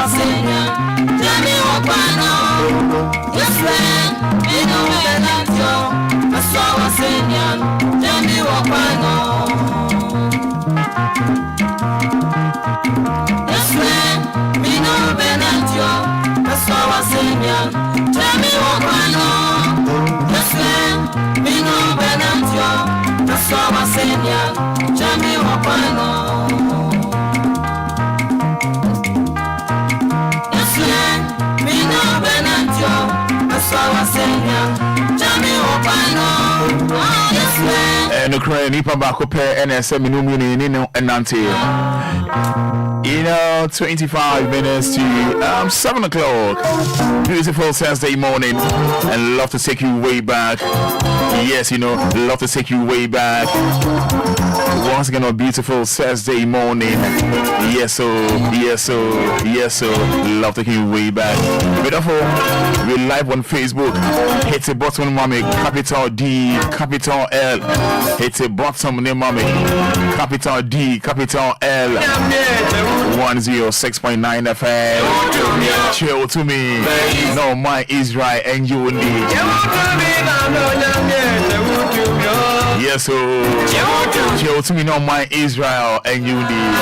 DLFM. And the crane, Nipa Bakope, and Seminumini, and Nanti. 25 minutes to 7 o'clock. Beautiful Thursday morning, and love to take you way back. Yes, love to take you way back. Once again, a beautiful Thursday morning. Yes, so love to take you way back. Beautiful. We're live on Facebook. Hit the button, mommy. Capital D, capital L. Hit the bottom, name, mommy. Capital D, capital L. 106.9 FM. Chill to me. No, my Israel and you indeed. Yes, so chill to me. No, my Israel and you indeed.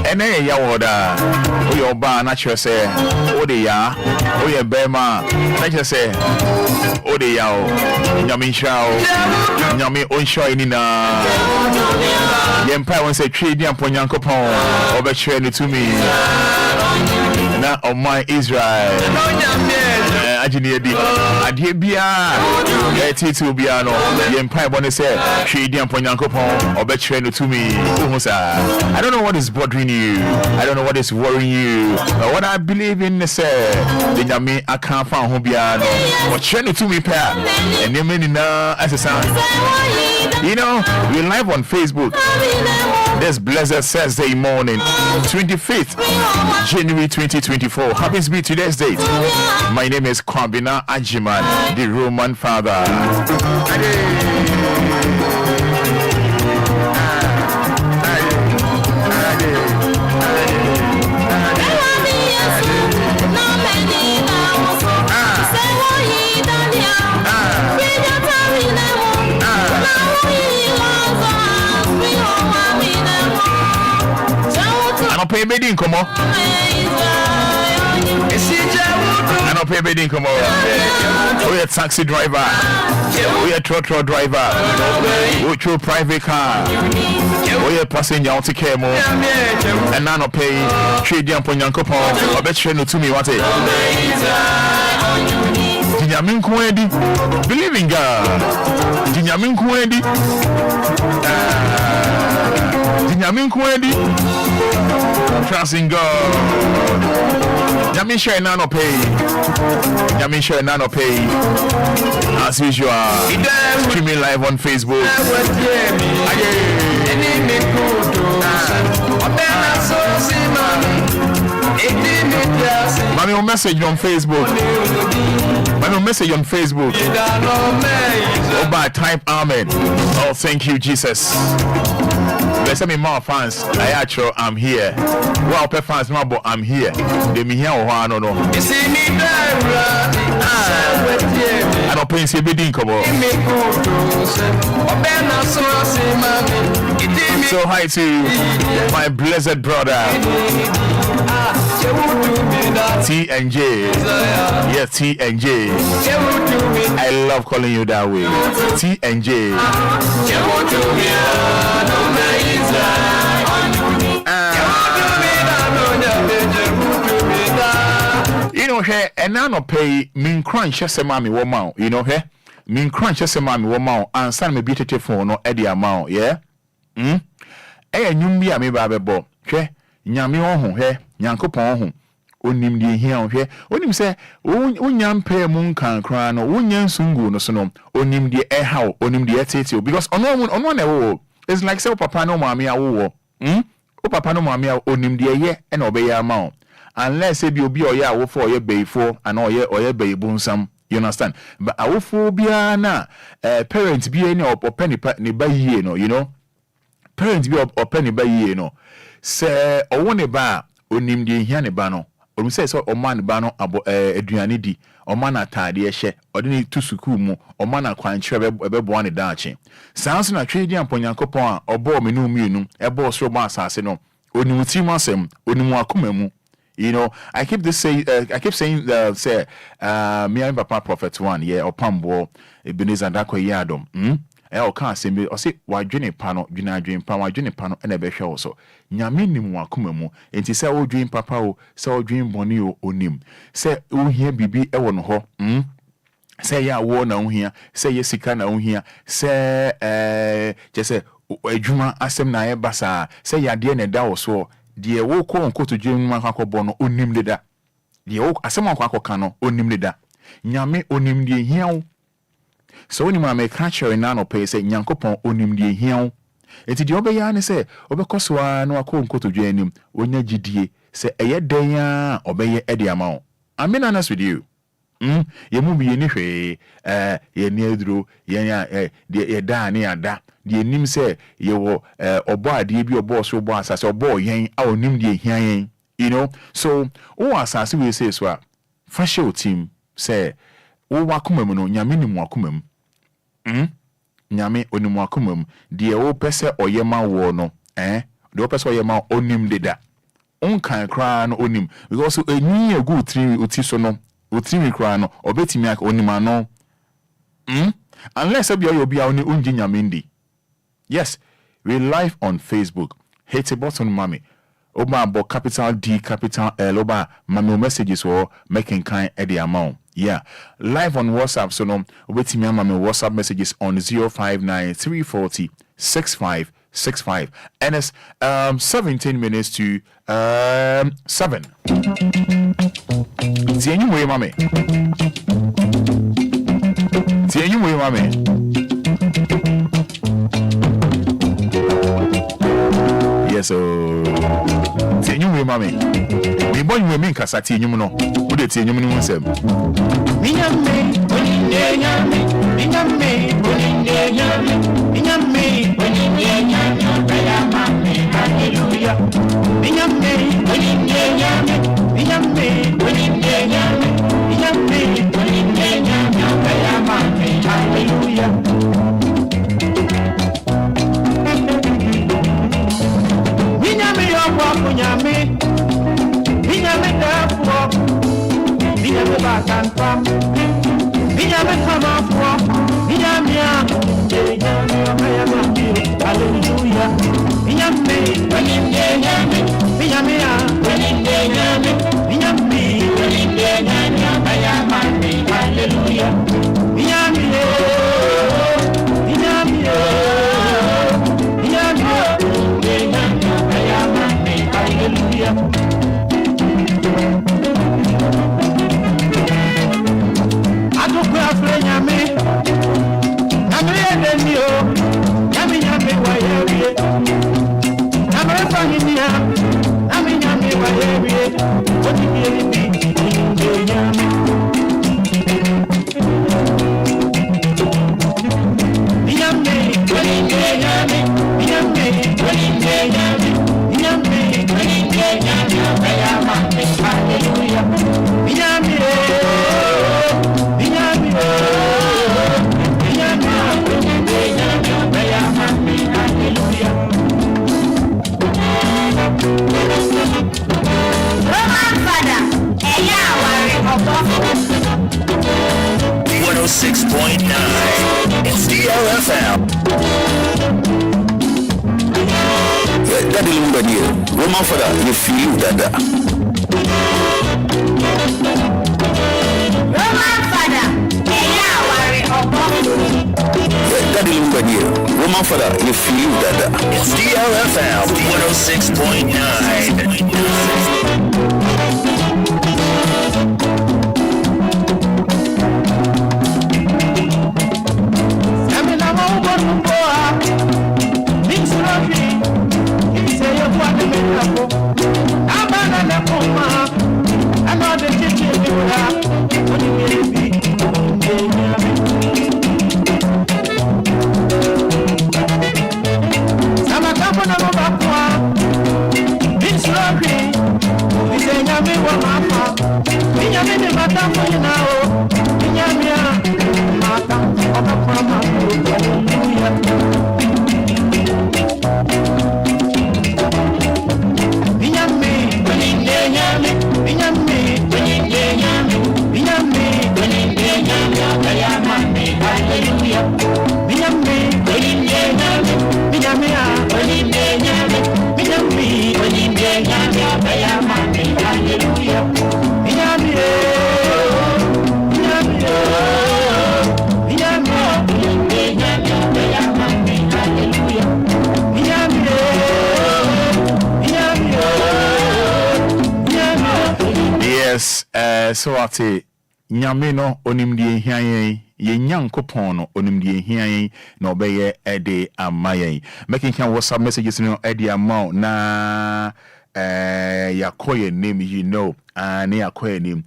And then Yawoda. Oh, your bar, natural say. Oh, the ya. Oh, your Bema. Natural say. Oh, the yao. Yamin Shao. Yami Onshaw in the Empire wants a trade and Ponyankopon. Over trade to me. Now, on my Israel. Adibia. Tito Biano. The Empire wants to say trade and Ponyankopon. Over trade to me. I don't know what is bothering you. I don't know what is worrying you. But what I believe in is the Yami I can't find Hobiano. But trade to me, pair. And you mean as a sound. We're live on Facebook. This blessed Thursday morning, 25th January 2024. Happens to be today's date. My name is Kwabena Ajiman, the Roman father. Pay bidding, come on. I don't pay bidding, come on. We are taxi driver. We are trotro driver. We are private car. We are passenger to care more. And I don't pay trade jump on your couple. I bet you know to me what it. Dinyamin Kwendi. Believe in God. Dinyamin Kwendi. Dinyamin Kwendi. Trust in God. Yamin share nano pay. Yamin share nano pay. As usual. Streaming live on Facebook. Mommy, your message on Facebook. Mommy, your message on Facebook. Oh, by type Amen. Oh, thank you, Jesus. Bless me, more fans. I'm here. Well, fans, but I'm here. They me here or I don't know. I don't pay a bidding come on. So hi to my blessed brother T and J. Yes, T and J. I love calling you that way. T and J. Here and now no pay mean crunch semami woman, mean crunch semami woman and send me beautiful phone no Eddie amount, yeah? Nyumbi ame babebo, she nyami on he, Yankopon home, onim di here, onim say, unyam pay moon can cry no, unyan sungu no sono, onim di how, onim di etitio, because on one it's like say papa no mammy awo, o papa no mammy onim di ye and obey amount. Unless it be or ya for your bay for and or your bay boonsome, you understand? But our phobia na parents be any or penny by ye, parents be or penny by ye, say or one bar or named the Yanibano, or say so or man bano about Adrianidi, or man atadi she, or any two sukumu, or man a quine trevor one dachi. Sounds in a trading upon Yankopon or bo me no munum, a boss romance asino, or no timasem, or no akumemu. I keep saying, say, me and Papa Prophet one, yeah, or Pambo, Ebenezer Dako Yadom, o kan sembe o se wadwene pa no dwena adwen pa wadwene pa no na be hwe wo so nyame nim wakoma mu enti se wo dwen papa o se wo dwen boni o onim se wo hia bibi e wo no ho se ya wo na wo hia se ye sika na wo hia se je se adwuma asem na ye basa se ya de na da wo so de wo ko nkoto dwen mu akakọ no onim de da de wo asem akakọ ka no onim de da nyame onim de hia wo so when you make catcher na no pay say nyankopon onim de hia wo enti de obeya ne say obekosoa na akọ nkoto dwen anim onya gidie se eye den a obeye e de ama wo amina na with you ye mu bi ni hwe ye ni aduro ye da ni ada de nim se ye wo obo ade bi obo so obo asase obo yen a onim de hia yen you know so o asase we say so a fashion team say o wakoma mu no nyame ni mu wakoma mu nyame onimu wakoma mu de o pese oyema wo no de o pese oyema onim de da onkan kra no onim because enyi egu tri oti so no otimi kra no obetimi ak onima no unless obia oni unji nyamindi. Yes, we live on Facebook. Hit the button mami oba bo capital D capital L oba mami messages or making kind at the amount. Yeah, live on WhatsApp so no obetimi mami WhatsApp messages on 059-340-6565 and it's 17 minutes to 7. Tienyu mo mami. Tienyu mo mami. Yes, so tienyu mo mami. We boy we mean kasa tienyu no. Wo de tienyu no nsem. Minyame, oninyame, minyame, oninyame, minyame, oninyame, baya mami, hallelujah. Minyame, oninyame, minyame, oninyame, minyame, oninyame, baya mami, hallelujah. Minyame yo kwa kunyame, minyame dafo. Minyame bakantam, minyame kamafo, minyame baya mami, hallelujah. Minyame, oninyame, minyame baya mami, hallelujah. Minyame, baya mami, hallelujah. It's DLFM. That is Lumba dear. Woman Fada, you feel that. Roman Fada, that is Lumba dear. Woman Fada, you feel that. It's DLFM 106.9. Hallelujah. So ate nyame no onimdie hian ye nyankopon no onimdie hian na obeye ede amayen. Making can WhatsApp messages no ede amount na yakoye name you know and yakoye name.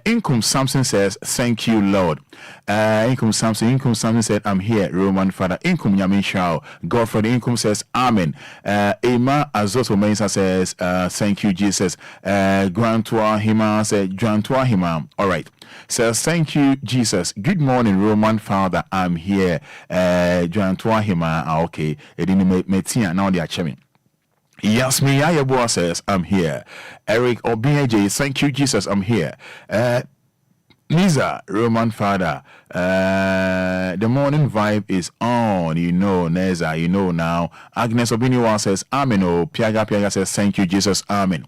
Income Samson says thank you Lord. Income Samson said I'm here Roman Fada. Income Yamin Shao. God for the Income says amen. Emma Azoto Mensa says thank you Jesus. Grantua Hima said Grantua Hima. All right. Says thank you Jesus. Good morning Roman Father. I'm here. Grantua Hima. Okay. It didn't make now they are checking. Yasmi Ayabua says, I'm here. Eric Obia, thank you, Jesus, I'm here. Niza, Roman Fada, the morning vibe is on, you know, Neza, you know now. Agnes Obiniwa says, Amen. Oh, Piaga says, thank you, Jesus, Amen.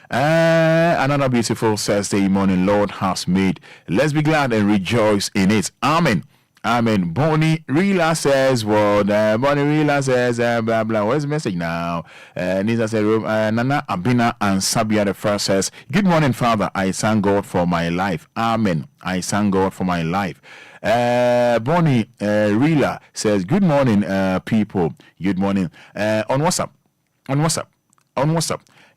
Another beautiful Thursday morning, Lord has made. Let's be glad and rejoice in it. Amen. Amen. Bonnie Rila says, what? Bonnie Rila says, blah, blah. What's the message now? Nisa said, Nana Abina and Sabia the first says, good morning, Father. I thank God for my life. Amen. I thank God for my life. Bonnie Rila says, good morning, people. Good morning. On WhatsApp.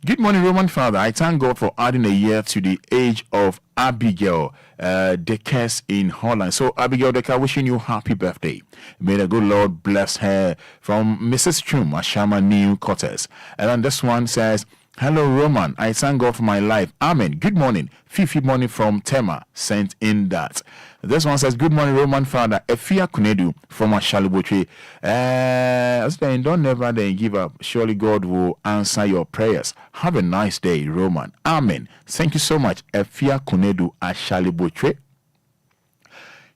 Good morning, Roman Father. I thank God for adding a year to the age of Abigail Dekes in Holland. So, Abigail Dekes, wishing you happy birthday. May the good Lord bless her. From Mrs. Chum, Ashama New Quarters. And then this one says, hello, Roman. I thank God for my life. Amen. Good morning. Fifi morning from Tema sent in that. This one says, good morning, Roman Father. Efia Kunedu from Ashalubotri. Don't never then give up. Surely God will answer your prayers. Have a nice day, Roman. Amen. Thank you so much, Efia Kunedu Ashalubotri.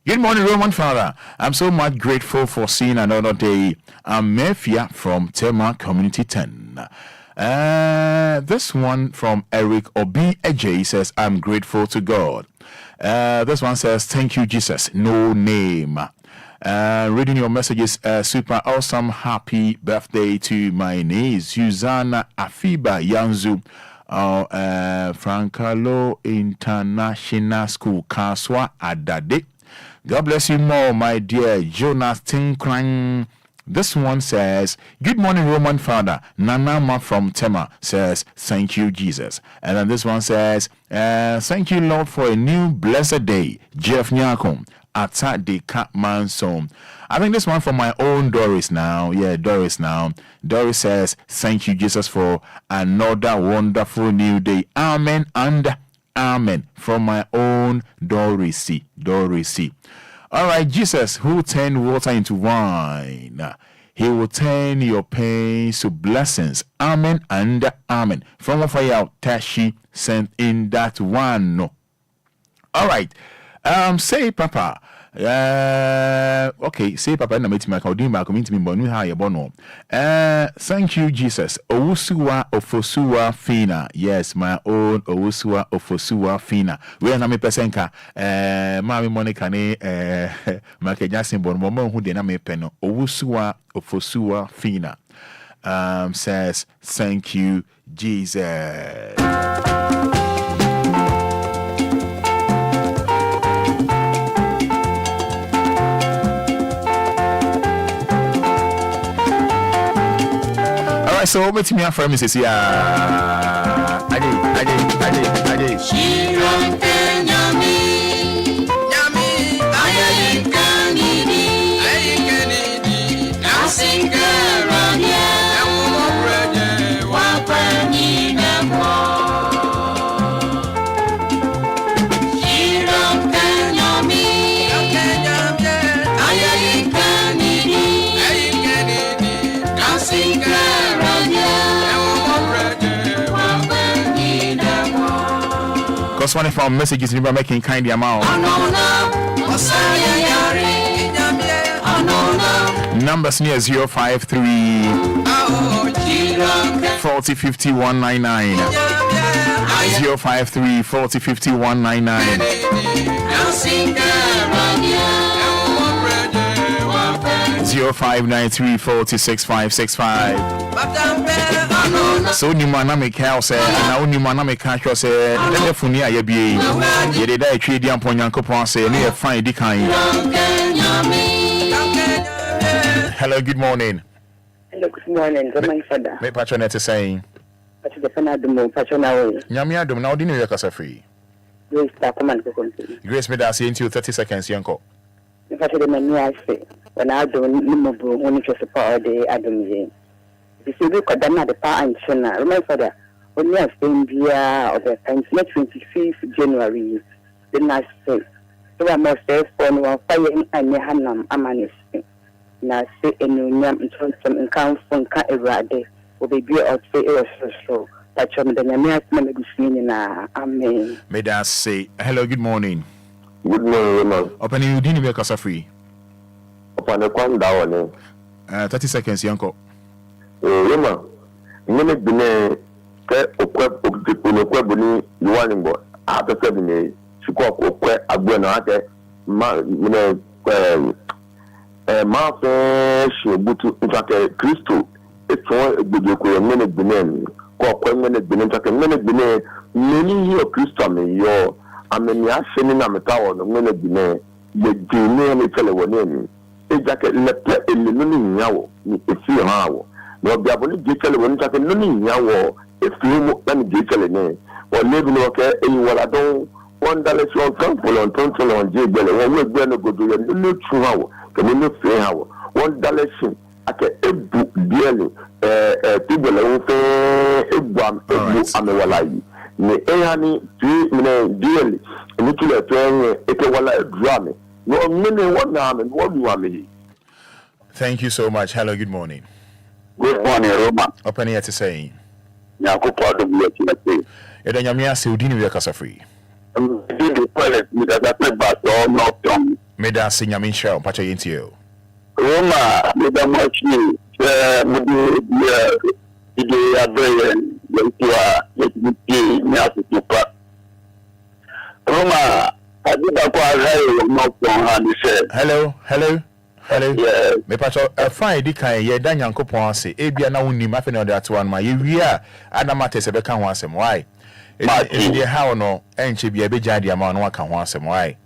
Good morning, Roman Father. I'm so much grateful for seeing another day. I'm Mefia from Tema Community 10. This one from Eric Obi Ej says, I'm grateful to God. This one says, thank you, Jesus. No name. Reading your messages, super awesome. Happy birthday to my niece, Susanna Afiba Yanzu, Frankalo International School, Kaswa Adade. God bless you more, my dear Jonas Tinkrang. This one says, good morning, Roman Father. Nanama from Tema says, thank you, Jesus. And then this one says, thank you, Lord, for a new blessed day. Jeff Nyakom, Ata de Katmanson. I think this one from my own Doris now. Yeah, Doris now. Doris says, thank you, Jesus, for another wonderful new day. Amen and amen. From my own Doris. All right, Jesus, who turned water into wine, he will turn your pains to blessings. Amen and amen. From Fire Tashi sent in that one. All right. Say Papa. Okay, say Papa na meti maka odin ba community member nu ha ye bono. Thank you Jesus. Owusuwa Ofosuwa Fina. Yes, my own Owusuwa Ofosuwa Fina. We na me pesenka Mami Monica ne Maka Jasin bon mo hu de na me pe no. Owusuwa Ofosuwa Fina. Says thank you Jesus. So over to me and friend Mrs. I did. She run Yami, I can't I sing around here, what penny them She run Yami, I sing because one of our messages never making kind amount. Numbers near 053 40 50 199 053 40 50 199. 0593465565. So ni mana me ka say na oni mana me ka hwo say telefoni aye bie ye de da etwe di ampon Yankopon say no ye fine di kan. Hello, good morning. Hello, good morning. Good morning, Fada. Me patronette saying. But the Fada patronate. Nyame adom na odi no ye kasa free. Grace ta command ko. Grace me da say into 30 seconds yanko. Me fa de mani ase. When I do no bro woni to support the adom ye. If you look at the pa and china, remember Fada, only a thing dia of the 25th January. The night say. So I must say for no fire and hanam amanis. Na say enunyam ntontom nkan fonka ewrade obebi otse so pachom de nyame asema medusini na amen. May that say hello, good morning. Good morning, man. Open you didn't be kasa free. Open a kwan da one. 30 seconds yanko. Rema. Ngene bine ke okwe buni yuwani mbo. Ata se bine siko okwe agbe na ate ma mine ma fe shebutu ntake Kristo eto egbeje ko ngene bine ko ko ngene bine ntake ngene bine meni yo Kristo me yo ameni asheni na metawo no ngene bine ye dine ne tele woni ni ejake lepe elenu ni nyawo ni efi hawo no biabo ni jekele woni ntake no ni nyawo efi mo na ni jekele ne o lebi no ke eyi wala don $1 from Tonton on Jebele, when we're going to go to the new true hour, the new free hour, $1 shin, I can dearly, people Abraham, Amewalai. Ne ehani dearly, and you kill a train, drama. No, many one arm and one you are me. Thank you so much. Hello, good morning. Good morning, Roma. Open here to say. Now, go part of the Edanyamia Saudini via Casa Free. The toilet with a but all not on. Made us sing a min shell, patch into you. Roma, with a much new, the Abrayan, let me see, Roma, I did not on, he said. Hello. Yes. Me patch a fine decay, ye dan Yankopon say, Abia na unim, I know that one, my year, Adamate Sebekan wants him. Why? It's the how no, and she be a big idea man, one can want some why.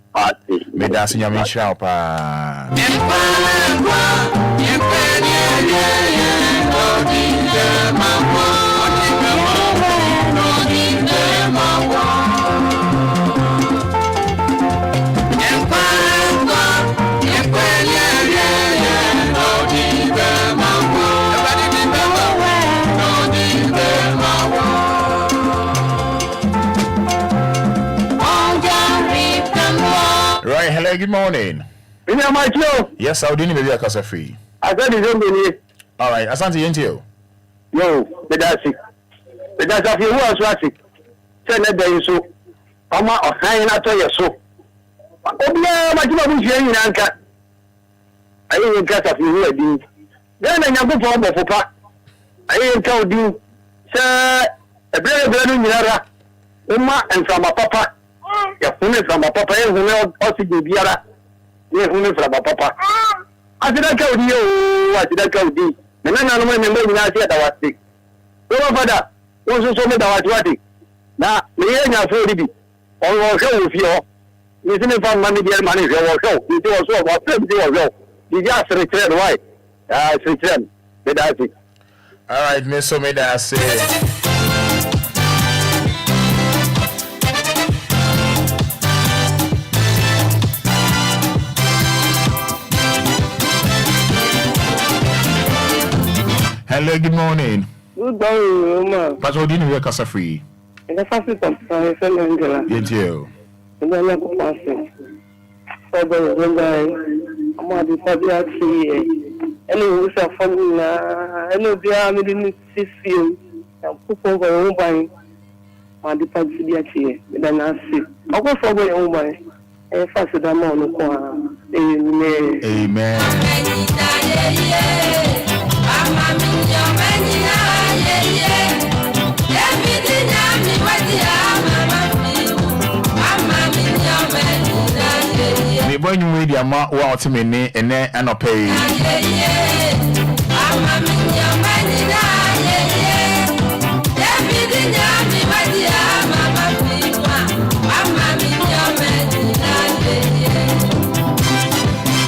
Me that's in your main shop. Right, hello, good morning. Yes, I'll do maybe a casa free. I said it's only. All right, Asante Yentio. Yo, that's it. That's a few words, Rassik. Send a day so. I'm a hanging out to your so. Obia, my two in Anka. I didn't get a few words. Then I never form of papa. I didn't tell you, sir, a brother in Yara, Uma and from a papa. You're from a papa, who will also be Biara. You're from a papa. I did not tell you, I did not tell you. The men and women know not yet I was sick. Go Fada, also so many that was what now, the end of 40. Or show with you. You didn't find money, dear money, or show. You do also about 50 or so. You just return, why? It's return. That's it. All right, Miss Omeda say. Hello, good morning. Good morning, Roma. Patrol didn't wear casa free. And the first is a fellow Angela. Yentio. And then I'm passing. So the guy, I'm at the Fada. And it was a phone. I know they are making this film. And put over your own buying. On the Fada. Then I see. I'll go for my own buying. And first, I'm on the corner. Amen. Me boy you Yama Waltimini and then Anopay.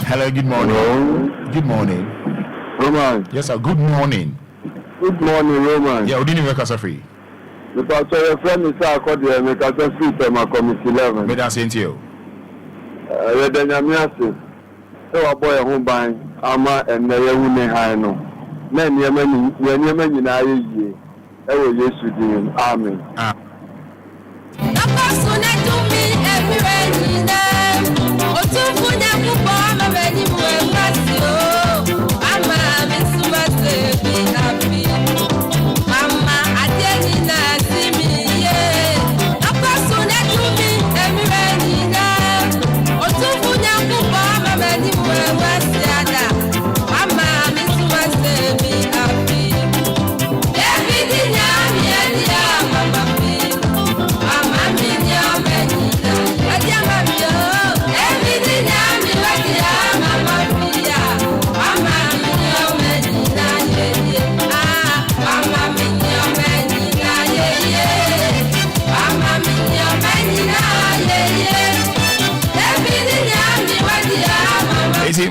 Hello, good morning. Hello. Good morning. Roman. Yes, sir. Good morning. Good morning, Roman. Yeah, we didn't make us free. The pastor, your friend is called the make us free from a committee 11. May I say to you? The Danyamiasi. So a boy who buying Ama and Nayawune Hino. Men Yemen in Aye. Ever yes to him. Amen.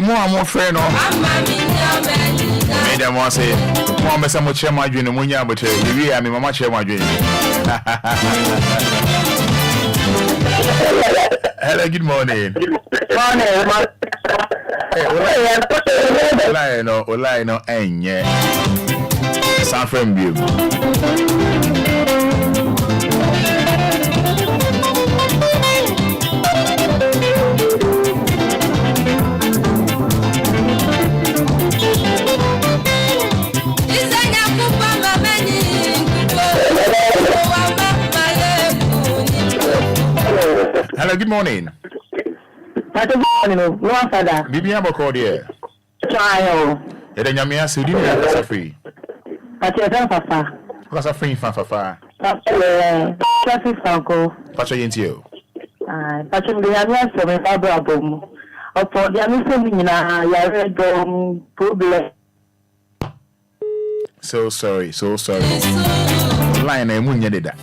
More and more friend or made them want say, Mama, some share my dream, and when you're but you and Mamma share my dream. Hello, good morning. Olino, and yeah, San Fran View. Hello, good morning. Good morning, Fada. Bibi Aboko there. Trial. Nyamia Sudi na free. Papa. Because a free fafa. Traffic Franco. Pacho yentio. Pacho the Yamia so me Barbara Bom. Opo the Yamia ya red problem. So sorry. Line e munye deda.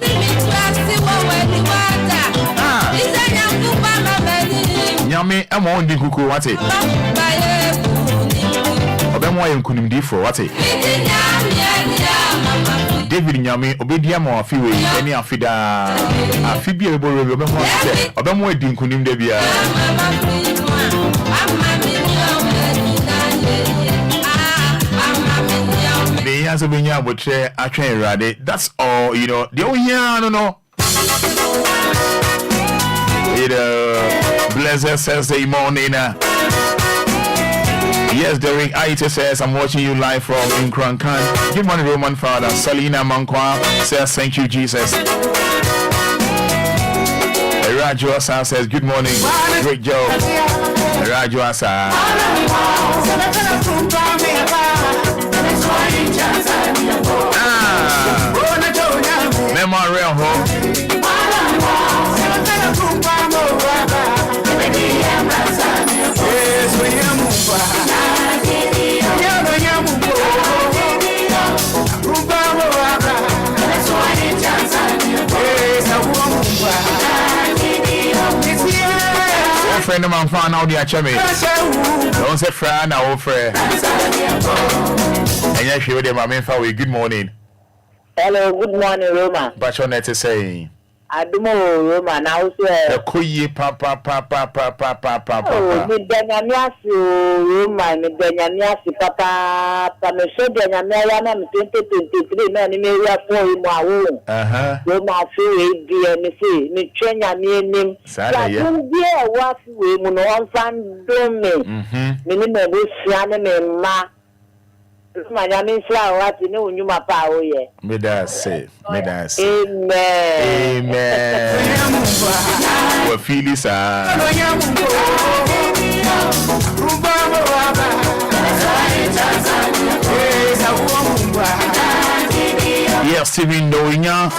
Nyame am on di kuku wate. Obemwa yenkunim di for wate. David Nyame obedia ma afiwe eni afida. Afibia eboro obemwa di nkunim de bia. The answer be nya botre atwen rade. That's all, you know. The only no. Blessed Thursday morning. Yes, Derek Aita says, I'm watching you live from Nkrankan. Good morning, Roman Father. Salina Mankwa says, thank you, Jesus. Raju Asa says, good morning. Great job. Raju Asa. Memory home. Friend of mine found out the achame. Don't say friend, now friend. And yes, you with my main family. Good morning. Hello, good morning, Roma. But your net is saying. Adumo Roma now say. Kuyi papa. Oh, me Danyamiasi Roma, me Danyamiasi papa. Me show Danyamiya na me 2023 na ni me ya for mu awo. Roma fe die me say me twenya me enim. Sada ya. Die wa fi we mu no wan do me. Me ni me bo sia ne me ma. Amen. What feel is Yes, Stephen Doinya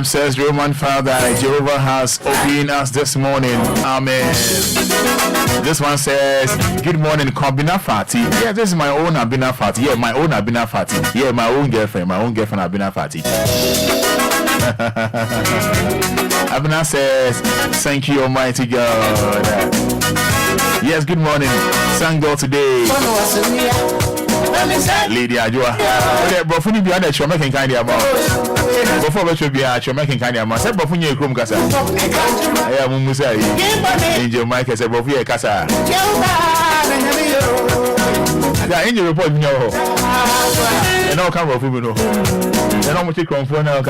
says, Roman Father, Jehovah has opened us this morning. Amen. This one says, good morning, Kabina Fati. Yeah, this is my own Abina Fati. Yeah, my own Abina Fati. Yeah, my own girlfriend Abina Fati. Abina says, thank you, Almighty God. Yes, good morning. Thank God today. Lady Ajua. Okay, but for you be under making kind of amount. Before we should be at your making kind of amount. Say before you come casa. I am Musa. Angel Mike said before you casa. Yeah, in your report, no. And all come of you know. And how much you come for now? I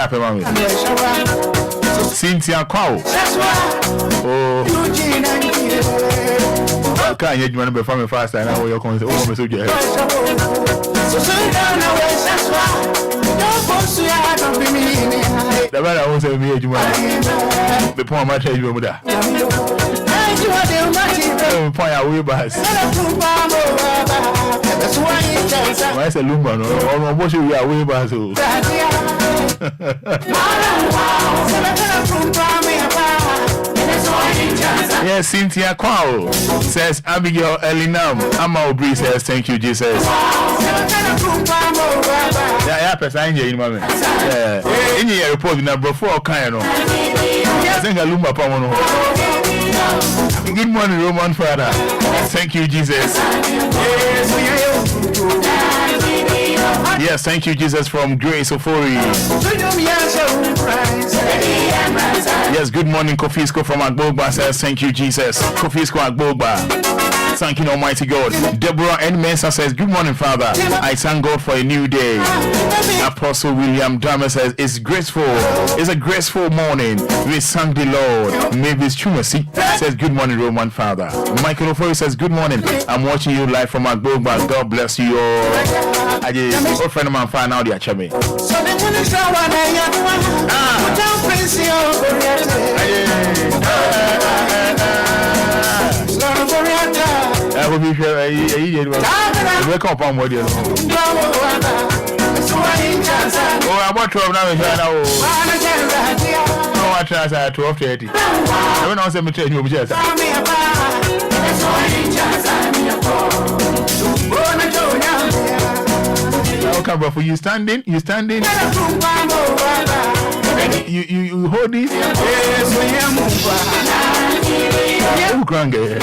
have a moment. Cynthia Cow. Oh. Can't you want to be from fast and now you're going to over so good. The man I was a me the poor my tell you that. Point out we bus. Why is a Lumba or what you are way bus? Yes, Cynthia Kwao says Abigail Elinam. Amma Obri says thank you, Jesus. Yeah, person in my man. In your report number 4 kind of. I think a Lumba Pamono. Good morning, Roman Fada. Thank you, Jesus. Yes, thank you, Jesus, from Grace Ofori. Yes, good morning, Kofisko from Agbogba says, thank you, Jesus. Kofisko Agbogba. Thank you, Almighty God. Deborah N. Mensah says, good morning, Father. I thank God for a new day. Apostle William Dahmer says, it's graceful. It's a graceful morning. We thank the Lord. Mavis Chumasi says, good morning, Roman Father. Michael Ofori says, good morning. I'm watching you live from Agbogba. God bless you all. I just, friend of mine, find out the Achame. I will be sure I wake up on what you know. Oh, I'm about 12 now. No, I try at 12:30. I don't know what I'm telling you. Okay, but for you standing, you hold this. Oh, grande.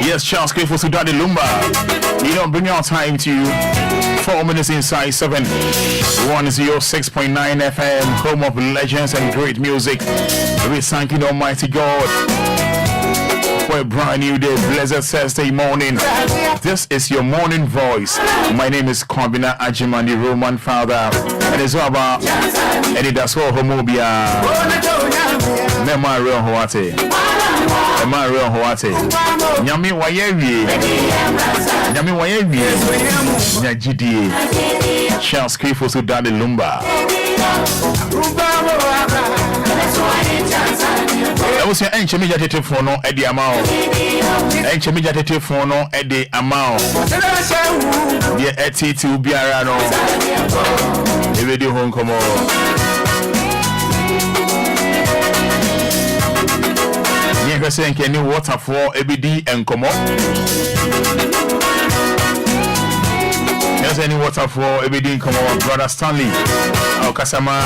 Yes, Charles grateful to Daddy Lumba. You don't bring our time to 4 minutes inside 7. 106.9 FM, home of legends and great music. We thank you, Almighty God, for a brand new day, blessed Thursday morning. This is your morning voice. My name is Kabina Ajimani, Roman Father, and it's all about Anidaso Wɔhɔ Obia. Mema real Hoate. Nyami wayewi. Nyajidi. Charles grateful to Daddy Lumba. I was saying, Enche media telephone no Eddie amount. Enche media telephone no Eddie amount. Yeah, Eti to Obia no. Maybe the home come on. Yeah, saying can you water for ABD and come on? There's any water for ABD and come on, Brother Stanley. Our Kasama.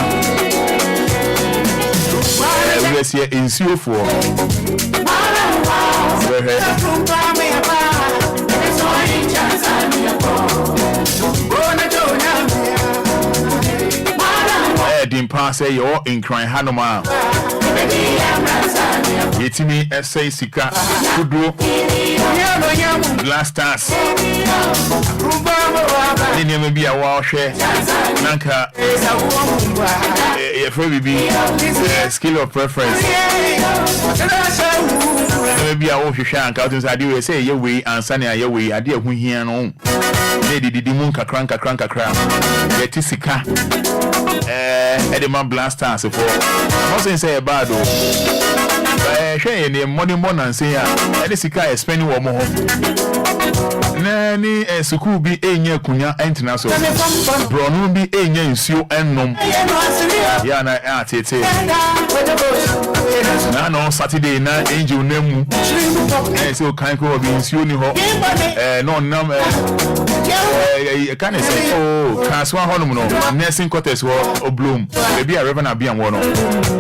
We are here in CO4. Dimpa say you're in crying Hanoma. Yetimi essay Sika Kudu Last Stars. Then may be a wow share. Nanka a skill of preference. Maybe I will shank out as I do say your way and sunny your way. I dear who here no. didi mun kakran yeti sika edema blasters for I'm not say bad o hwe ne money nanse ya ede sika spend wo mo ho na ni school bi enye kunya entina so bronu bi enye nsuo ennom ya na atete na no Saturday na angel nemu so kan ko bi nsuo ni ho no nam can I say oh kaswa honum no nursing quarters wo oblom be a reverend abian wo no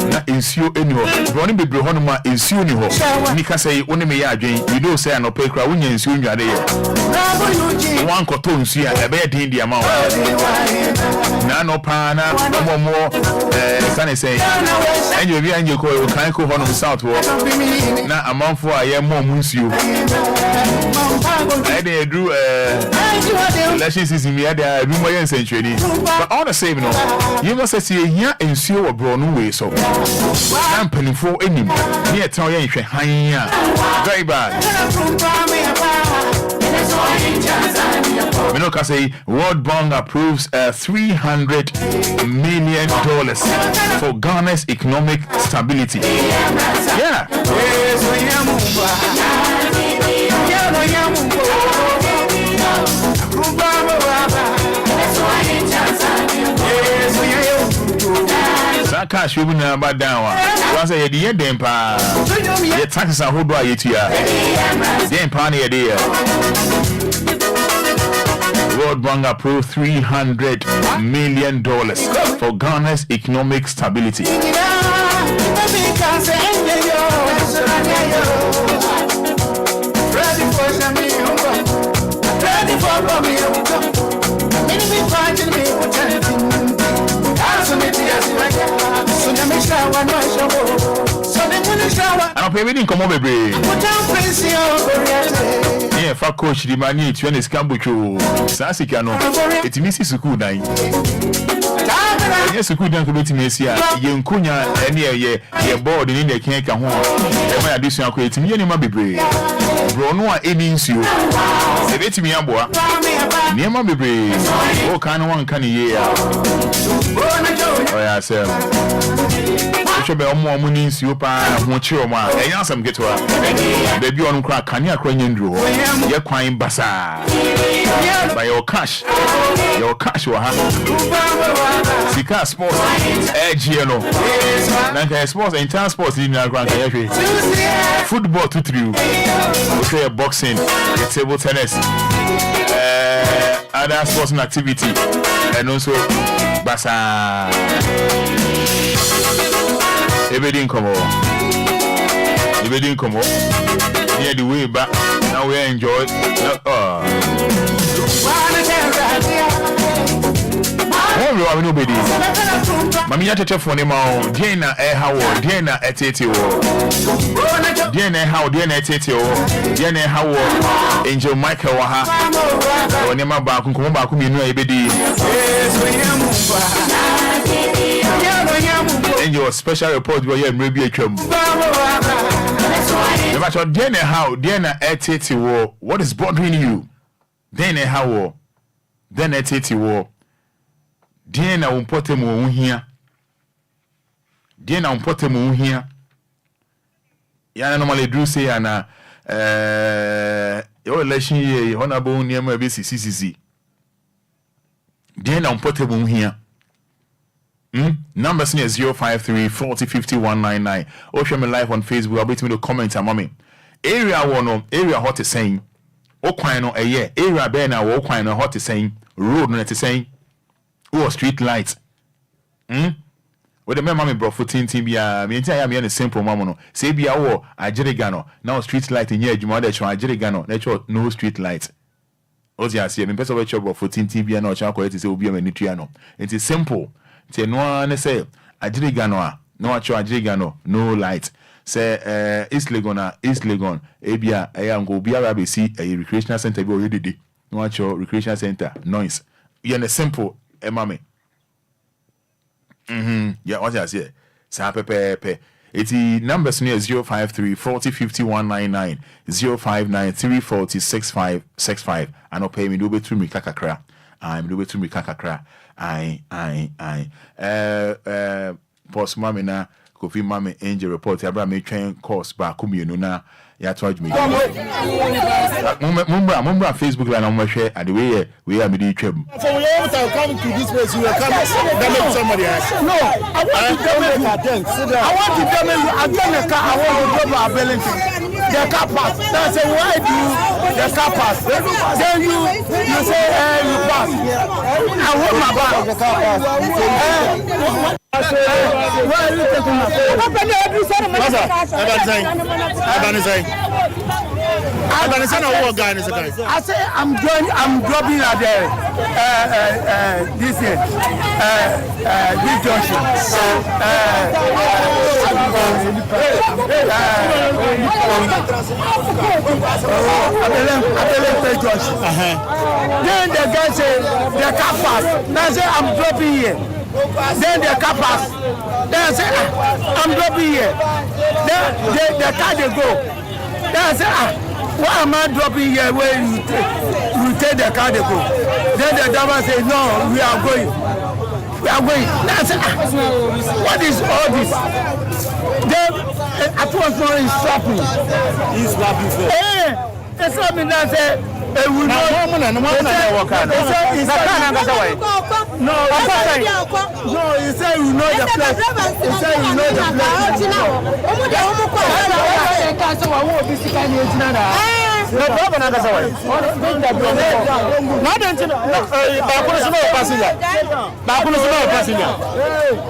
na nsuo eni ho bronu bebre honum a nsuo ni ho ni ka say woni me ya adwen you know say anope kra wonya nsuo nwade ye one cotton nsuo a be din dia ma na no pa na mo can I say enye bi anje ko kan ko honum south wo na amanfo a ye mo nsuo I dey do election season me ada bi mo yen century but all the same no you must say here nsuo wo bro no way so na mpanifo enim ne e tan yen hwe han a very bad we know can say World Bank approves $300 million for Ghana's economic stability. Yeah. Cash you na ba down wa say ye dem pa ye taxes ahodo a yetua dem pa na ye dey World Bank approved $300 million for Ghana's economic stability. I pay reading come over baby. Yeah, for coach the money to any scambucho. Sasika no. It misses school nine. Yes, school don't commit me here. Young Kunya any ye board in the cake and home. My additional creating me any baby. Bro, no, I means you. Let me up. Near my baby. Oh, kind of one can year. Oh, yeah, sir. Be omo money nsuo pa ho chiro ma eyan sam getwa baby on kra kania kra nyendro ye kwan basa by your cash wa ha sika sports edge no na sports entire sports in na kra ye hwe football to through okay boxing table tennis other sports activity and also basa Ebedin come near the way back. Now we enjoy. Oh, nobody. Mammy, I tell for him out. Diana, how Diana at it. Diana, how Diana at it. Diana, how Angel Michael Waha. Or Nema back and come back. You know, Ebedi. And your special report where you maybe a chum. Diana, how Diana at it. What is bothering you? Diana, how then at it. Diana umpote mu here. Diana umpote mu here. Yana normally do say ana your election ye honorable near my BCCC. Diana umpote mu here. Number is 053 40 50 199. Or share me live on Facebook. I'll be to me the comments and mommy. Area one area hot is saying. Okwano a year. Area bear now Okwano hot is saying. Road not is saying. Oh, street lights. With the mammy brought 14 tibia, me entire me a simple mammono. Say be our Ajerigano. Now street light in here, you mother Ajerigano, natural no street lights. Ozia see, me person of brought 14 tibia no chocolate is Obia Nutriano. It is simple. Say no one say Ajerigano, no actual Ajerigano, no light. Say East Legon, Abia, I am go be a a recreational center go already. No actual recreational center, noise. You're a simple. Mommy. Yeah, what I say? Sa pepe. It's the numbers near 053 40 50 199 059 40 6565 and I'll pay me do to me kakakra. I'm do to me kakakra. Post mommy na Kofi Mami Angel report Abraham train course back na ya charge me. Mumba Facebook line on share and the way we are midi trip. So we all come to this place, you will come damage somebody else. No, I want to damage I want to damage again the car. I want to drop our balancing. The car pass. That's why do the car pass. Then you say you pass. I want my back. The car pass. Why are you taking my phone? I say I'm dropping at this junction. Then the guy say the car pass. Now I say I'm dropping here. Then the car pass. Then I say I'm dropping here. Then the car they go. Then I say why am I dropping here where you take the car they go? Then the driver say no, we are going. We are going. Then I say what is all this? Then at once more he's slapping. He's slapping first. They slap me now say we know. No, he said you know the place. He said you know the place. No problem, I say.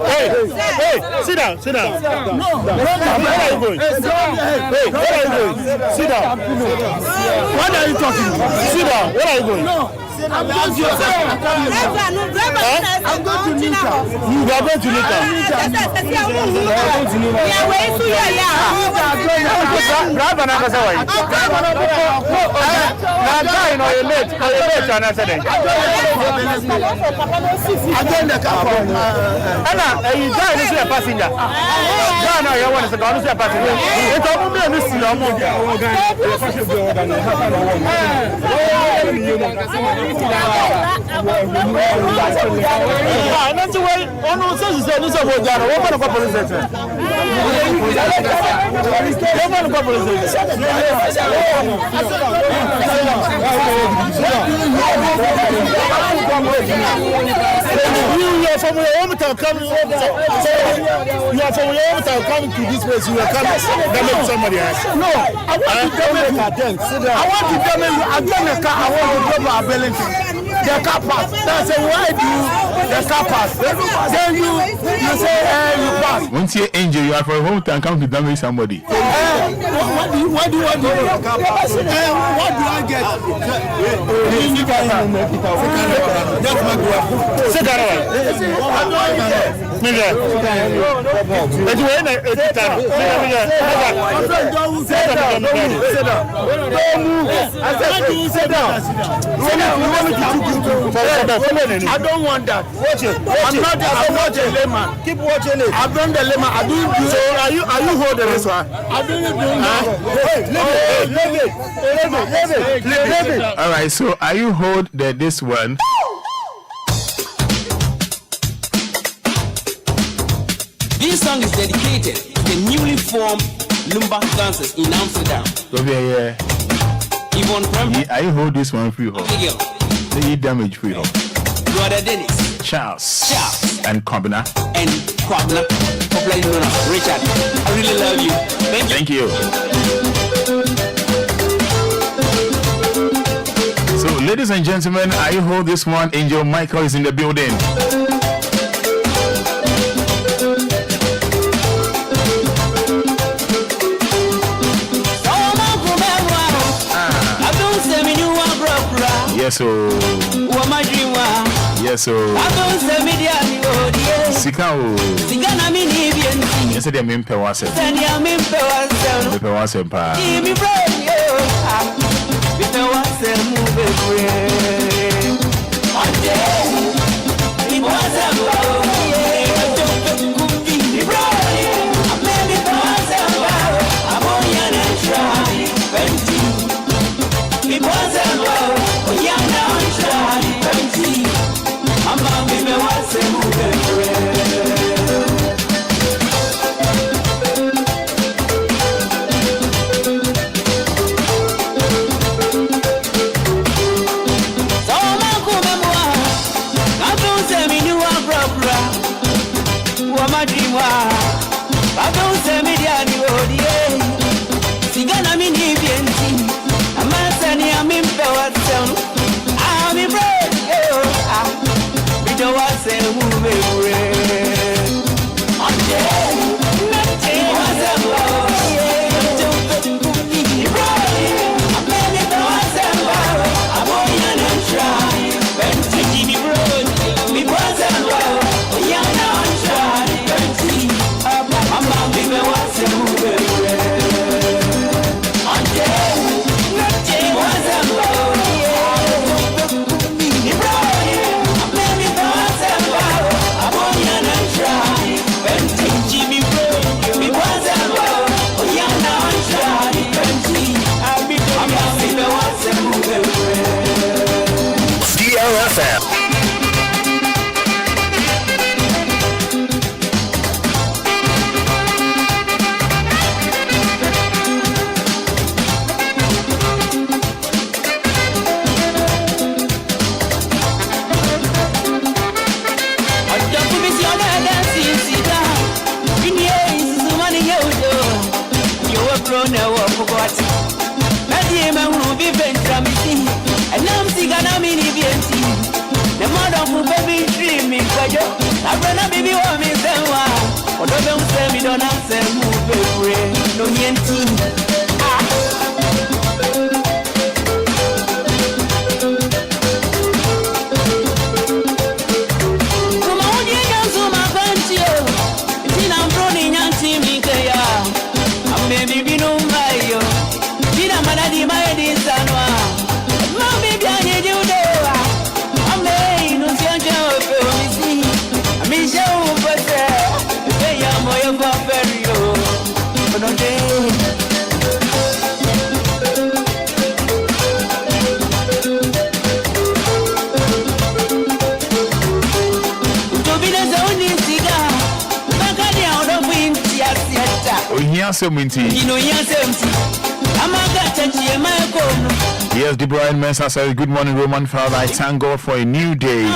Hey, sit down. No, where are you going? Hey, where are you going? Sit down. What are you talking? Sit down. Where are you going? No. I'm going to Nika. You are going to Nika. Coming to this place, you will come damage somebody else. No, I want to damage again the car. I want to drop our balancing. The car pass. That's why do the car pass. Then you say you pass. Once you're angel, you are for home to come to damage somebody. What do you want to do? What do I get? That's my girl. I don't want that. Watch it. I'm not a layman. Keep watching it. I'm not the layman. I don't do. So are you holding this one? I don't leave it. All right. So are you hold this one? This song is dedicated to the newly formed Lumba dancers in Amsterdam. Yeah. Are you hold this one free home? The damage free home. Brother Dennis, Charles, and Kobina, popularly known as Richard. I really love you. Thank you. So, ladies and gentlemen, I hold this one. Angel Michael is in the building. Yes, so. Yes, so. Sikao. Yes, they are mean pewase. Pewase pa. I don't say me Sigana mini bienti, a man sending a min power sound. I'm in bread, we don't want to say move nothing was a blow. DLFM. I'm gonna be warm in the one. Or don't say me, don't answer, move away. No, come on, you can zoom my country. I'm running and see me there. I'm maybe no mayo. Dina Manadi, my desanwa. Mommy, I need you there. I'm made no change. Michelle, but they are more very low. But no day. To be the only cigar, back at the out of wind, yes, you know, yes, yes, Deborah and Mensa says, good morning, Roman Father. I thank God for a new day.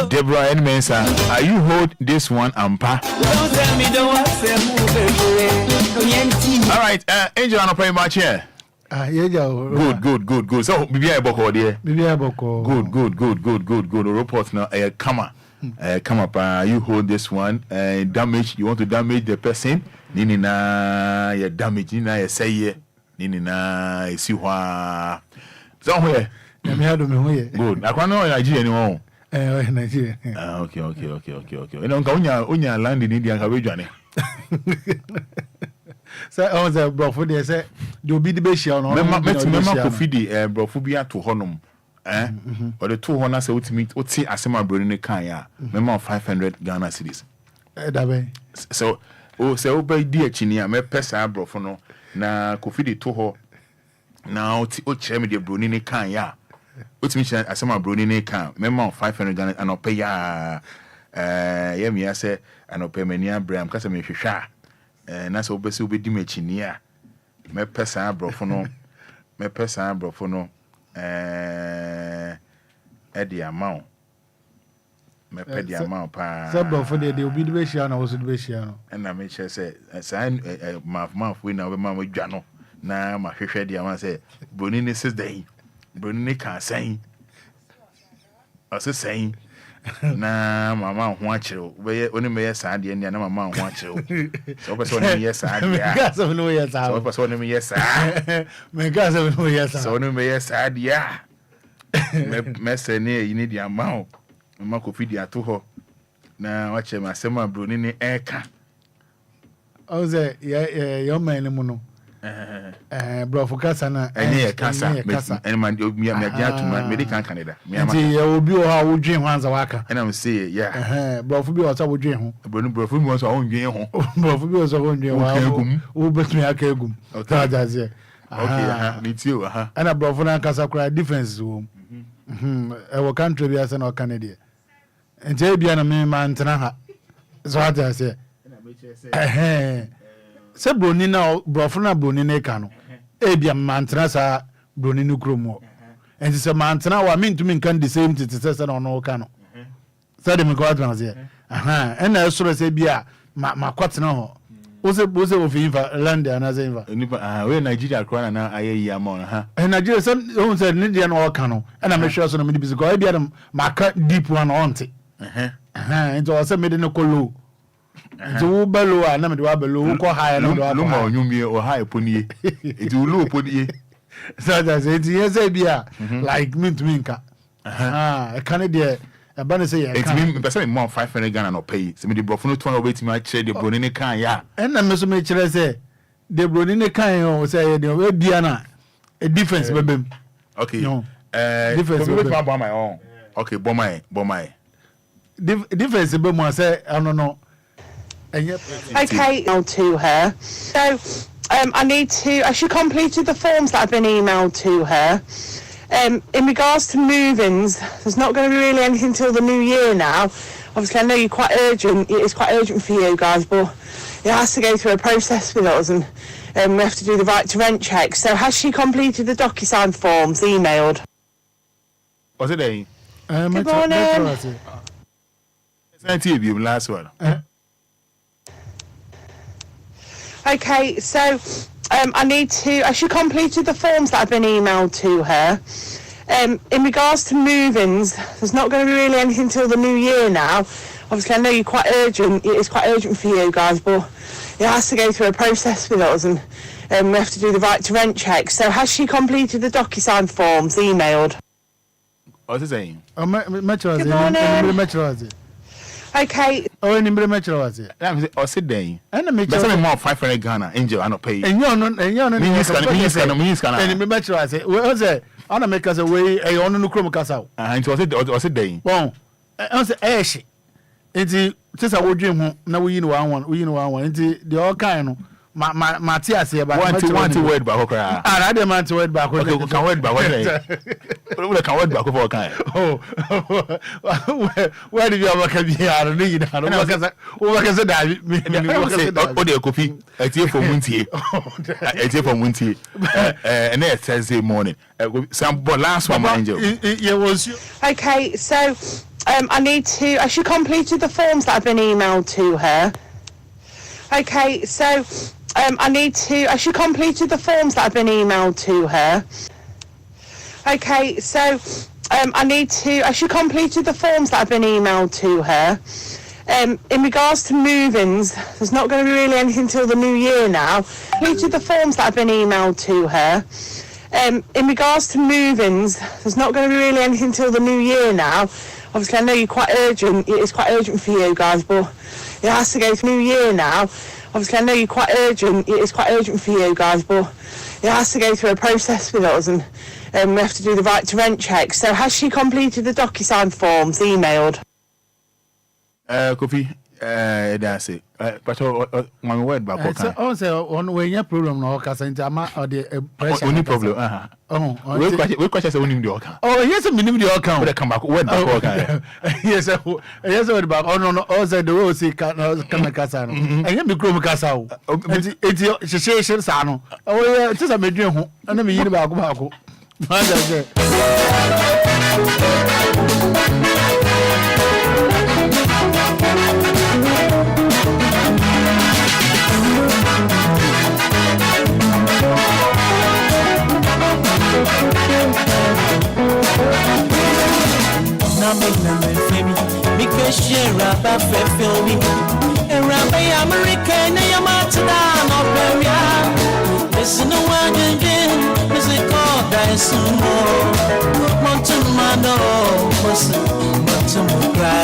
Deborah and Mensa, are you hold this one, Ampa? All right, Angel, I'm playing much here. Good. So, Bibia Boko, dear. Good. Report now, come up, you hold this one. Damage, you want to damage the person? Nini na, you damage, Nina, you say, yeah. Nini na isi hwa somewhere me had me good akwa no Nigeria ni won Nigeria okay eno nka unya land ni dia nka wedwane say on the brofo dey say dey obi de be share no mema ko fidi brofo bi ato honom or the 200 na say ultimate oti asema broni ne kan ya mema 500 Ghana cedis da be so say obi di akini a me pesa brofo no na kofidi to ho na o chere me de broni ne kan ya otimi chere asema broni ne kan mema 500 Ghana anope ya ye me ya say anope mani abram kasa me hwehwa na so obesi obedi machini a me pesa brofo no edi amount me pedi amount pa so brofo de obi de be share na wo so de be share no na me chere say sign mouth we na we ma dwa no na ma hwehwe dia ma say broni ne 6 day broni ne kan san ase san na mama ho akire we oni me yes ade ne na mama ho akire so person oni yes ade me gas no yes ade so person oni yes me gas no yes so oni me yes ade ya me se ne yi ni dia ma o mama ko fidi ato ho na wa che ma sema broni ne eka o ze yo man mu no brofo kasa na enye kasa eni man me dia to man me dey kan Canada me ama ti obi o ha wodwen ho anza waka ena me say yeah brofo bi o sa wodwen ho brofo mi o so wodwen ho brofo bi o so wodwen ho o betumi aka egum ta jaze okay me too ana brofo na kasa kura difference wo e wo country bi asa na Canada nje bia na me man tena ha so ata se se broni na brofo na broni na ka no e bia mantra sa broni no kromo enti se mantra wa mentumi kan the same tete se na no ka no se de me ko advance e na esoro se bia ma kwat no Ose ofinfa land anaze infa. Nipa we Nigeria kra na ayeyi amon ha. Nigeria some won say Nigeria no ka no. E na me hwe so no me di because e bia dem maka deep one on te. Nti o say me de no kolo. Nti wo belo a na me de wa belo wo ko high na do wa. Lumba onyumie o high ponie. Nti wo lo ponie. So that say nti yes e bia like me to me nka. E kan de Abana say ya. It's me person more 500 Ghana no pay. Se me the brofo no 200 wait me chere the broni ne kan ya. Na me so me chere say the broni ne kan o say the we bia na a difference bebem. Okay. No. Difference we pa my own. Okay, bo my. Difference bebem I say I don't know. Okay, to her. So I should completed the forms that have been emailed to her. In regards to move-ins, there's not going to be really anything till the new year now. Obviously, I know you're quite urgent. It's quite urgent for you guys, but it has to go through a process with us, and we have to do the right to rent check. So, has she completed the DocuSign forms emailed? Was it a? Good morning. Last one. Okay, so I should completed the forms that have been emailed to her. In regards to move-ins, there's not going to be really anything till the new year now. Obviously, I know you're quite urgent. It's quite urgent for you guys, but it has to go through a process with us, and we have to do the right to rent check. So, has she completed the DocuSign forms emailed? What's it saying? Good morning. Okay. Oh, ni mbre was it? Or sit there. And me That's more 500 Ghana angel I not pay. And you no me can. And me was it? Was it? Ana make us away a on no chrome kasa. And was it day. Bon. I say eshi. Enti just a wodwem ho na we yi no one. Enti the all kind no. Ma ti ase ba. Want word ba kokra. Ah, na man to word ba ko. Okay, can word ba what day. We can word ba ko for kind. Oh. Where do you have a bia no yi na. O ka se da me. O de kofi. Etie for muntie. Etie for muntie. And it's Thursday morning. Some last one angel. Yeah, was Okay, so I should completed the forms that have been emailed to her. Okay, so I should completed the forms that have been emailed to her. Okay, so I should completed the forms that have been emailed to her. In regards to move-ins, there's not going to be really anything till the new year now. Completed the forms that have been emailed to her. In regards to move-ins, there's not going to be really anything till the new year now. Obviously, I know you're quite urgent. It's quite urgent for you guys, but it has to go through new year now. Obviously, I know you're quite urgent. It's quite urgent for you guys, but it has to go through a process with us, and we have to do the right to rent check. So, has she completed the DocuSign forms emailed? Kofi, that's it. But one word back. Oh, so on when your problem no kasa nti ama the pressure. Only problem. We question say only the oka. Oh, yes, a minimum the oka. We come back word back. Yes, word back. Oh no, all say the way say kana kasa no. And you be grow kasa o. Enti she sa no. Oh yeah, just a medwen ho. Na me yiri baako baako. Man say. American, listen to one again, is it called Dysumo? Montemano, Montemukra,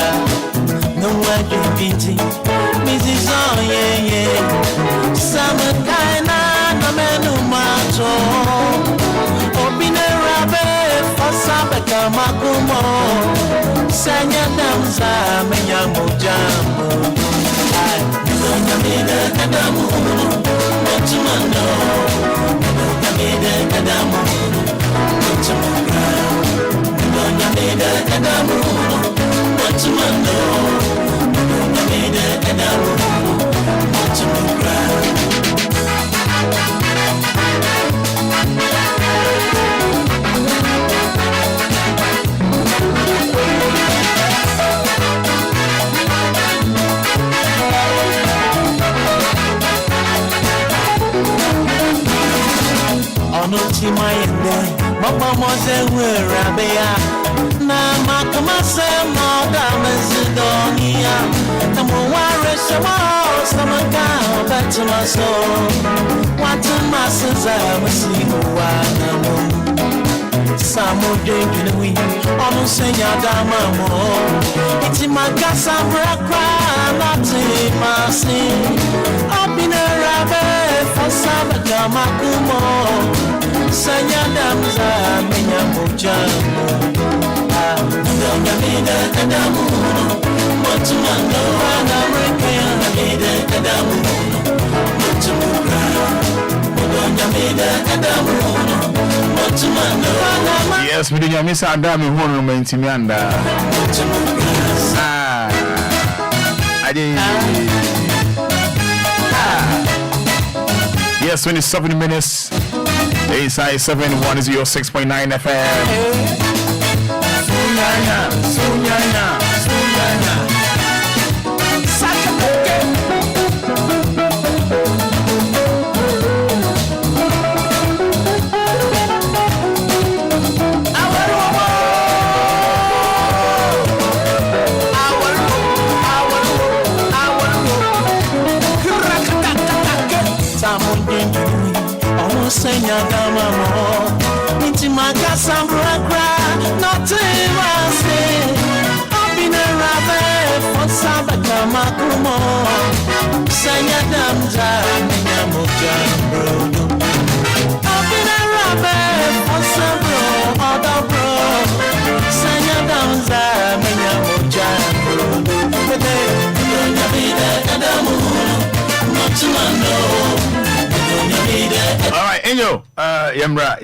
no one can beat Mrs. Oh, yeah, Summer Kaina, no man who macho, Obina Rabe, for Sabaka Makumo, Sanya Damsa, Mayamo Jambo. Namida Kadamu, Montemano, Namida Kadamu, Montemano, Namida Kadamu, Montemano, Namida Kadamu, Montemano. Iti mayende Mama moze werabea Na makamase moda mezidonia Na muware shama Samaka batimaso Watu masaza Masimu wanamu Samo dengini Onu senya damamo Iti magasa brakwa Nati masi Abine rabe Fasaba kamakumo Senya damza Menya mojamo Ndonya mida kadamuno Motumando Wana mrekaya Mida kadamuno Motumura Ndonya mida kadamuno Yes, we didn't miss our damn home in Timianda. I did. Yes, 27 minutes. ASI 7106.9 FM. Sunyanya. Senya damamo Inti magasa brakra Nothing wase Abine rabe Fonsaba kamakumo Senya damza Menya mojambro Abine rabe Fonsabro Oda bro Senya damza Menya mojambro Bede Donya bide kadamu Motumano All right, Enyo, Yembra.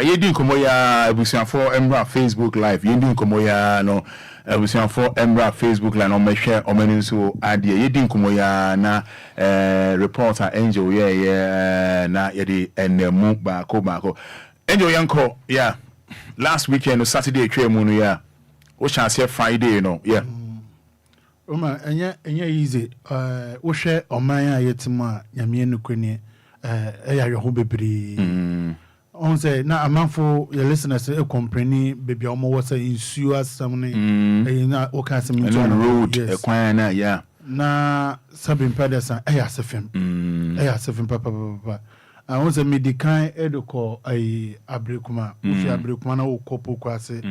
You komo ya ebusian for Embra Facebook Live. You komo ya no ebusian for Embra Facebook Live. No me share omeni so adie. You komo ya na reporter Angel na yedi enemu bako. Angel yanko yeah. Last weekend Saturday twa mu no ya. O chance Friday no yeah. Oma enye easy. Wo hwe oman a yetima nyame nukweni eya yo bebre on say na amanfo your listeners e compreni baby omo was insu asam ne na o ka asem into road e kwan na yeah na sabin pedesa eya sefim papa on say medican edoko ai abrekuma o fi abrekuma na o kopo kwase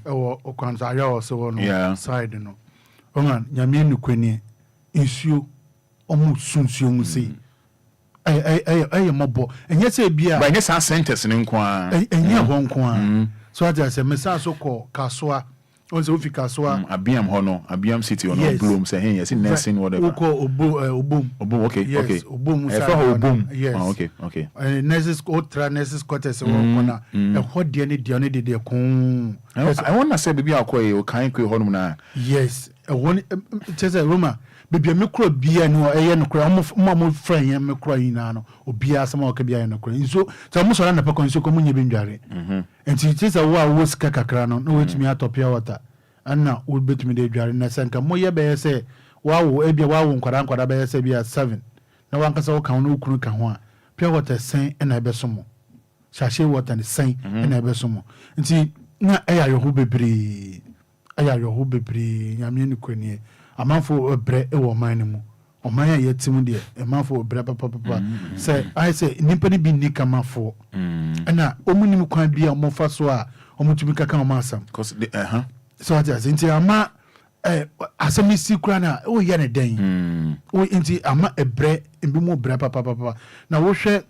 e wo o kwanza ya o se wo no side no o man nyame nukweni insu omo sunsu mu sei ay mobo enye se bia ba enye sa sentence ne nko enye ho nko so aja se mesa so ko kasoa onse ofi kasoa abiam ho no abiam city ho no bloom say hen yes nursing whatever ko obom okay obom sa obom okay nurses ultra nurses quarters wo kona e ho de ne de kon I want to say baby akoy o kan ko ho no na yes e won chese Roma bibia mekro bia no eye no kra mo friend ye mekro yina no obia asema o ka bia no kra nso ta mo so na pekon nso ko munye bindware enti chese wo sika kakra no no wetumi atopia water anna wo betumi de dware na sanka mo ye be se wawo ebia wawo nkwara be se bia 7 na wankasa wo kan no okunu ka ho a pure water sen na ebe somo shashe water ne sen na ebe somo enti na eya yo ho bebre nyame ni kwani amanfo bre e wo man mu oman ya yetim de amanfo bre papa say I say nipa ni bi ni kamafo na omunim kwan bia mo fa so a omutumi kaka o masam cause so ati nti ama asami sikra na o ye ne den o nti ama ebre mbi mo bre papa na wo hwe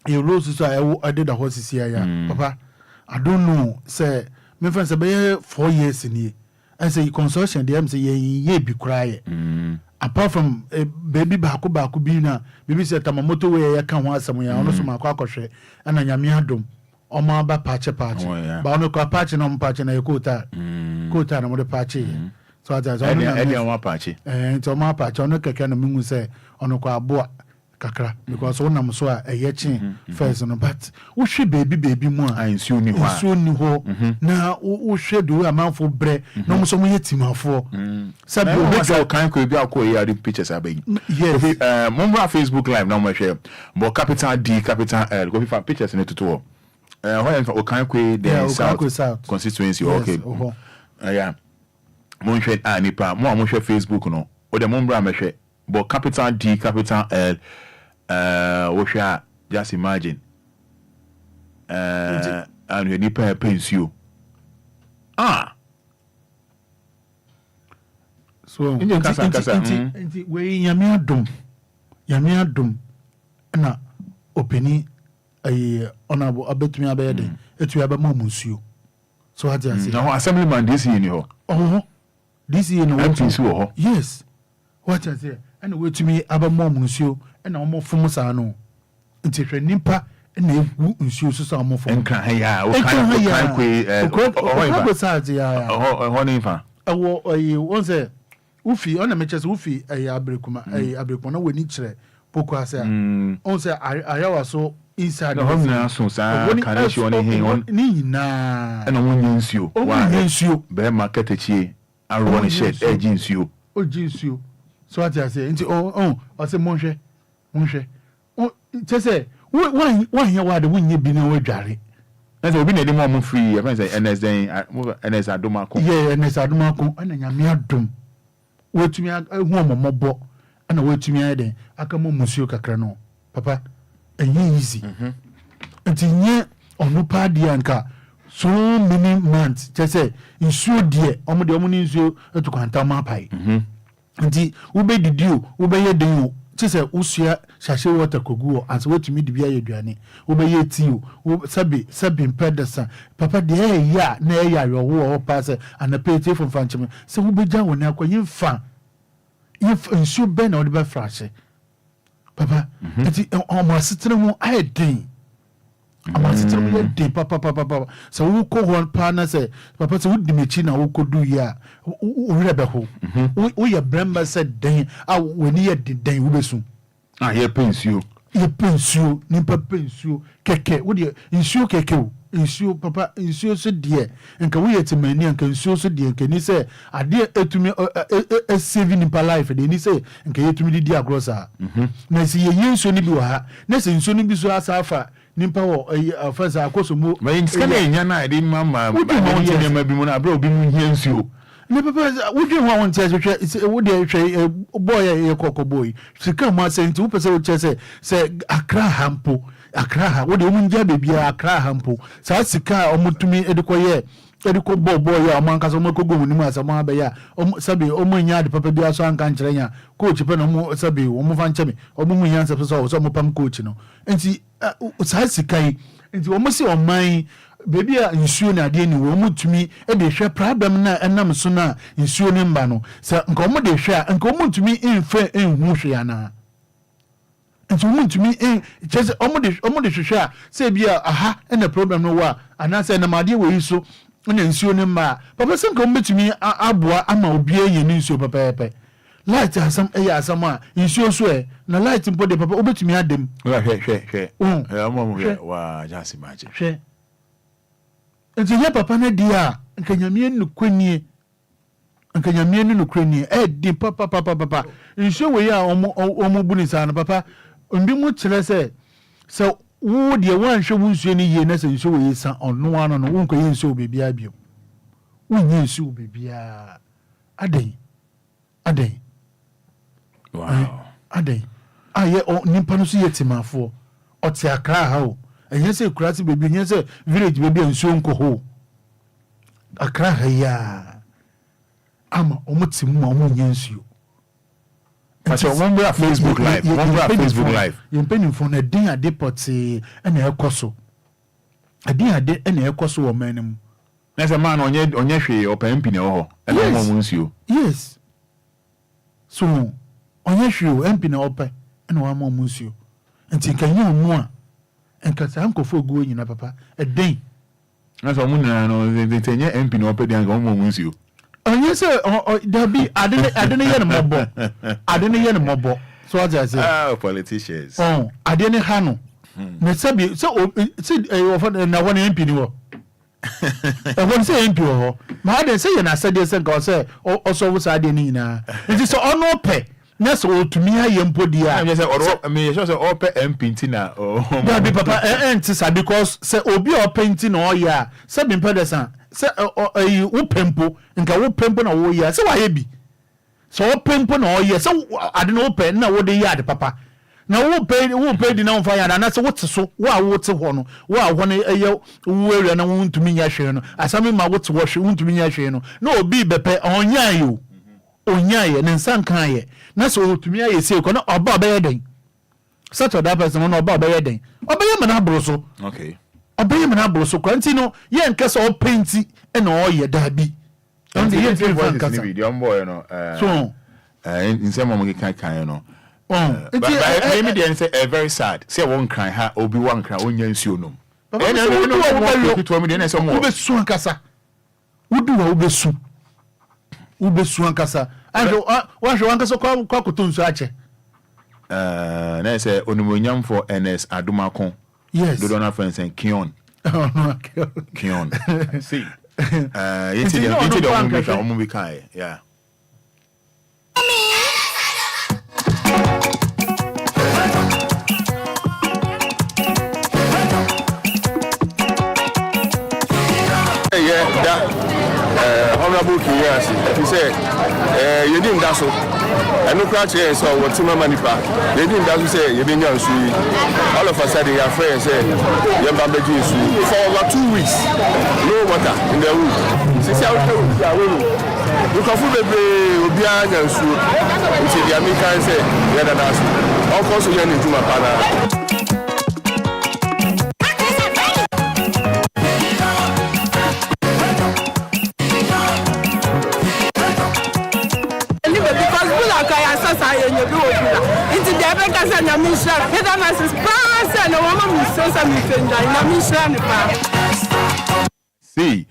e rose so a e did the horses here papa I don't know say me friend say be 4 years ni I say consortium dem say ye bi cry apart from baby baako bi na baby say tamamoto we ye ka ho asem ya ono so makwa akohwe ana nyame adom oma ba pache ba ono ko pache no mpache na yekota kota na mo de pache so aza any oma pache nti oma pache ono keke no mingu say ono ko aboa kakra because one am so a yetchin first no but wo hwe baby mu a nsuo ni ho na wo hwe do amanfo bre na mo so mo yetimafo sabi o kan ko bi akọ yi ade pictures abayi yes mo bra Facebook live na mo hwe but capital D capital L go fi pictures ne toto o kan ko the South constituency okay yeah mo hwe nipa mo hwe Facebook no o de mo bra me hwe but capital D capital L what you just imagine and you need to pensio so inti we yami adom na openi honorable abetumi abede etu aba mamunsuo so what you say now assemblyman this year ni ho this year no what yes what you say and wetumi aba mamunsuo na omo fom saa no nti hwe nipa na egu nsuo so saa omo fom enka ya o kan ko saa ti ya ho ni fa ewo won say ufi ona meche say ufi abrekuma abrekuma na wani kire poko ase on say ayawa so inside the home na so saa kan shi oni he on ni nyina na won nsuo wa nsuo be market achie aro ni shed eji nsuo o ji nsuo so what you say nti o say monhwe chese why here why the win bi na wadware na say obi na dem am free e say NS adomako yeah NS adomako ana nyame adom wetumi hu omomobo ana wetumi ayede aka mo musuo kakra no papa enye easy nti nye onu pa dia nka so many months chese nsuo die omode omuni nsuo etukwanta ma pai nti ubedidio ubeye den chise usua shashe water koguo as wetumi de bia yeduane ubeye tiu sabi mpedesa papa de ya na ya yowo o pass anapete from fanchime se ubeja woni akoyin fa if nsuo be na ode be frashe papa nti o asetere mu ayedin asetere mu de papa so wo ko hon pa na se papa se wodimechi na wo kodu ya wo rebe ho wo ye bremba se den a woni ye den wo besu ye pensuo nimpa pensuo keke wo de nsuo keke wo nsuo papa nsuo so de nka wo ye timani nka nsuo so de nka ni se ade etumi save nimpa life de ni se nka ye tumi di agrosa na se ye nsuo ni bi wa ha na se nsuo ni bi so asafa nimpa wo afasa akoso mu ma nska na enya na ade mama ba ma bi mu na abra obi mu hia nsuo ne papa wo dwe ho won tia hwe wo de hwe boy ye kokko boy sika ma se nti wo pese wo chese se akra hampo akra ha wo de mu nja bebia akra hampo sa sika omutumi edikoye ediko boy ya omanka so makogo mu nimu asama ba ya sabi omunya de papa bia so anka nkyerenya coach pe no mu sabi wo mu fa nkyeme omu nya nse so mu pam coach no nti sa sika yi nti wo mu se oman baby a nsuo na ade ni wo mutumi e de hwe problem na enam so na nsuo ni mba no se nka wo de hwe a nka wo mutumi enfe enhu hwe ana nti wo mutumi chese wo de hwe a se bia aha na problem no wa ana se na made we so na nsuo ni mba papa se nka wo mutumi aboa ama obi aye ni nsuo pepepe light asam asam a nsuo so na light mpo de papa obetumi adem hwe wa just imagine hwe nti ye papa na dia nkanyamie nukwani di papa nsuo we ya omo buni sana papa mbi mu kire se wo de wanhwe wo nsuo ni ye na se nsuo we sa ono ano no wo nko ye nsuo bebia bio wo nye nsuo bebia aden wow aden aye nimpa no so ye timafo ote akra ha o enye se kurati bebi enye se village bebi nsuo nko ho akra ha ya ama omotimu ma omunye nsuo so remember Facebook live yempeni phone edin ade poti ena ekoso ade ena ekoso wo manim na se man onye hwe opampi ne ho ena mo nsuo yes so onye hwe MP na opa ena wa mo nsuo nti kanyi omu a enka sa nkofo go nyina papa edin na so mun na no tenye MP na opa dia ngo mo nsuo onye se dabi ade ne ye ne mobo So what I say? Politicians. Oh, I didn't handle. Na sabi so na one MP ni wo. I want say MP wo. Ma dey say na said say nka say also wo say ni na. Nti so ono pe na so otumi aye mpodi a. Me say oro me say all pe MP ntina oh. Na be papa enti sa because say obi o painting na o ya. Say be pedesan. Say wo pempo nka wo pempo na wo ya. Say wa ye bi. So wo pempo na o ya. Say ade no pe na wo dey ya de papa. Na wo pay di na on fire na say wote so wo wote ho no wo ho no eye wo area na wo ntumi nya hwe no asami ma wote wo hwe wo ntumi nya hwe no na obi bepe onyan yo onyan ne nsan kan ye na so otumi aye se ko na oba obeye den such a person no oba obeye den obeye mana bro so okay obeye mana bro so kwanti no ye nke so painti e na o ye da bi and the video boy no so in some mo kan no but maybe they say very sad. Say one cry ha obi one cry onya nsuo nom. And no to me dey say mo. Ubesu ankasa. Wudu wa ubesu. Ubesu ankasa. Anjo wa hwe ankasa kwa kotonsu ache. Na say onimonyam for NS Adumakon. Yes. Do not friends and Kion. Kion. See. Yeti the omo be kai. Yeah. Honorable Enquires, he said, you didn't dash so. I know crowd here, so what to my money back. They didn't dash say, you didn't know. All of a sudden, your friend said, you're baby for over 2 weeks. No water in the room. Since I was you can fool the Obia and Su, which is the American say, the other dance. Of course, you're into my partner. See,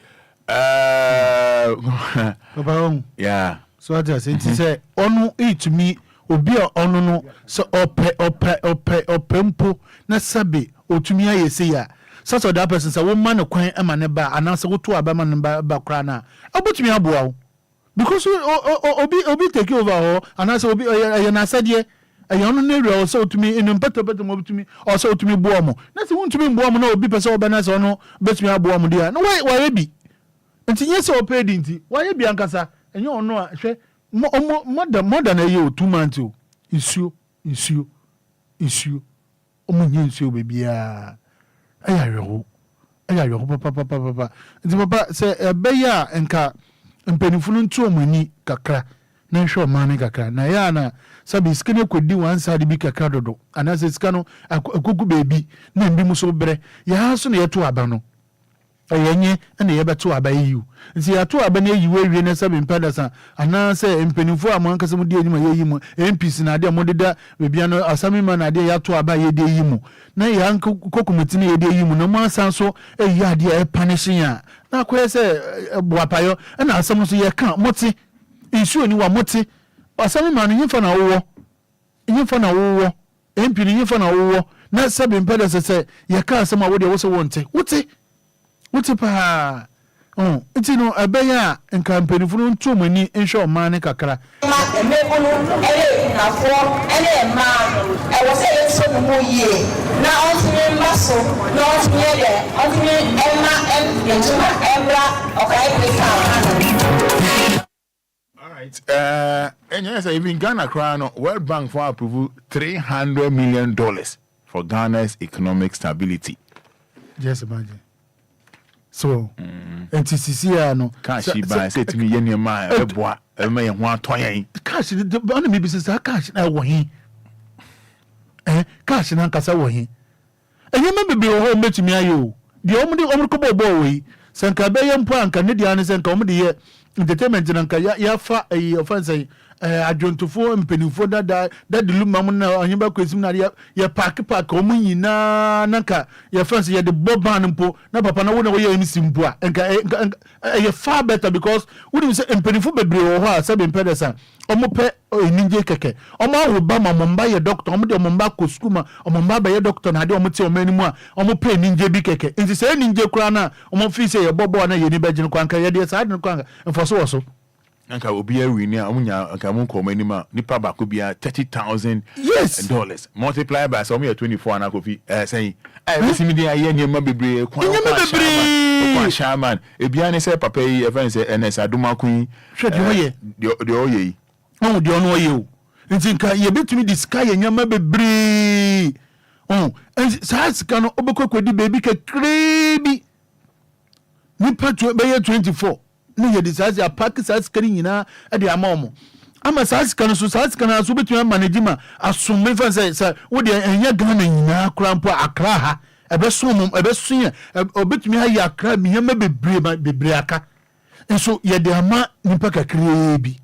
yeah. So I just say, onu eat me, Obia onu no, so opempo, na sabi, otumia yesi ya. Such a that person say, woman kwan emaneba, and answer what to abaman bakrana. Obutumi abuao. Because obi take over, and I say, obi, and I said, yeah. I don't know so to me in better to me or so to me boamo. That's one to me boamo no be person banana or no bet me a boamo dear. No why be? And yes so paid into why be ankasa and you know more than a year 2 months issue omunyensu baby ayayo papa nti papa say ebeya enka mpenifunu ntu omani kakra na hwe omani kakra na ya na sabi skene kwedi one side bi kakra dodo anase skano akuku baby na mbi muso bre ya so na yeto aba no ayenye na yebeto aba yiu nti yato aba na yiu awie na sabi mpadasa anase mpenifo amanka mu di enyima yeyimu MPs na ade modeda bebia no asami ma na ade yato aba yede yimu na ya kokomiti na yede yimu na mo asanso eyi ade e punishing a na akoye se boapayo na asam so ye kan moti insu ni wa moti asami ma no nyifa na wowo MP ni nyifa na wowo na sabi mpadasa se ye kan asam a wo de wo se wonte wote pa iti no abeya nka mpenifunu ntu mani nhwe omane kakra ma emebunu ele nafo ele ma e wo se yeso mu yie na ontinye maso na ontinye de ontinye ema yetuma ebra okai pesa. All right, and yes, even Ghana crown World Bank for approval $300 million for Ghana's economic stability. Just imagine. So, NTCC no cash buy say to me yen ma eboa e ma ye ho atoyen cash the on me business cash na wo hin cash na nkasa wo hin enye ma bebe wo metumi ayo de omde ko bobo we senka be ye mpo anka ne dia ne senka omde ye entertainment na nka ya fa offense adwontofo mpenifo dada Lumba mu na anyeba kwesim na ye park omu nyina nanka ye fence ye de boban mpo na papa na wo na wo ye MC mpo a enka ye far better because we dey say mpenifo bebre wo ho a se be mpedesa omo pe ninje keke omo awoba ma momba ye doctor omo de momba ko school ma omomba ba ye doctor na de omo te omani mu a omo pe ninje bi keke nti se ninje kura na omo fi se ye bobo na ye ni begin kwanka ye de sa de kwanka enfoso wo so anka Obia win ya amunya anka mun ko manima nipa ba ko bia $30,000 yes multiply by so me 24 ana ko fi say this me dey aye nyema bebre kwa shaman e bia ne say papa yi e fan say NS aduma kun hwe de oye de oye yi oh de ono oye o nti nka ye betumi di sky nyema bebre sa sika no obekwedi baby kekrebi nipa be 24 ni ye disazi a pack saskari nyina e de amaomo ama saskana so saskana so betumi manage ma asombe fa say wo de enya Ghana nyina krampo akra ha ebesom ebesun obetumi ha ya akra mihema bebre aka enso ye de ama nipa kakre bi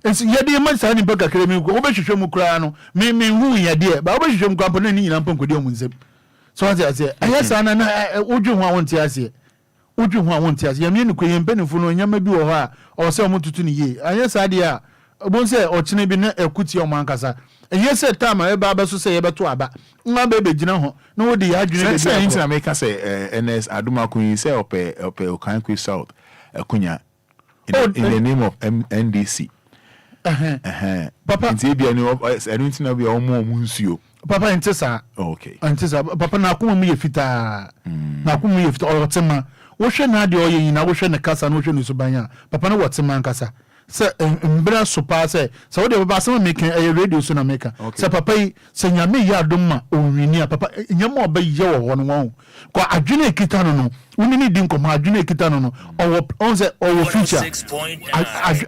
enso ye de ama sa nipa kakre mi ko obehwehwe mu kra no me hu ye de ba obehwehwe mu krampo na ni nyina mpa nkodi omu nsem so what I say ayesa na odwu ho awon ti ase uju ho awon ti ase yamye ni kwen mpanifo no nyama bi wo ho a o se omututu ni ye ayesa de a obon se ochine bi na ekuti o mankasa eyese time e ba so se ye beto aba nwa be begina ho na wo de ya adwene be say in America say NS aduma kun say ope Okanqui South akunya in the name of NDC papa nti bia ni enu na bia omo nsuo papa ntesa okay ntesa papa na akoma mu ye fita na akoma mu ye fita o tema wo hwe na de oye nyina wo hwe ne kasa na wo hwe ne subanya papa na wo tema nkasa se mbra sopa se wo de baba sama make radio so na make se papa yi se nyame ya adoma onwini papa nyama oba ye wo no won ko adwene ekita no woni ni di nkomo adwene ekita no on se o future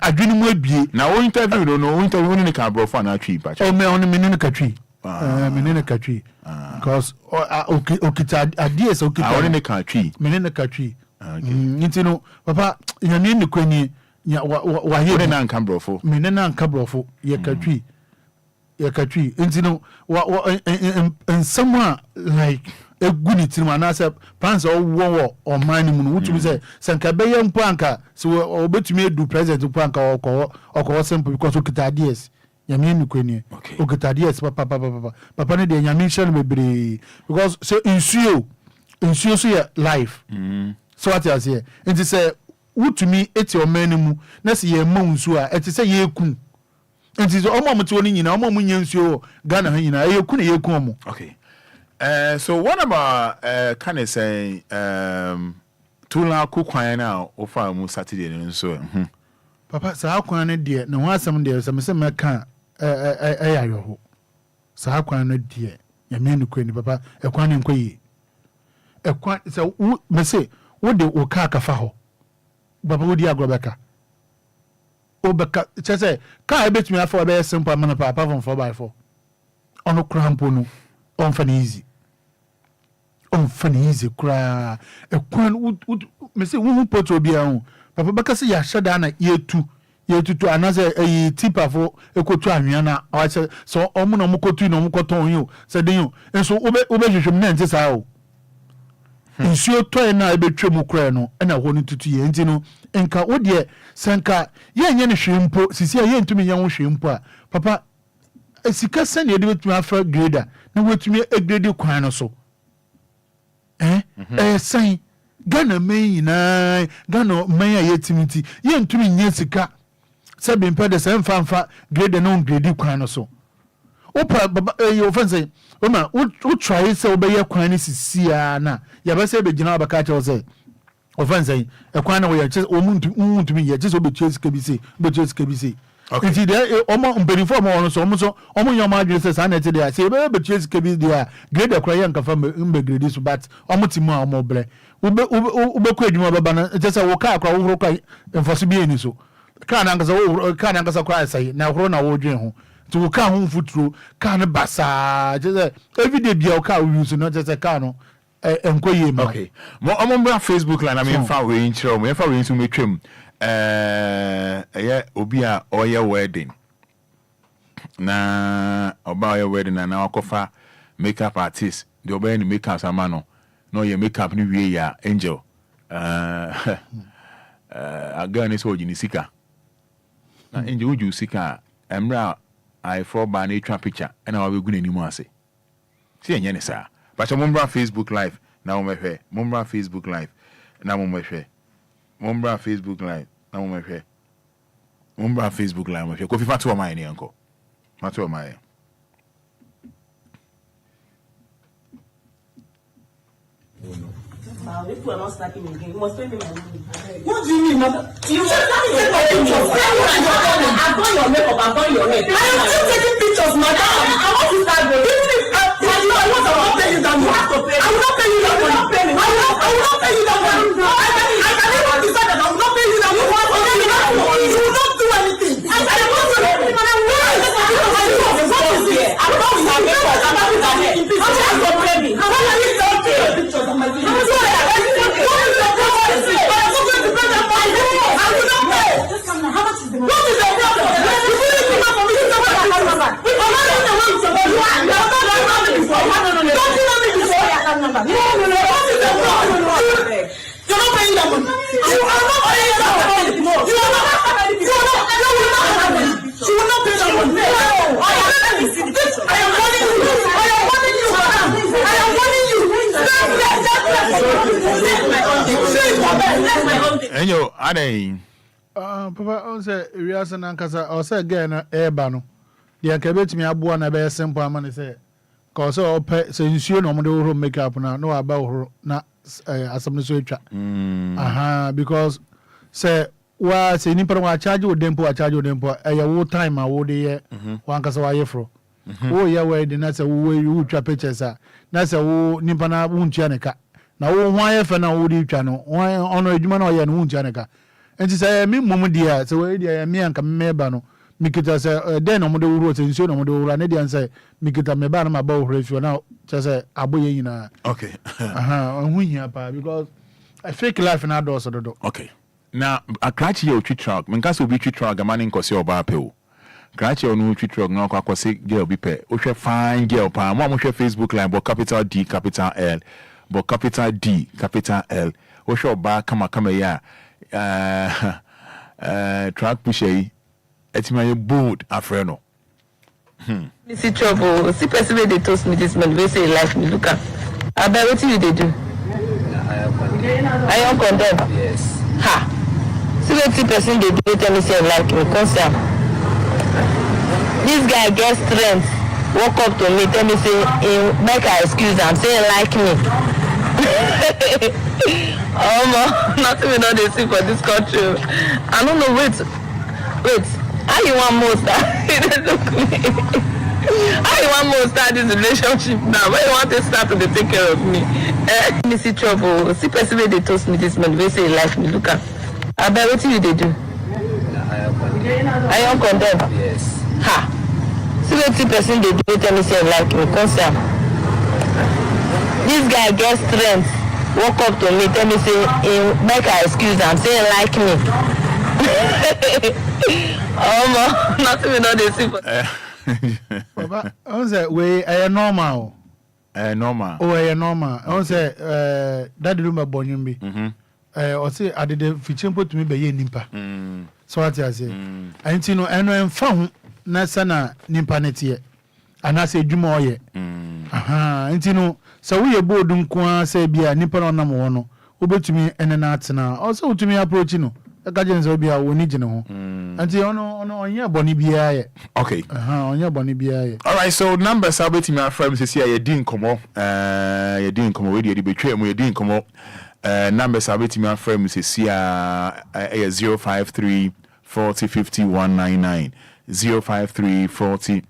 adwene mu abie na wo interview no interview ni ka bro fa na twi pa o me on me ni ka twi menene ka twi because okita adie se okita oni ne ka twi menene ka twi ntino papa nyame ni kwani wa ye na nka brofo menene na nka brofo ye ka twi ntino nsama like eguni tirima na se plans wo man mu no wutumi se sanka be ye mpo anka se obetumi edu president mpo anka okọ simple because okita adie nyame ni kwani okita adie papa ne de nyame share bebre because so insuo so ye life so what you say it say wutumi eti o man mu na se ye ma nsuo a eti say ye kun enti so omo amto ni nyina omo nya nsuo Ghana ha nyina ye kun ye kun omo okay so what about can I say tula ku kwan na o fa mu Saturday no so papa sa kwan ne de ne ho asem de se me se me kan ayo ho sa kwan ne de ya me ni kwani papa kwan ne nkoyi kwan se me se wo de o ka fa ho baba wo di agrobeka obeka chese ka ebetumi afa be simple amana papa from 4x4 ono crampo no on funny easy kra kwan me se wo poto bia ho papa beka se ya hweda na yetutu anaze tipa fo ekotu anwea na awache so omo na mokotu na mokoton yo se den yo enso obe hwehwem na ntse saa o nsuo toy na ebetwem kra no na ho no tutu ye nti no enka wo de sanka ye nye ne hwempo sisi ye ntumi ye ho hwempo a papa esika sane ye de betumi afa grader na wetumi grade kwan no so san Ghana nyina Ghana man ya yetimiti ye ntumi nye sika sabe mpede se mfa grade no grade kwan no so opa baba you fancy oma wo try se obeye kwan ni sisia na ya ba se be gina abaka cha say ofancy kwan na wo ya che omuntumi ye che so be sika bi se okay nti de omo mbenifo mo no so omo nyoma adwene se sa na te de se be sika bi de grade kwan ya nkafa mbe grade so but omo timu a omo bre ube kwa edwuma baba na je se wo ka akwa wo kwa enfoso bi eni so ka na nkasa kwa sai na horo na wo dwen ho ti wo ka ho mfuturo ka ne basa je se everyday bia wo ka wo use no je se ka no enkoye ma okay mo omo bra Facebook la na me fa we nchiro mo fa we nsu metwem Obia oya wedding. Na oba oya wedding na wakofa makeup artist. The oba ni makeup samano. No ye makeup ni wie ya Angel. Aga ni so jinisika. Na Angel uju sika emra I for ba na twa picture and I will go ni mu ase. See enye ne sa. But mombra Facebook live na mo mehwe. Mombra Facebook live na mo mehwe. Mombra Facebook live na mo mehwe. Mombra Facebook live mehwe. Ko fifa to my ni anko. Mato my. If we are not starting again, you must pay me my money. What do you mean, mother? You just take my pictures. I've done your makeup, I've done your hair. I am still taking pictures, madam. I want to start going. Even if I will not pay you that money. I will not pay you that money. I will not pay you that money. I can even decide that I will not pay you that money. You will not do anything. I will not do anything. What is this? I'm not with my makeup. I'm not with my hair. How can you pay me? How can you take pictures of my video? Enyo, ade. Papa, on say we are saying Ankasa, or say again, bano. The Ankabet me abu na be simple amani say. Cause all pay so ensure no more makeup now, no about her na asam so twa. Aha, because say wa say nipa wa charge o dempo e wo time a wo de ye wa Ankasa wa ye fro. Wo ye we de na say wo twa pictures a na say wo nipa na wo ntua ne ka. Na wo ho aye fa na wo di twa no ono adwuma na oye no wo ntua ne ka. Enti say me mum dia say we dia me anka meba no mikita say den no mo de wuro say nsuo no mo de wuro na dia say mikita meba na maba wo hrefi na say aboye nyina. Okay. Aha, hu hia pa because I fake life na do so do. Okay. Now a crachi o twi truck, menka so bi twi truck amane nkose oba pe o. Crachi o no twi truck na akose girl bi pe. O hwe fine girl pa, mo hwe Facebook line bo capital D capital L, bo capital D capital L. O hwe oba kama ya track pushy etima bold afreno. Me see trouble. See person wey dey toast me this man wey say like me look am. Abeg wetin you dey do? I am condemn. Yes. Ha. See wetin person dey do tell me say like me concern. This guy get strength. Walk up to me tell me say make I excuse am say like me. Nothing we not see for this country. I don't know. Wait. How you want more start? How you want more start this relationship now? Where you want to start to take care of me? Me see trouble. See person wey dey toast me this man wey say like me look am. Abeg wetin you dey do? I am condemn. Yes. Ha. See wetin person dey do tell me say like me concern. This guy get strength. Walk up to me, tell me say make I excuse am, say like me. Nothing we not see for. Papa, on say we normal. Normal. Oh, normal. On say that Lumba bonyumbi. O say I did fichimpo to me be ye nimpa. So what I say. And you know eno emfa ho na sana nimpa netie. Ana say dwuma oye. Aha, you know so we bodu nko say bia nipa no nam wo no obetumi ene na atena also utumi approach no ka je nso bia woni gine ho anti ono onye boni bia ye. Okay. Onye boni bia ye. All right, so numbers abetumi afrem say ye din komo ye din komo we dey betwe mu ye din komo numbers abetumi afrem say 053 40 50 199 053 40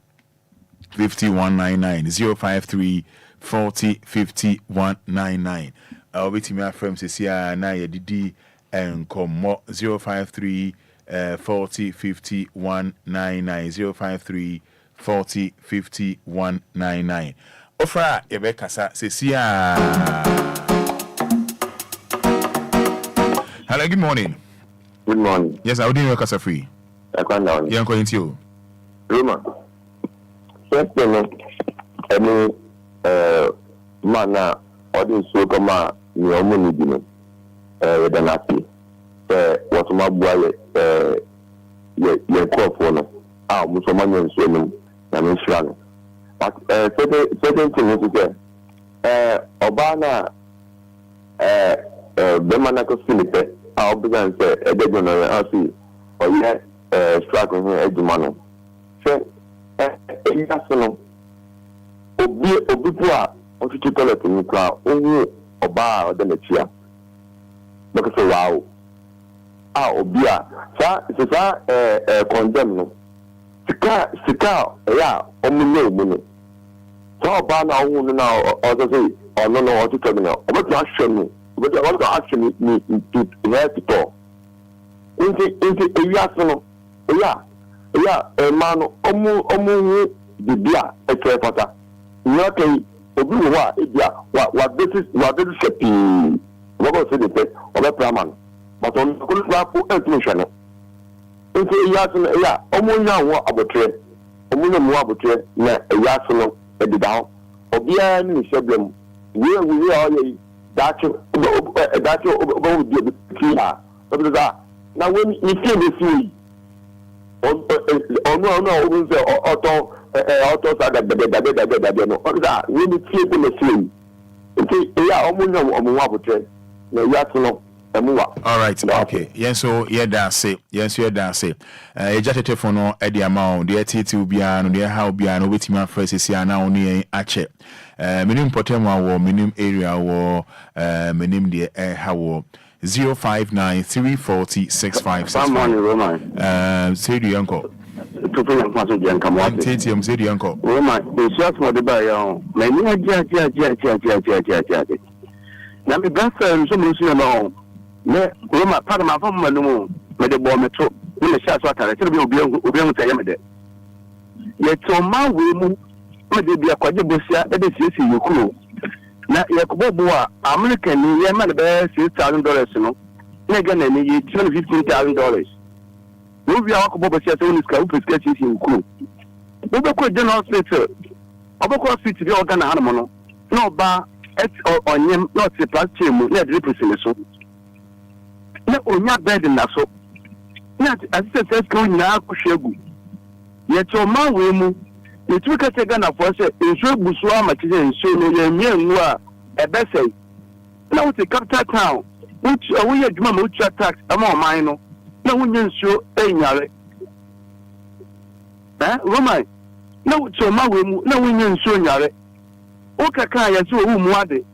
50 199 053 40 50 199. Wait me from Cecilia na ye didi enkomo 053 40 50 199 053 40 50 199. Ofra Ebekasa Cecilia. Hello, good morning. Good morning. Yes, I would do your casa free. I can't down. You're going to Roma. First thing, any man audience so come ni omo ni bi no with an happy what my boy ye call for no mo so man yen so no na me sra no but certain thing is oba na be man na ko filipe obigan say e de no asi o ye strike on ejuma no say e yaso obi bua o tutu toilet ni kwa owu oba o de na tia because wow Obia sa condemn no sika ya omuno mu so oba na owu na o so say ono no o tutu no o beto action no o beto action ni to help to inti ewiaso no ya mano omu bibia ekrepata no kai obi wa ebia wa basis shepi what was it the oba praman but on ko la po entration no inti ewiaso no ya omu nya wo abotre omu no mu abotre na ewiaso no edida obia ni sheblem we all dacho oba bi bi ya obi na when you feel the free no we say auto sada da no oda we ni feel the free okay ya omu abotre na ya so no all right okay yes so yeah that's it e jatete for no e dia ma de titi ubia no de ha ubia no betimi afrese sia na oni ache minim potem wo minim area wo minim de ha wo 059-340-6565. Morning, Roman. Say the uncle. Say the uncle. Roman, the shots for the buyer. Many now, my best friend, so much alone. Roman, part of my phone, but the bomb metro. When the shots are telling me, we'll be able to tell you. Yet, so my woman, would be a quadruple, that is you cool. Na yakubo American ni yema na be $6,000 no na Ghana ni $215,000 no bi yakubo be say woni ska upeska chisi nku wo be ko general hospital obako hospital bi Ghana hanmo no na oba onyem na oti plastic mu na drip sini so na onya bed na so na assistant secretary na akuhwegu ye to ma we mu you can take Ghana for say insu busuwa machize insu no ye nwu a ebese na we capital town which we adwuma ma ucha tax ama oman no na wunye nsu enyare Roman na so ma we mu na wunye nsu enyare o kaka ya so wu mu ade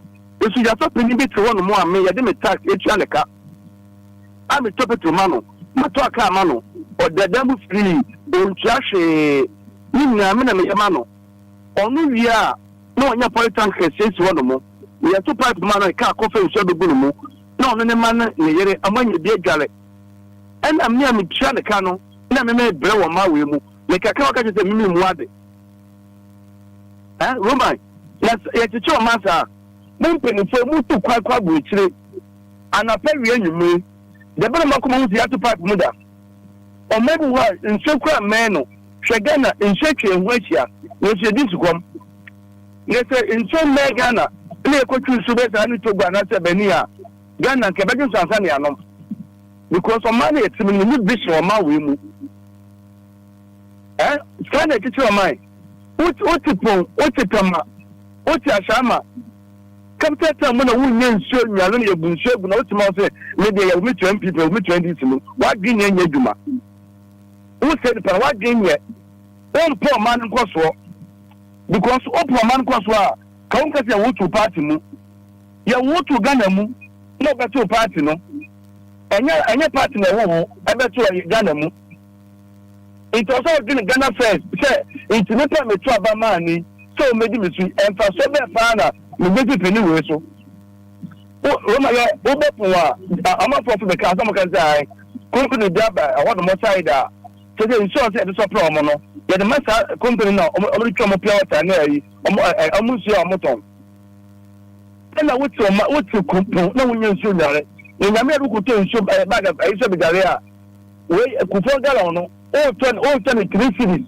esu ya so peni bi te wono mu ame ye de me tax etua ne ka ami topeto ma no mato aka ma no odadamu free ontua hwe ni na me na me yama no onu wi a na onya politan case wono mo ye to pipe ma no ka kofe nso do gunu mo na onu ne ma na ne yere amanye bi adware ena me am tua ne ka no na me bre wo ma we mu me kaka waka je se mimi mu ade Roman ye ticho ma sa mo mpeni fo mu tu kwa bu chire anapa wi anyume de bere makoma hu ya to pipe mu da o mebu wa nso kwa me no Shagana in such a way here, was a discom. Yes, in some Ghana, play a coach to bet I need to go and answer Benia, Ghana, Quebec, and Tanzania. Because of money, it's a new bishop or my women. Scan a teacher of mine. What's a Tama? What's a Shama? Come tell them when a woman show me, I don't know, you've shown, but ultimately, maybe I'll meet 20 people, meet 20 to what Guinea Yeduma. Who said the power game yet? One poor man in Coswell. Because all poor man Coswell, come to your to party mu. You want to Ghana mu, no better party no. And your party no, I bet you Ghana mu. It also didn't Ghana first. Say, it's not a trouble money, so maybe me see, and for so bad father, me make it anyway so. Oh my God, I'm not for the car, someone can say, couldn't the job, I want the more side. So the insurance at the supply mono. Yeah, the master company now, only come up here and almost your motor. And I would so much to company, no one you should know it. ni nyame ru ko to nso bag of aisha bigarea we kufo gala no o turn 3 series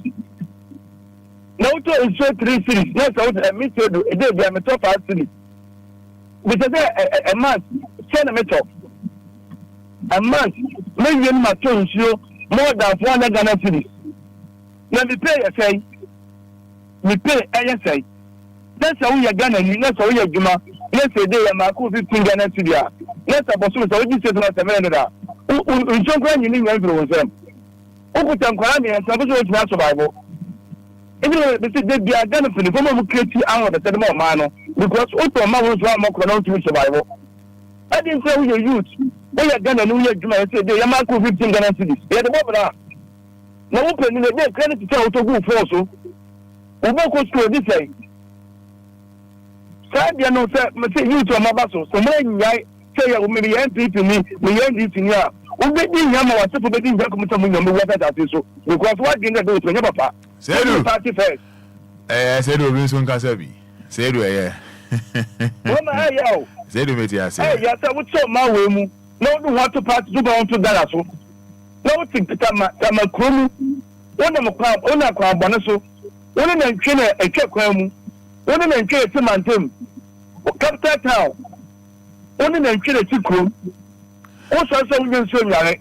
na o to nso 3 series na so me to do e dey be am to 5 series because a month send me top a month me yen ma to nso more than 400 Ghana cedis na me pay say me pay say that's how we are Ghana ni na so we adwuma let's say dey ma ko 15 Ghana cedis let's suppose so we just say na 700 unso kwa ni nyan fro wonsem okuta nkwara me suppose we try survival even we say dey bia Ghana fini for mo create hour the tell mo ma no because oto ma wo so am ko na to survival I didn't say we are youth we are Ghana no we adwuma say dey ma ko 15 Ghana cedis e dey bobra na wo pe ni dey credit to auto go for so we go school this way Sadia no say you to my basso so me nyai say ya me yan people me yan this ni a we be din ya ma wa so be din ja ko mutamu nyam we better that so because what din that do to nya papa say do party first say do obi so nka sabi say do wo ma ya o say do meti ase ya say we so ma we mu no do want to party do want to dara so no think tama kromu ona kwa bone so wona na ntwe na etwa kwa mu wona na ntwe etimantem capital town wona na ntwe na tikrom o so wona nso nyare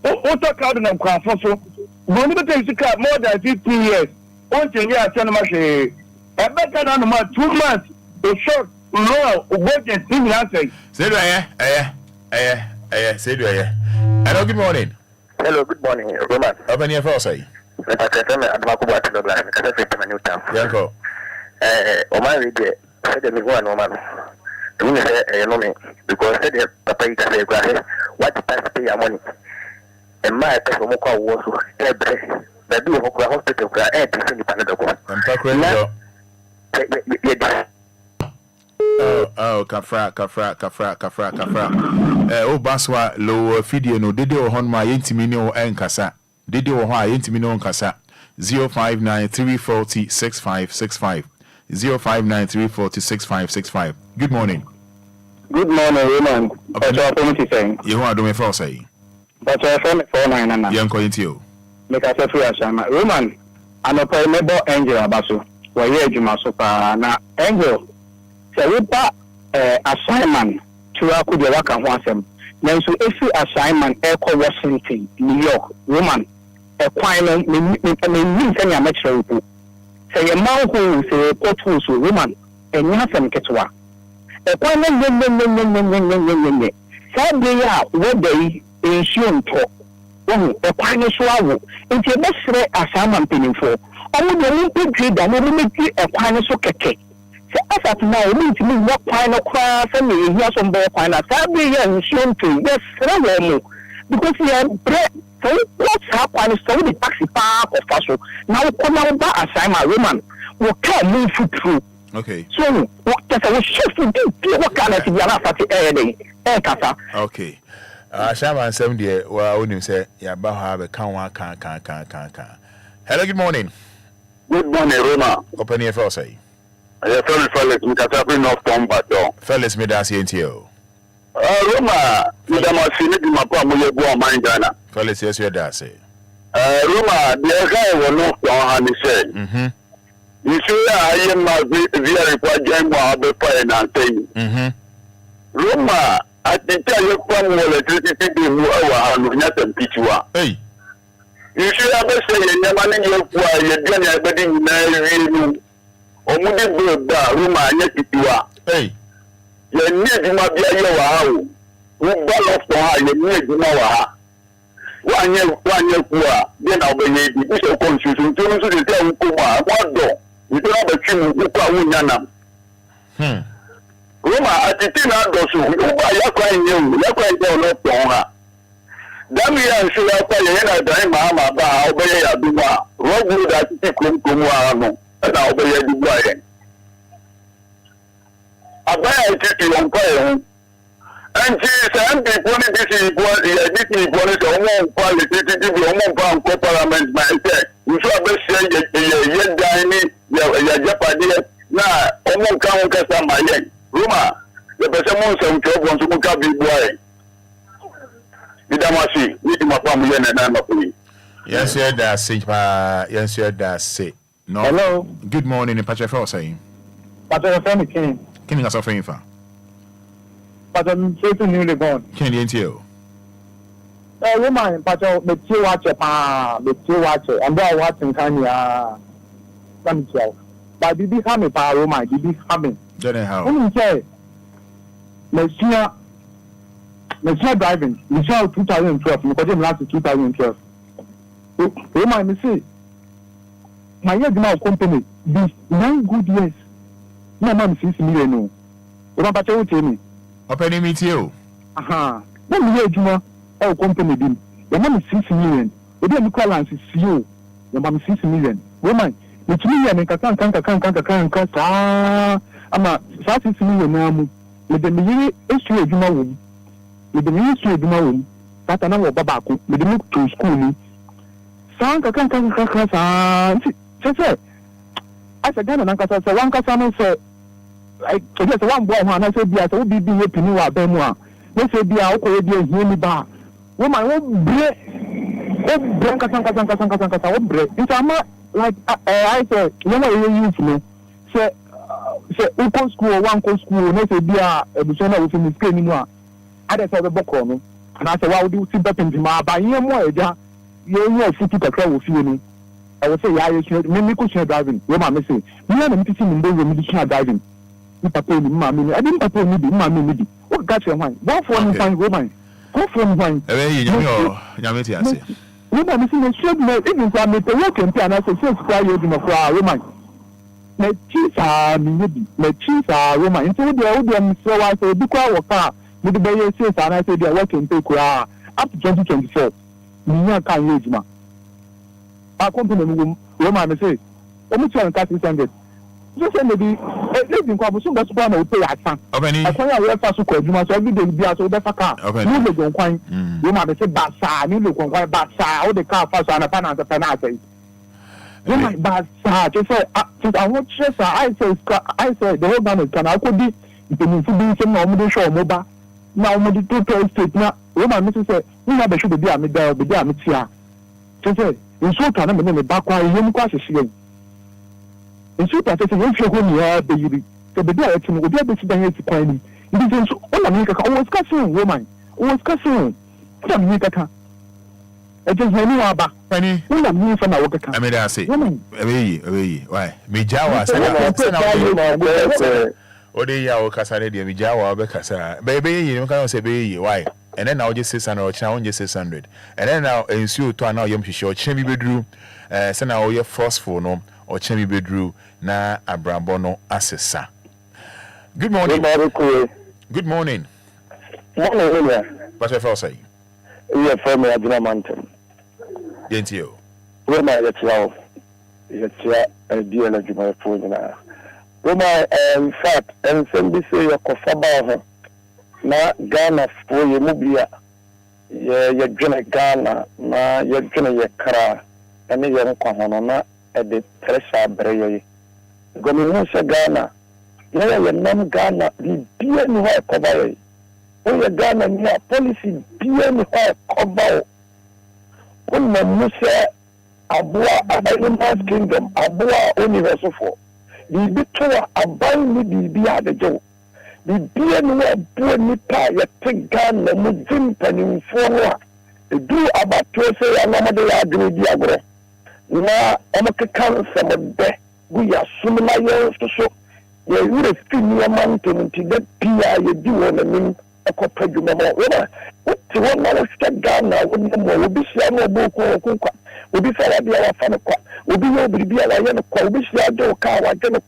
o to crowd na kwa so wona be take car more than 15 years o chenye atena ma hwe e better na no ma 2 months a short no o budget thing na say do say do hello good morning. Hello, good morning, Roman. Open your phone, say. I'm Admakuba to the glass, because I'm a new town. Yanko. Oman read said the Miguan woman. Do you say, know me? Because said the papa say, what the tax pay your money? And my person was every the do of hospital, and to send the Panada. Oh, kafra. O baswa lo video no dede o hon ma yentimi ne o enkasa. Dede o ho a yentimi ne o nkasa. 0593406565. 0593406565. Good morning. Good morning, Roman. That's what I'm saying. You want to do me for say? That's what I'm saying. 49 Yanko into you. Make us a free assignment. Roman, I'm a remember Angel Abaso. Where you Juma Sopa na Angel. So we pa assignment to aku de waka ho asem. Nanso efi assignment Echo Washington, New York, Roman. E kwan no me nka nya match repo. Say ye man who say portfolio so Roman. Enya asem ketwa. E kwan no nye. Say dey a wo dey ensuon to. Wo e kwan no so awo. Nti e be sre assignment penifo. Omo de mo pedwe da mo me ti e kwan no so keke. Se asat na o mi ntimi wo kwan no kwa se me ehia so mbo kwan na sa be ye nsuon to yes re wo mo because ye bre so what happen so the taxi park of faso na wo koma wo ba assignment Roman wo ka move through okay so what that we shift to do what kind of thing na fati dey kasa okay Shaman 7 there wa onim say ya ba ha be kan wa kan hello good morning Roma. Open your phone say Felix, we can have enough time, but Felix, me that's NTO. Roma, we don't see it in my problem. You go on my Ghana. Felix, yes, you're that say. Roma, the guy will not go on and say. You see, I am not very important. I'll be fine and saying. Roma, I think you come electricity to move over and not a picture. Hey. You should have said, you're money you're doing everything now. Omudi broda Roma anyetiwa hey ye need ma bia ye wa ha o wo ball of ha ye need ma wa ha wanye ku a de na obenye di bi so confusion to nso de tell ko ma do ni to na ba twi mu ku a wo nyana Roma atiti na do so wo ba ya kwa nye o ya kwa je no pon ha dami ya nso ya kwa ye na dan ma ba obenye ya du ma ro gu da titi kom a no na obeye digbo ayen abaya titi Enquires anti some people ni this equal so won quality titi bi won pa nko parliament ma say you so be say ye dan ni ya japade na omo kan ka sa ma yen Roma the person mo so nko bon so ka bi bo ayen Midamasi, need my family and I'm Yes, sir, that's it. Yes, sir, that's it. No. Hello. Good morning, Patrick Fell saying. Patrick Fell King. Can you suffering for? But I'm so newly born. Can you tell? You mind, Patrick, the two watcher, and they're watching Kanya. But did you have a power, my did you have it? Don't know how. When you say, Monsieur driving, Michelle 2012, because I'm last 2012. You mind, me my year company, this 9 good years. No man 6 million. No, what about you? Tell me. Open me to you. Aha. When we hear our company, the man is 6 million. The day Nicholas is CEO, the man 6 million. Woman, it's million and can't. I'm a 6 million now. With the million issue of my womb. With the ministry of my womb. That's another babaco. With the move to school. Sanka can't. I said, Ghana, one customer said, I guess one boy, and I said, yes, I will be happy. You are Benoit. They said, be out of the Yumi bar. Woman, what bread? What bread? It's a man like I said, you know, you use me. Say, Uko school, one co school, and I said, be a Bushana within the screen. I just have a book on me. And I said, why would you sit back into my by your more? You know, 50 to with you. I would say, yeah, you should driving. Woman, I say, me and teaching in the medicinal driving. You pay me, mammy. I didn't pay me, mammy. What got your mind? Go for me, fine woman. Go for me, fine. Yameti, woman, I see, should make even for me to work and I say, so cry you in a crowd, woman. My cheese are me, my cheese are woman. So the audience, so I say, because of car, with the baby says, and I say, they're working to crowd up to 2024. Me can't use ma. Our company woman say, almost 600. Just say maybe living Kwabusun, that's why I pay at some. I can't have fast to you must every day be as old as a car. You don't quite. Woman say, Bassa, you look on quite Bassa, all the car fast and a pan as a penalty. Woman, Bassa, just say, since I watch yes, I say, the whole man can I could be the some normal show mobile. Now, when the 2 state now, woman, Mrs. say, we have a should be a middle, be a mitia. Just say, in so can I mean, backward, you can't see. In so that you feel when you are baby, so the day to be able to bring it to Quine. It is all America, always cussing, woman, always cussing. What am I can? I just know about Penny. What am I from our work? I mean, I say, away, why? Me Jawa, Ode ya okasane de mijawa obekasa baby you can say be why and then now just 600 or challenge just 600 and then now ensure to now yom hihye o chemi bedru say na o ye forceful no o chemi bedru na abrambo no asesa. Good morning. Good morning. Morning. What you say? We are from Adina Mountain. Yentio. We ma ya tiao. Ya tia DLFM phone na. Roma, in fact, and somebody say your Kofaba, na Ghana for your Mubia, your Gina Ghana, na your Gina Yakara, and your Kohana at the Teresa Bray. Gominusa Ghana, your name Ghana, the BN High Cover. When your Ghana near policy, BN High Cover. When Musa Abua, Abaimas Kingdom, Abua Universal for. The Victoria abide me be at the job. The BN poor Nipa, you take Ghana, Muslim penny for the do about to say another agri diagram. Now, I'm a cancer of death. We are similar years to show. You would have seen your mountain to that Pia you do on the mean a corporate member. What to 1 hour step Ghana will be Siamo Boko, will be Fada Fanaqua. Will be able to be a lion of Quabish car, I don't know.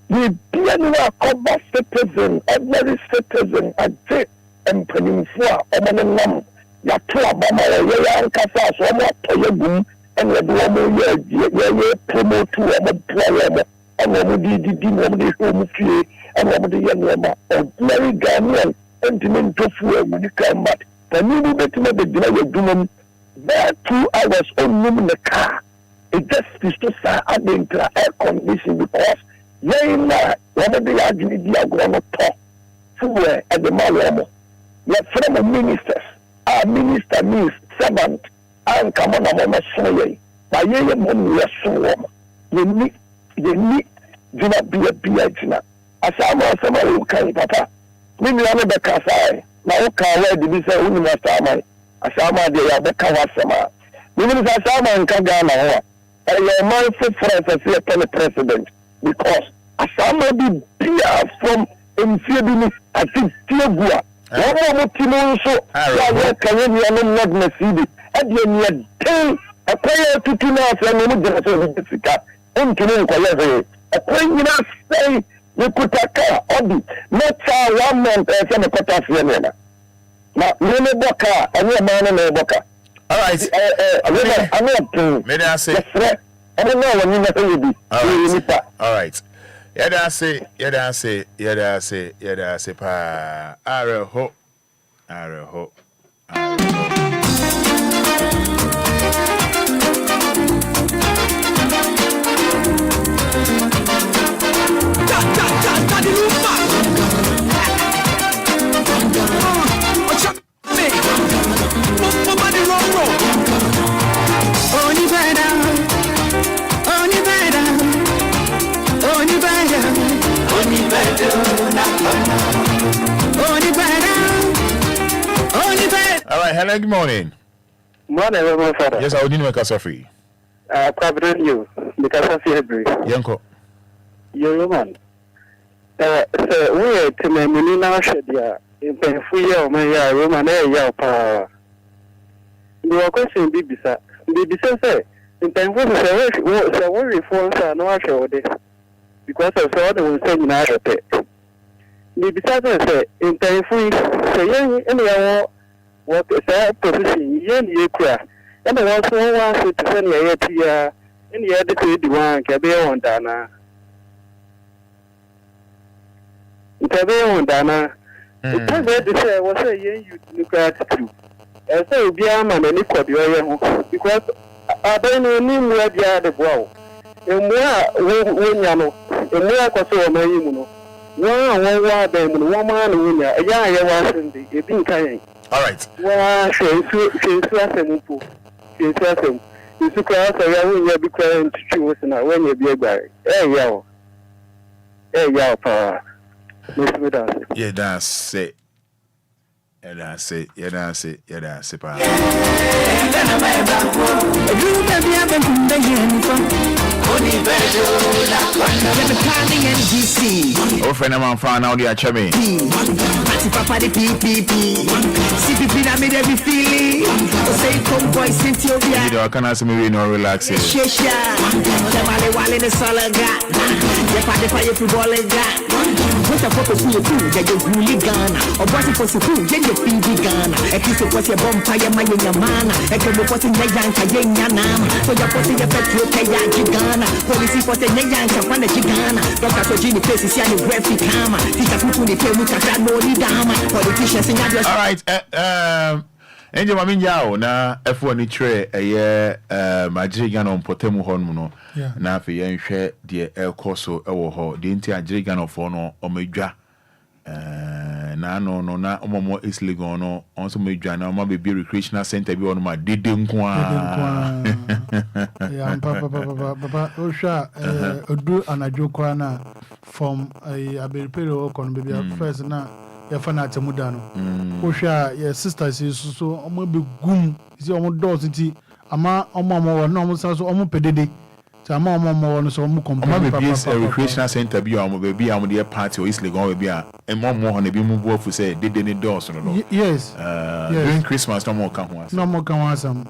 The BNA cover citizen, ordinary citizen, a day and Peninsula, Omanam, Yatua Bama, Yan Casa, so I'm not Toyabum, and the Duomo, promote to a player, and the home fee, and the young ordinary Ghanaian, and to mean to fool when you come back. The new bit of the delay of doom, there 2 hours only in the car. It just is to say I didn't air condition because yeah, one of the agri diagram talk full at the Malamo. Your friend of ministers, a minister means servant and come on a moment so by ye money so ye need Jina be a Jina. As I'm somebody who can papa. Maybe I'm the Kasai. Now, can wear the visa only my family. As I'm the Kawasama. Maybe as I'm in Kagana. And your mindful friends as a president. Because as I'm be beer from Infidini, I think Tiagua. One more Timon so I can not Mercedes. At the end of the day, a prayer to Tinas and Jessica. Until a point say you could take care of it. Not 1 month as a quarter. Now, you know, Boca, and your man and a Boca. All right. I'm not to. May I say? I don't know when you never be. All right. Yada say, pa. Araho. All right, hello, good morning. Morning, Reverend Fada. Yes, I would need my casa free. Probably you, because of February. Yanko. You're man. So, we are to me now, shed ya. In painful year, my Roman air, power. You are questioning Bibisa. Bibisa say, in painful, so what reforms are not sure this. Because of so they will say in our pet. Bibisa say, in painful, say, any what is that position? You cry. And I also want to send you here, and the other two one can be on Dana. It can be on Dana. It can be to say, what say you look at too. And so, Obia man, and equal because I don't know where the other wow. And when you know, and where I saw my immune. One man, winner, a young one, a being kind. All right. Well, she's you class, I will be crying to choose now when you be a guy. Hey, power. Yeah, that's it. Oh, friend, I'm found out the Achame. Papa the PPP. CPP that made every feeling. Say, come boy, sent you here. You know, I can't see me no relaxing. Shesha. The Mali Wally the Salaga. The Paddy Fire to Bollega. What a focus to you, get your Gully Ghana. Or what it was to do, get your PV Ghana. A piece of what's your bumpire, my mana. A couple of what's in the Yanka Yanam. So you're putting your petrol Kayaji Ghana. Policy for the Yanka, one of Gigana. Dr. Sojini places here in graphic hammer. Teacher put the tail, look at that money down. Politicians in your. All right. Angel Maminjao na F1 ni tre majirigan on potemu hon no na afi yenhwe de ekoso ewo ho de nti ajirigan of no omedwa na no na omomo isligon no onso medwa na oma be recreational center bi on ma dede nko a ya papa osha odu anajokwa na from abelpere okon be first na ya fana atemuda no ohwa ya sisters so omo be gum isi omo dot ti ama omo na omo sa so omo pedede ta ama omo no so omo complete papa recreational center bi omo be bi am dey party o isle gon be a omo ho na bi mu bo fu say dede ne doors no yes during Christmas no more kan ho asam no more kan ho asam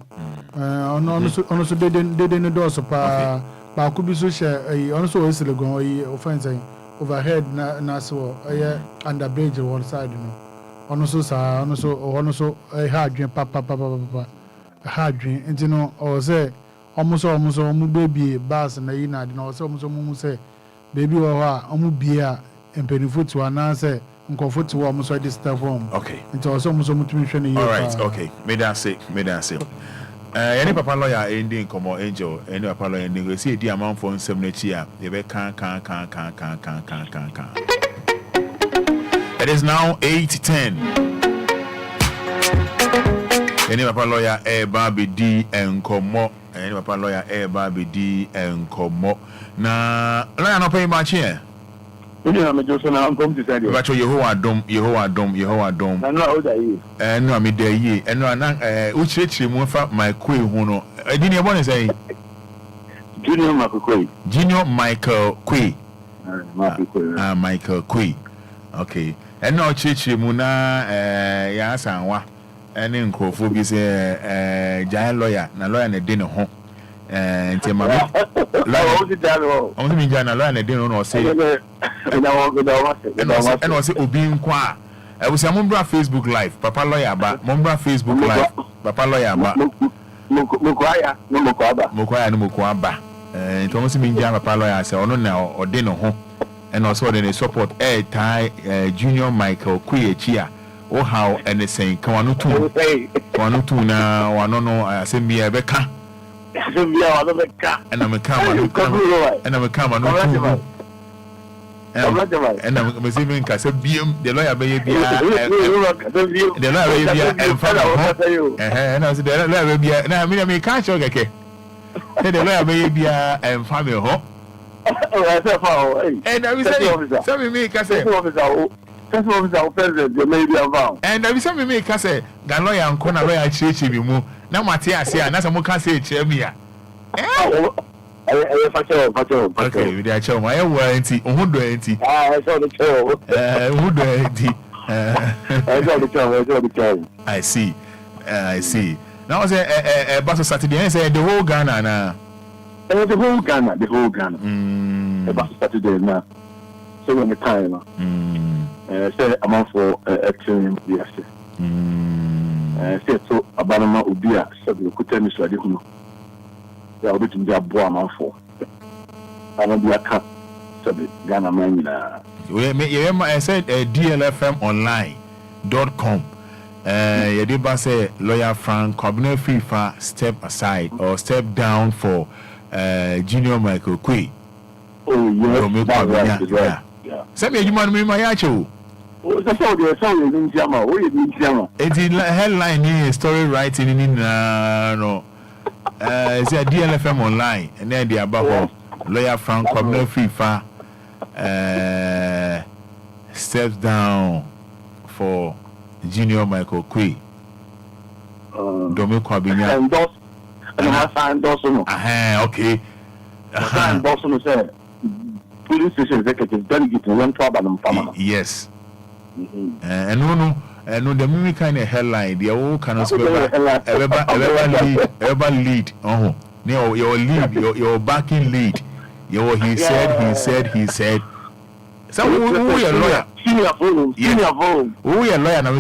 ono so dede ne doors pa ba ku bi so she ono so isle gon offense overhead na so under bridge one side no ono so hard dream papa hard dream ntino o say omo baby bus na yi na de na o say omo say baby wo ha omo bie a empenifo to ana say nkofo to omo so this stuff home okay nti o say omo mutumi hwe ne all right okay me that say any papa lawyer ending komo angel any papa lawyer ending we see di amount for nsem na chi a ye be kan it is now 8:10 Any papa lawyer Baby D and Como. Any papa lawyer Baby D and Como. Na lawyer no pay much here. I'm just going to say you. But Yehovah dom. I know how that is. No, I mean there ye. And no, which him for my queen who no. I didn't want to say Junior Michael Quay. Junior Michael Quay. Michael Quay. Okay. And no chichi muna yasanwa. And in Kofu say giant lawyer. Na lawyer na dinner home. And Tima only mean Jana lawyer na dinner no say. And was Obia Enquires. I was a Mumbra Facebook Live. Papa lawyer ba. Mumbra Facebook Live. Papa lawyer ba. Mukwaya no Mukwaba. It almost mean Jana Papa lawyer say ono na or dinner home. And also they support Thai Junior Michael Quay chia. Oh how and they saying come on to na wanono assembly beka. And I'm a camera and I'm a camera and I'm receiving Casa Beam, the lawyer baby, the lawyer baby, and Fada. And I said, the lawyer baby, now I mean, can't show okay. The lawyer baby and family home. And I was saying, some me can say, and I was saying, me can say, the lawyer and Kona lawyer church you move. Now, Matthias, yeah, that's a more can say, Chemia. Okay, with that show, my warranty, who do it? I saw the show. Who do it? I saw the show. I see. Now, was a bus of Saturday, and said the whole Ghana now. The whole Ghana. The bus of Saturday now. So, when the time, say, I'm on for action, yes. Say, so, Abanama Obia, said, you could tell me so I didn't know. They are waiting their boy for. I don't be a cat. Said Ghana man. I said DLFM online.com. You did say lawyer Frank Cabinet FIFA step aside or step down for Junior Michael Quay. Oh yes, yeah. Send me a human me my yacho. Oh, that's how they are in Jama. What is in Jama? It's in headline in story writing in no. It's a DLFM online, and then the above lawyer Frank Cabinet FIFA steps down for Junior Michael Quay. Domi Kwabinya. Okay. Endorsement police station executive delegate went to Abadam. Yes. And no, the mimic kind of headline, the old kind of ever lead. Oh, no, your lead, your backing lead. He said. So, who are lawyer? Senior phone. Who are lawyer? Now,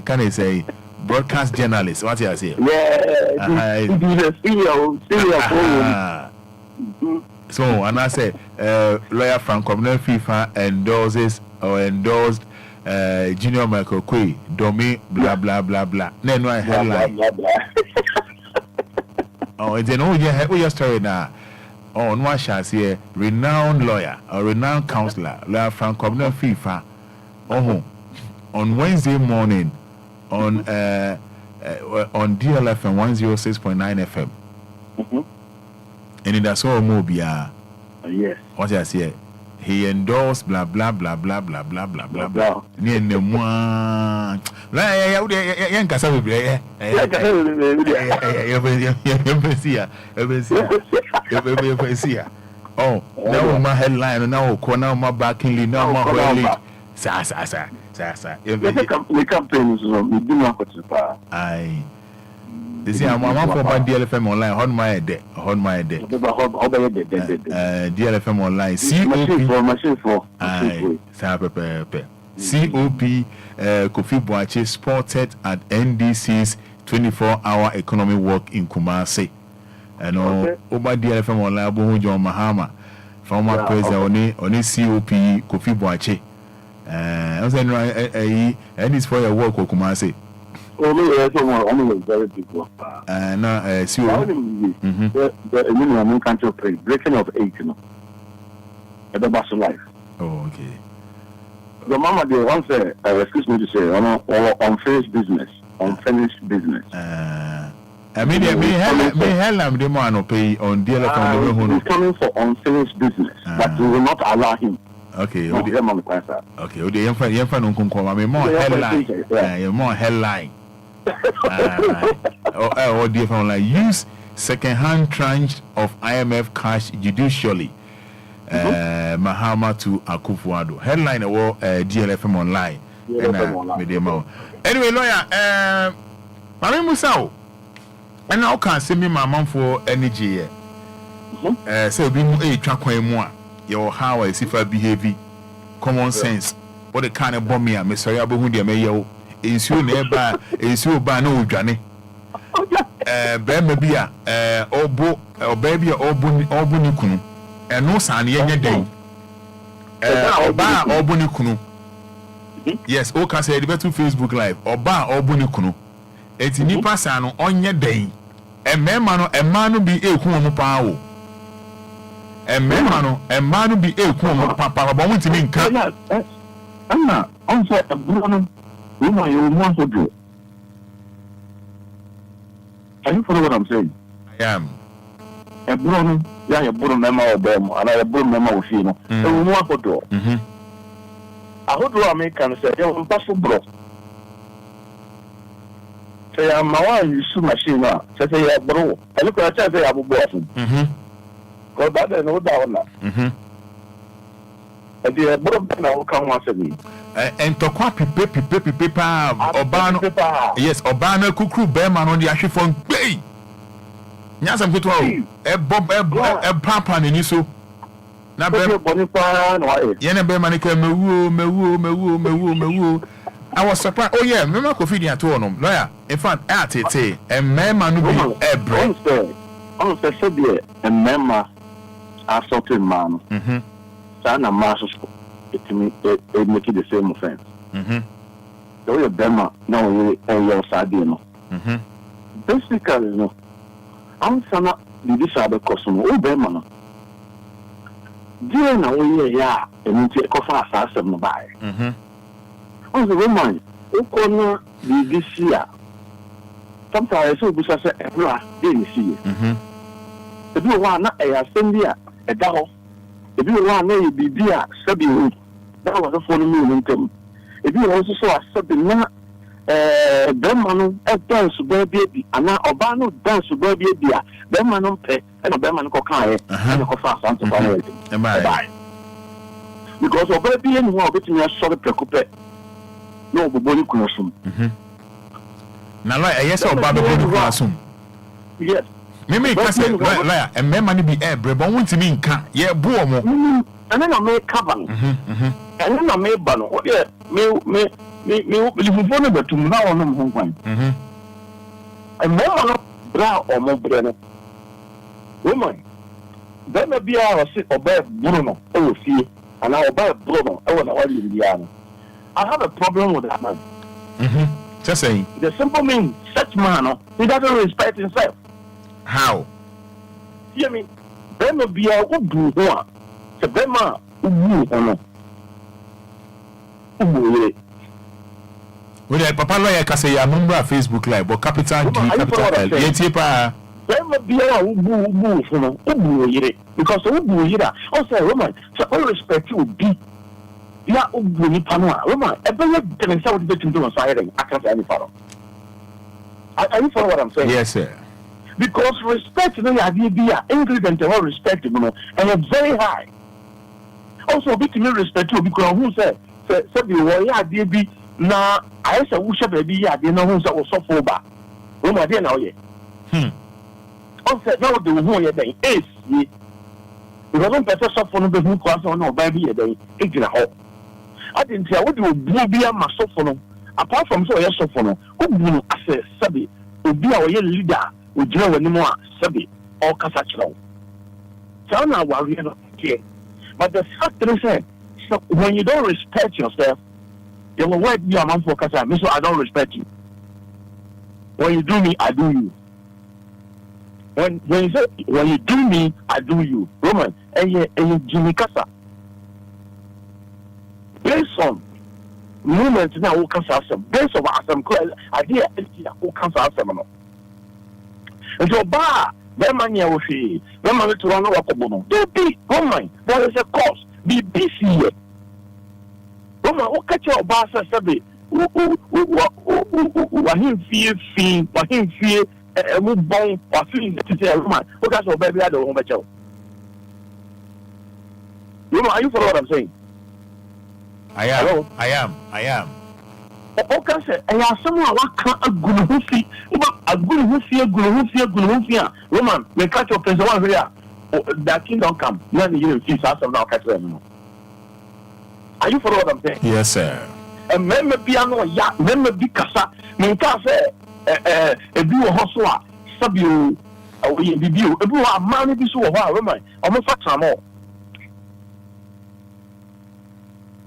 can I say broadcast journalist? What you say? Yeah, senior phone. So, and I say, lawyer from Community FIFA endorsed Junior Michael Quay, Domi, blah blah blah blah. Then no headline. Oh, it's an old story now. Oh, no, shall say renowned lawyer or renowned counselor, lawyer from Community FIFA. Oh, on Wednesday morning on DLFM 106.9 FM. Anidaso Obia. Yes. What I say? He endorsed blah blah blah blah blah blah blah blah blah. Near the one. Oh, now my headline, now corner my backing lead, now my lead. Sasa. The campaign is we do not go to power. Aye. They say I'm for DLFM online. Hold my day. DLFM online. COP. Aye. COP. Kofi Boache spotted at NDC's 24-hour economy walk in Kumasi. And over DLFM online, Abu John Mahama, former president, on COP Kofi Boache. I was saying, and it's for a walk in Kumasi. Only very big work. See the minimum country pay breaking of 8, you know. At the bus of life. Oh, okay. The mama they once excuse me to say on unfair business. unfinished business. I mean, me hell the man who pay on DLFM. He's coming for unfinished business, but we will not allow him. Okay, no, okay. More headline. Or different like use second-hand tranche of IMF cash judicially. Mahama to Akufo-Addo. Headline or DLFM online. Anyway, lawyer, Mami Musao. And now can send me my mom for energy. So be a track more. Your how I see for behavior, common sense. What the kind of bomb me, Miss Soyabo, who they may yell. Is you nearby, is you by no Johnny. Baby, obo, or baby, or bunny, and no son, young day. Oba, or bunny kunu. Yes, okay, say the better Facebook Live, Oba, or bunny kunu. It's in your person on your day. A man will be a kumu power. A man will be a kumu papa, but want to mean cut. I'm not on set of Bruno. You want to do. Can you follow what I'm saying? I am. A Bruno, yeah, a Bruno memo of them, and I Bruno memo of you. And we want to do. I would draw American say, you're impossible, bro. Say, I'm my one, you see machine now. Say, bro, I look at I say, I'm a boss. Because that is no doubt. And the Bruno now come once a week. And to quite paper Obano. Yes, Obano Kuku Bearman on the actual phone. Play. Yes, I'm good to a Bob, a papa, and you so. Now, Yana Bearmanica, me. I was surprised. Oh, yeah, remember Kofi at home. Lawyer, in fact, at it, a man, a brain. Honestly, so be a member, a certain man. Sana Marshall. It make it the same offense. So you're Bema, now you're Sadino. Basically, no. I'm sana the other customer, oh Bema. Dear now, yeah, and you take off fast and buy. On the woman, who corner this year. Sometimes I saw because I said, didn't see. If you want a Cindy, a dog, if you want a baby, Sabi. That was a funny moment. If you also saw a certain Bemano, a dance to baby, and now Obano dance to baby, Bemano pay, and a Beman cocaine, and a coffin to buy. Because of baby and more between a solid preoccupé. No, but body consume. Now, yes, or Baba consume. Yes. Maybe I say, and men money be air, but won't to mean car, yeah, boom. And then I make cover. And then I made Bano. Oh, yeah, me, believe one of the two now on them home point. And more brow or more brother. Woman, then maybe I will sit or bear Bruno, oh, see, and I will buy Bruno, I was already in the army. I have a problem with that man. Just saying. The simple means such man, he doesn't respect himself. How? Hear me? Then maybe I will do one. The Bema, well, Papa Lawyer can say, I remember Facebook Live, but capital G, capital L. Yetipa. Bema be a because also, Roman, so all respect you be. You are Ubunipana, Roman, a better than someone to do a siren. I can't any follow. Are you follow what I'm saying? Yes, sir. Because respect is an ingredient of respect, and it's very high. Also, bit me respect you because who said you were DB now. I said, who should be ya? You know who's that was so far back. Oh, my dear, now, yeah. Also, now the woman you're saying is ye. Because one person suffer on the who class on no baby a day, it's in a hole. I didn't tell what you be a masophone. Apart from so, yes, sophone, who blew as a subby, would be our leader with Joe anymore, subby, or Casachro. So now, while we are not here. But the fact is, so when you don't respect yourself, you will wait me a month for Casa. So I don't respect you. When you do me, I do you. When you say when you do me, I do you. Roman, and you Jimmy Casa. Based on moment now who can say based on some idea who can say some no. And so bar them man ya we them man to run work no. They be woman there is a cost be busy here. Woman who catch your bar say be wa him feel mu bon wa feel to say woman who can so baby I don't want to. Woman, are you follow what I'm saying? I am. Hello? I am. Okay, sir. And you are someone who can't a good hoofy. A good hoofy. Woman, we catch your place one here. That king don't come. None of you fees us now catch them. Are you follow what I'm saying? Yes, sir. And member piano, ya, member big cassa. Menka say, a view of Hoswa, Sabu, a view, a blue, a man, be so a while, woman. Almost fuck some more.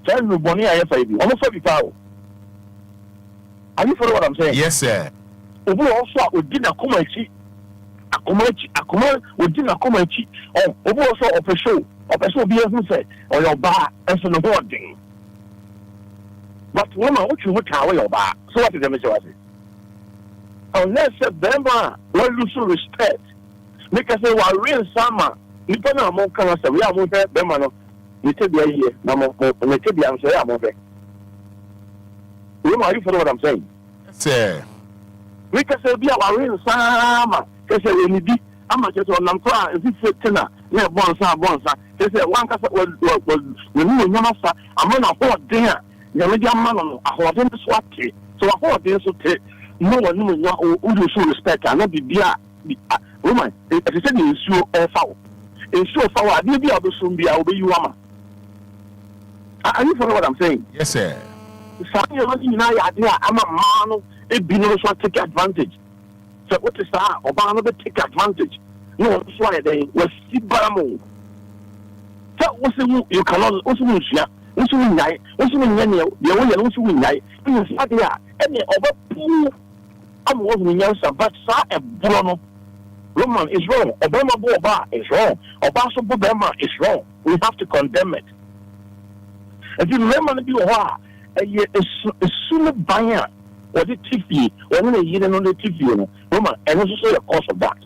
Tell me, Bonnie, I have almost 40 power. Are you follow what I'm saying? Yes, sir. Obu also we did a comanche. We did a comanche. Oh, Obu also of a show be who say, or your bar, and so no thing. But woman, what you would tell your bar. So what is the message? Unless a Bema will lose respect. Because they were real summer. You don't know more kind of we are more Bema. You take the year, no more, and take the answer. I'm over. Are you follow what I'm saying? Sir. We can say, be our real summer. They say, we need I'm not just on Nampa, if it's tenor, yeah, bonsa. They say, one cast was the new Yamasa, I'm on a whole dinner. The medium man on a whole dinner swat. So a whole dinner so take no one who show respect and not be beer. Woman, it is an issue of foul. Issue of foul, I will be able to soon be our baby woman. Are you follow what I'm saying? Yes, sir. I'm a man, it be no one take advantage. So what is that? Obama take advantage. No, that's why they were Sibamo. So what's the you cannot also win share? What's the win night? What's the win any? The only also win night. You see there, any over pool. I'm working yourself, but sir, a Bruno. Roman is wrong. Obama Boba is wrong. Obaso Bobama is wrong. We have to condemn it. If you remember the a sooner buyer or the TV, or when a year on the TV, Roman, and also the cost of that.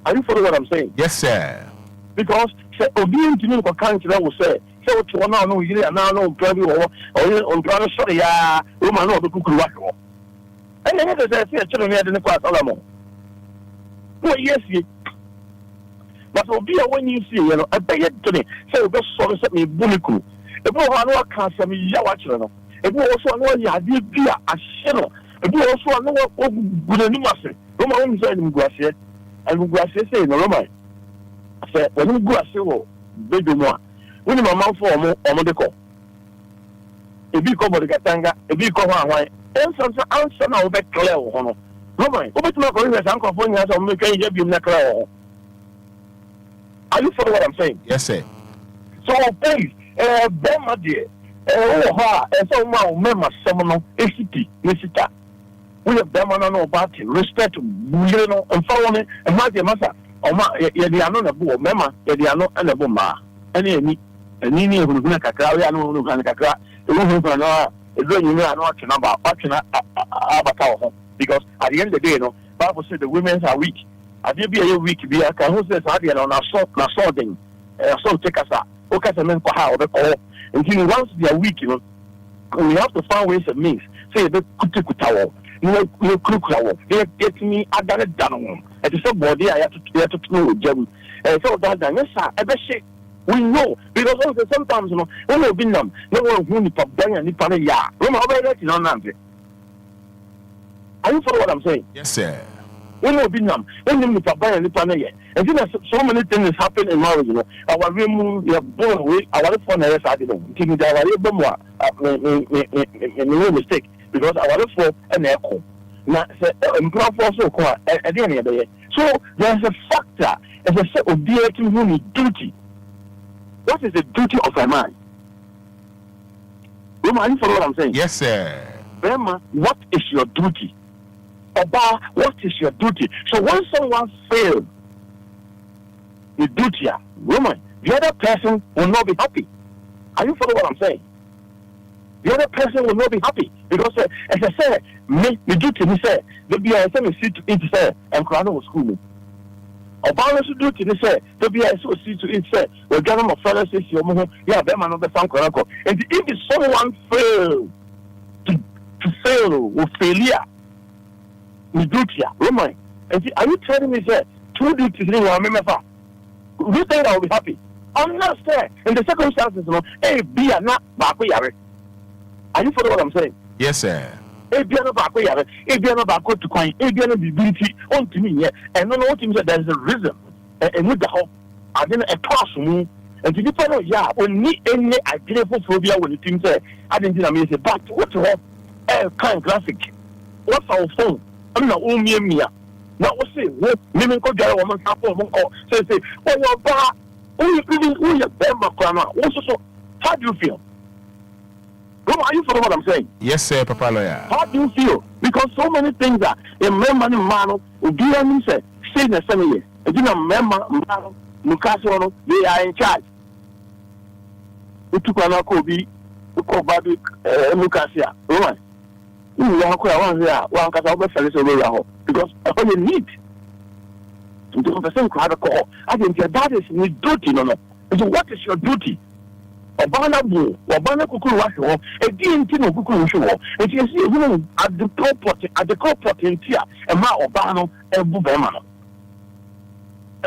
Are you following what I'm saying? Yes, sir. Because Obia to me, what country I will say, so to now no year, now no probably or on brother, sorry, Roman, no, the cook. And then there's a children here in the class, Alamo. Well, yes, but Obia, when you see, I beg it to me, say, the sort of me, Buliku. If you want to cast me, Yawachano. If you also know you have beer, a shell. If you also know what good animals, Roman said in Gracia, and Gracia say, no, Roman. I said, when you go a civil, baby more. When my mouth for more on the call. If you come for the Katanga, if you come on, and some answer now back clear, Roman. Roman, open to my colleagues, Uncle Fonia, or make a jab in the crowd. Are you following what I'm saying? Yes, sir. So, please. Bema dear, and so now, Memma Seminole, ACT, Nisita. We have Bema no about respect to Bulino and following and my dear Massa, or my Yadiano, a boy, Memma, Yadiano, and a Boma. Any Nini who's not a crowd, I know, Canacra, the woman for an you know, I'm not about watching Abatal because at the end of the day, Bible said the women are weak. I did be a week, be a who says, I did on assaulting, assault take us out. Okay, and then how the call until once they are weak, we have to find ways and means. Say the Kutawa, you cook, they get me, I got it done. At the somebody I have to know Jim. And so that, yes, sir, I bet we know because also sometimes, when we've been them, no one who need to bang and nip on a yard. Remember, are you follow what I'm saying? Yes, sir. When we've been them, when you need to bang and nip on a yard. And then so many things happen in marriage, Our room, we are born away, our phone is I didn't give me that I mistake because our phone and echo. Now, at the end of the day. So there's a factor, as a set of duty. What is the duty of a man? You mind for what I'm saying? Yes, sir. Bema, what is your duty? Oba, what is your duty? So when someone fails, the duty, woman, the other person will not be happy. Are you following what I'm saying? the other person will not be happy because as I said, me duty me say there be a me see to eat say Enquires was school. Obama should do to say there be a so see to eat say we got my fellow says you yeah them man the fan correct. And if someone fail to fail or failure me duty Roman. And are you telling me say 2 duties in one member? Do you think I will be happy? I'm not saying in the circumstances, hey, be a not back. Are you following what I'm saying? Yes, sir. Hey, be a not back. Hey, be a not back to coin. Hey, be a not be beauty on to me. And no one that there's a reason. And with the hope, I didn't a classroom. And to depend on, yeah, only any idea for phobia when you think say, I didn't know, but what you have, kind graphic. What's our phone? I'm not only me. Now, what's it? Women could get a woman, say, well, you're bad. How do you feel? Are you following what I'm saying? Yes, sir, Papa Lawyer. How do you feel? Because so many things are a member man, Obia say the same year. A member man, Mukaso, they are in charge. We took an Akobi, Kobabi, Mukasia. Roman. You walk around there, one cat over Felice because all you need. The same crowd of call. I think that is my duty, no. So what is your duty? Obana Boo, Obana Kuku Washo, a DNT Kuku Show. And you see a woman at the corporate in Tia, and Ma Obano and Bubema.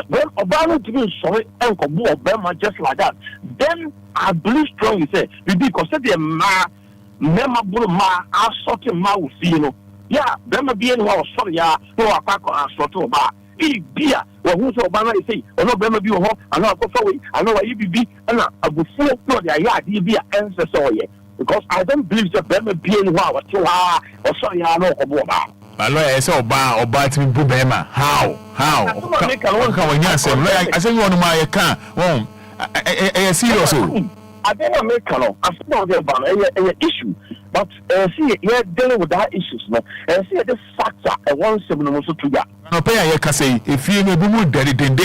When Obama to be sorry, Uncle Boo Obama just like that, then I believe strongly say, because the Ma, Memma Ma, I sort of Ma with you. Yeah, Bema being was sorry, no, I pack on a sort of bar. Beer, or who's Obama say, or no Bema be home, and I'll go forward, I know you be, and I will full of the yard, you be an answer, so yeah. Because I don't believe that Bema being wow, or sorry, I know about. My lawyer is so bad or bad to me, Bema. How? I said, you want to my account. Well, I see you also. I didn't make I said, about an issue. But see, you're dealing with that issues, no? And see, the factor, and 1 also to that. No, pay a case if you may be more daddy, then.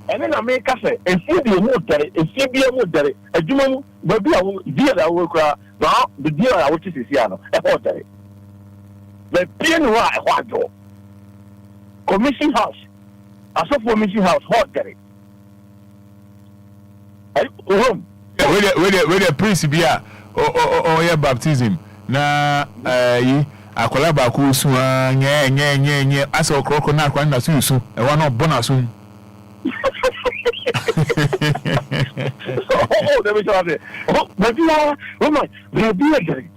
And then I make us say, if you be more daddy, if you be more daddy, a Juma, but be a dear I will cry, now the dear I will see Siano, a hot day. The piano, a hot door. Commission house, a soft commission house, hot daddy. Where the priest be or baptism na akola ba ku su nye aso kroko na kwa na su e wa no bonus oh let me tell you but you know Roman we be again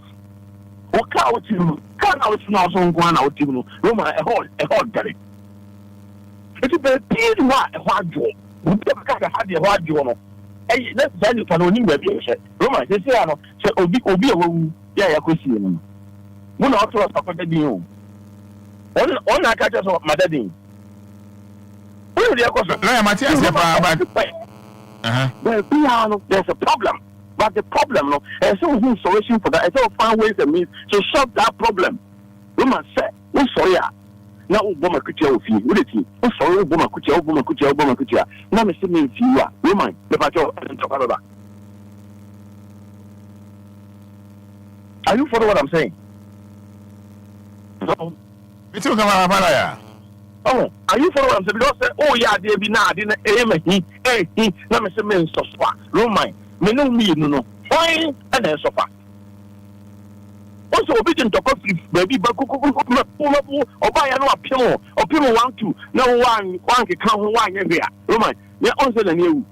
o ka o ti mu ka na o ti na so ngwa na o ti mu Roman a hot daddy it be pin wa e ho adwo o be ka ha de ho adwo no eh let's tell you can only be Roman they say no say obi ewu ya yakosi no mo na oto sapata din o on na ka so madadin o dey yakoso no Matthias but there's a problem but the problem no so who solution for that so find ways and means to solve that problem Roman say we sorry na Obama kutia ofi we dey o sorry Obama kutia na me say me fiwa Roman the pacho talk about. Are you following what I'm saying? Oh, are you following what I'm saying? Because oh yeah, they be now didn't he na me say me so far Roman me no fine and then so far also obi tin talk baby ba kuku oba ya no apemo 1 2 na one ke kan ho one here Roman me on say na you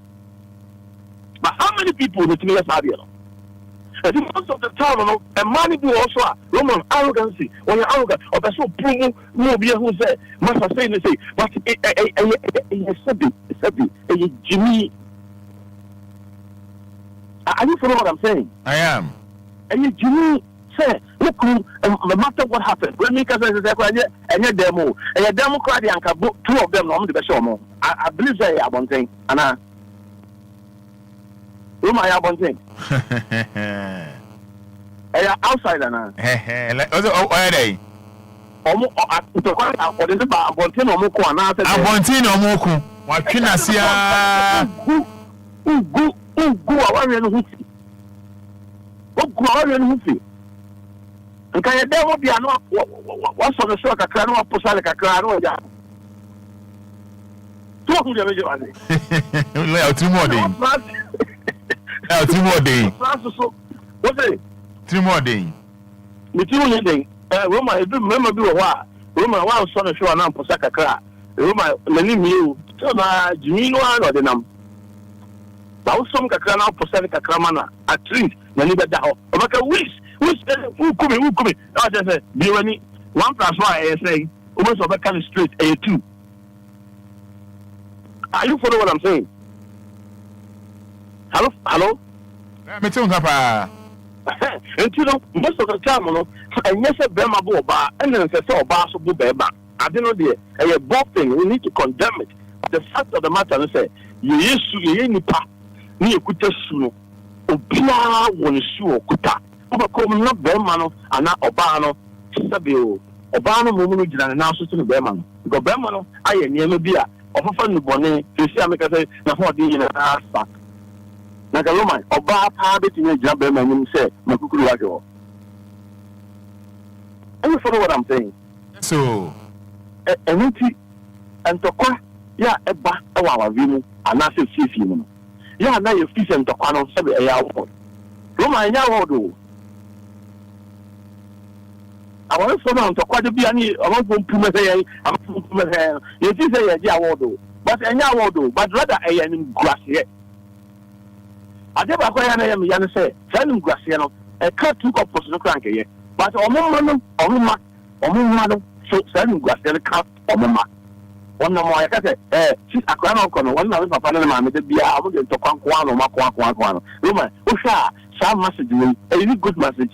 but how many people with me less idea and most of the time and money do also Roman arrogancy when you're arrogant or that's so prove no be who say master say they say but it's Jimmy are you following what I'm saying? I am. And Jimmy say look no matter what happened when me can say and your demo and your democrat and two of them the best show I believe say about thing and Roman ya bonting. Outside na. Like oh dey. Omo to kwa according to ba bonting omo ko na say. Bonting omo ko. Wa twina sia. Ugu awan no huti. Ogro no fi. Nka ye dem Obia no wa so no so kakra no aposale kakra no ja. To hu de meje wale. Le three more day. Three more day. So what say? 3 more day. Me ti hu day. Roma edu member bi wo wa. Roma wa so no show na aposa kakra. Roma nani mi o. So na jimi no an ode nam. Ba wo som kakra na aposa kakra mana at least nani be da ho. O maka wish who come. I just say be wani 1 + 1 I say almost over kind straight a 2. Are you follow what I'm saying? Hello? Me too papa. And you know, most of the time, no, I never be my boba, and then say so ba so beba. I don't know the a bad thing. We need to condemn it. The fact of the matter is say you nipa ni ekuta su Obia won su okuta. Obakom no be ma no ana oba no sabe o. Oba no mo gina na so to be ma no. Because be ma no aye niam bi a ofafa nu bone esi ameka say na ho de yin na asa. Na ka Roma oba pa be tini gina be ma nim say makukuru wa jo. You follow what I'm saying? So enuti entokwa ya eba ewa wa vimu ana se fifi mu. Ya na ye fifi entokwa no sabe e ya wo. Roma nya wo do. I want to know to quite a bit. I want to put my hair. I'm going to put my hair. You see, say, yeah, I but any award, but rather a young grass yet. I never quite a young say, Shannon Graciano, a cut took up for the cranky yet. But or mother, so Shannon Graciano cut or mamma. One more, I said, she's a crown of corner, one of my family, the beer, I want to come one or Makwan. Roma, Usha, some message, a really good message.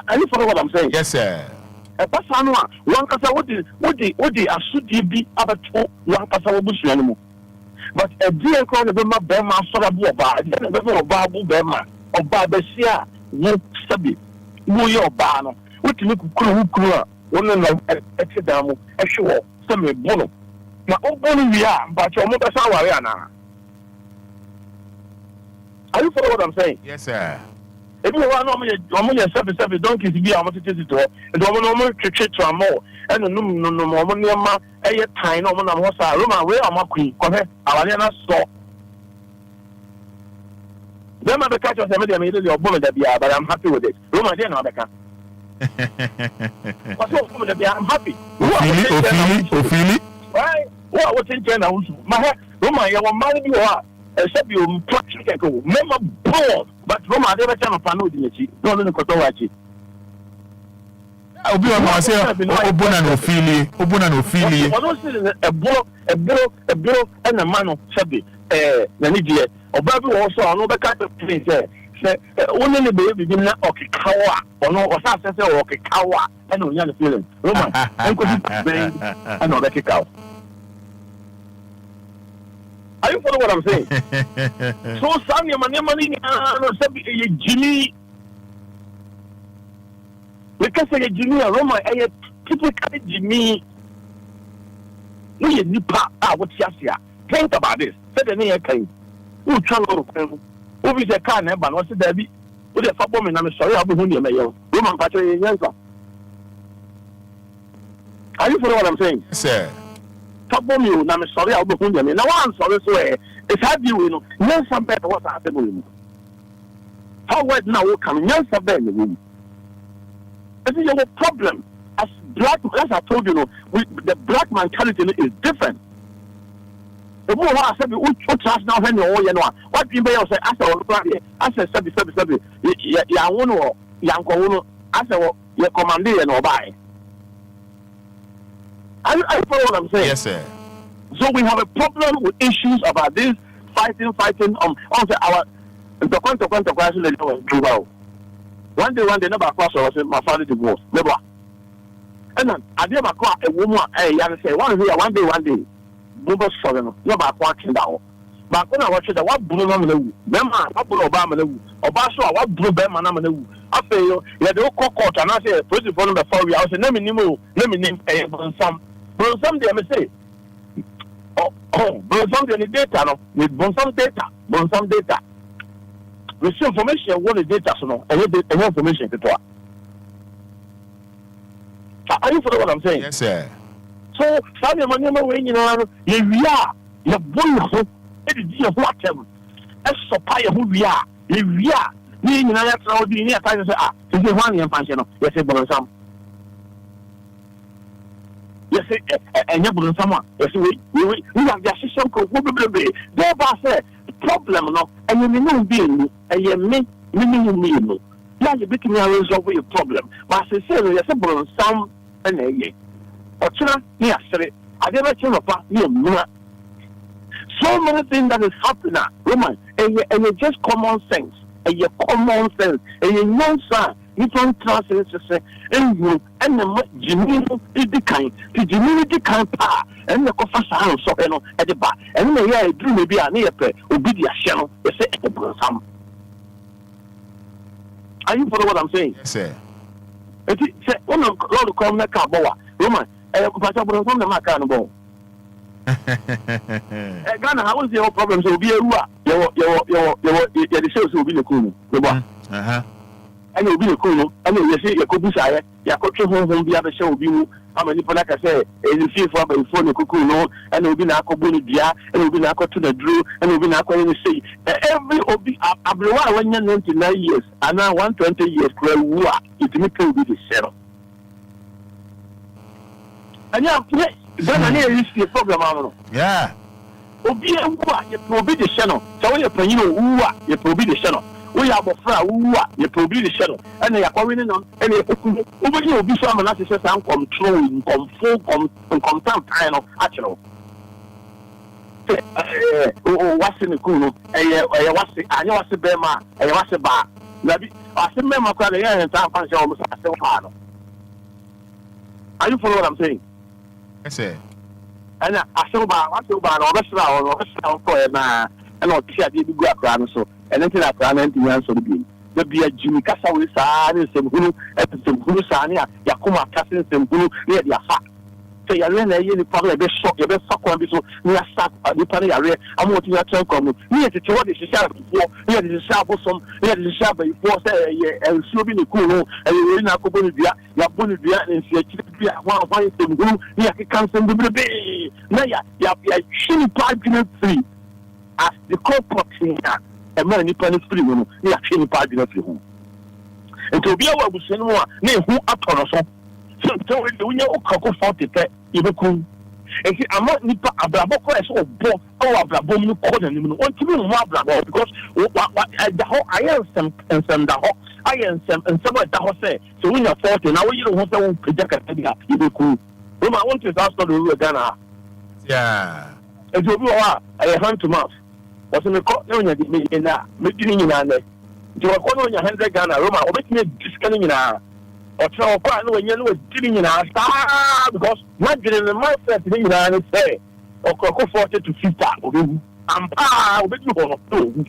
Are you follow what I'm saying? Yes, sir. A person one kasa what the asudi bi abato one kasa wo busu animo. But a dear call the bema so da bu oba, the bema oba bu bema, oba besia wo sabi. Wo ye oba no. What you kukuru a won na etedam ehwe so me bono. Na obono wi a ba che omo besa ware ana. Are you follow what I'm saying? Yes, sir. If you want to service, don't kiss me. I want to take it to her. And the woman to a more. And the no more near my time. No one was a room. Where am I queen? Come here. I saw. Then I catch us immediately your woman that be, but I'm happy with it. Room, I didn't know that. What's your woman that be? I'm happy. Ophelia. Right? What was in China? My head, Roma, you want money you are. Except you practically go. Remember, bored. But Roma, they were trying to find out the Michi. Don't know what to watch it. Obia no say obona no fili Ono say a blow and a man sabi na ni die oba bi wo so ono be ka te say only the baby bi na okikawa ono o sa say okikawa and onya the feeling Roma enko di ben and o be kikawa. Are you follow what I'm saying? So some your money no sabi Jimmy. Because a Jimmy Roma a typical Jimmy. We nipa what yasia. Think about this. Say the name kind. Who channel of who is a car never what's the baby? With a football man, I'm sorry, I'll be who you may own. Roman Patrick Yansa. Are you follow what I'm saying? Sir. Football you, I'm sorry, I'll be who you may. Now I'm sorry, so it's hard you know. Yes, some better what's happening. How wet now will come? Yes, some better in the room. This is your problem. As black, as I told you, the black mentality is different. The more I said, what trust now when you know what you may say, I said, sabi, ya one yanko, I said, your commander and obey. I follow what I'm saying. Yes, sir. So we have a problem with issues about this fighting on our the question. One day, never cross or my father divorced. Never. And then I never call a woman, young say, one day, Lumba Southern, never watching down. But when I watch it, what blue Mamma, Bema, what blue Obama, or Basso, what blue Bema Namanu. I say, you had no court, and I say, put it for them before we I say, let me name a Bonsam. Bonsam, they may say, oh, Bonsam, any data, with Bonsam data. receive information what the data so no any information to talk. Are you follow what I'm saying? Yes, sir. So Samuel Manema when you know we are your boy it is what them as supply who we are we are ni nyina ya tra odi ni ata say ah say one yam function no yes say bolonsam yes say enya bolonsam yes we have the system ko be there ba say problem no enye me no be ni eye me no ya you be me resolve your problem but say yes say bolonsam na eye ochira ni asere ade ba chino pa ni emura. So many things that is happening, Roman, and you just common sense, and you common sense, and you know, sir, you don't trust it to say, and you, and the Jimmy is the kind, the Jimmy is the kind power, and the coffee sound so, you know, at the back, and the year dream may be a near pay, obedient channel, they say, some. Are you follow what I'm saying? Yes, sir. It is, one of the come na Kaboa, Roman, and you pass up on the Macanabo. Ghana, how is your problem? So be a rua. The sales will be the cool. And you'll be the cool. And you say you could be shy. You could travel home the other show. You how many people like I say, and you see for the cuckoo, and you'll be Nako Bonidia, and you'll be Nako to the Drew, and you'll be Nako in the sea. Every obi Abroa when you're 99 years, and now 120 years, it may be the zero. And you have Ghana is the problem. Yeah. Obia, you probably the channel. So you pay you probably the channel. We have a fra, you probably the channel. And they are going on, and you will be some analysis and control, come down kind of actual. What's in the cool? What's the I know what's the Bema, and what's the bar. I said, Member, and time function almost as a hard. Are you follow what I'm saying? Yes, sir. And I saw about and I'll see a big ground so, and then I plan and the answer to be. There be a Jimmy Casa with San, some Hulu, and some Hulusania, Yakuma Cassin, some Hulu, near the Afak. So you learn a yearly probably a bit shock, your best suck one bit so near Sap, the Pani area. I'm wanting to turn come. Near to what is the sharp before, near the sharp or some, near the sharp before, say, and swimming the cool, and you will not go to the Bonivia and see a one of them who near the council will be. Now, you have a chilly 5 minutes free as the corporate here, and many penny free, you have chilly 5 minutes free. And to be able to send more, name who up on us. So when you cock 40, you will come. And I'm not nipa abraboko is so bo or abrabom no call them want to be more abrabo because what the whole I am some and some the whole I am some and some of the whole say so when you're 40 now you don't want to project a you will cool. I want to ask the rule Ghana. Yeah. And you are a hand to mouth. What's in the court? No, you're making that making in an you are calling your 100 Ghana Roma or making it discounting in our or so when you know dealing in our star because not getting the mindset in the say or 40 to 50 I'm with you on two.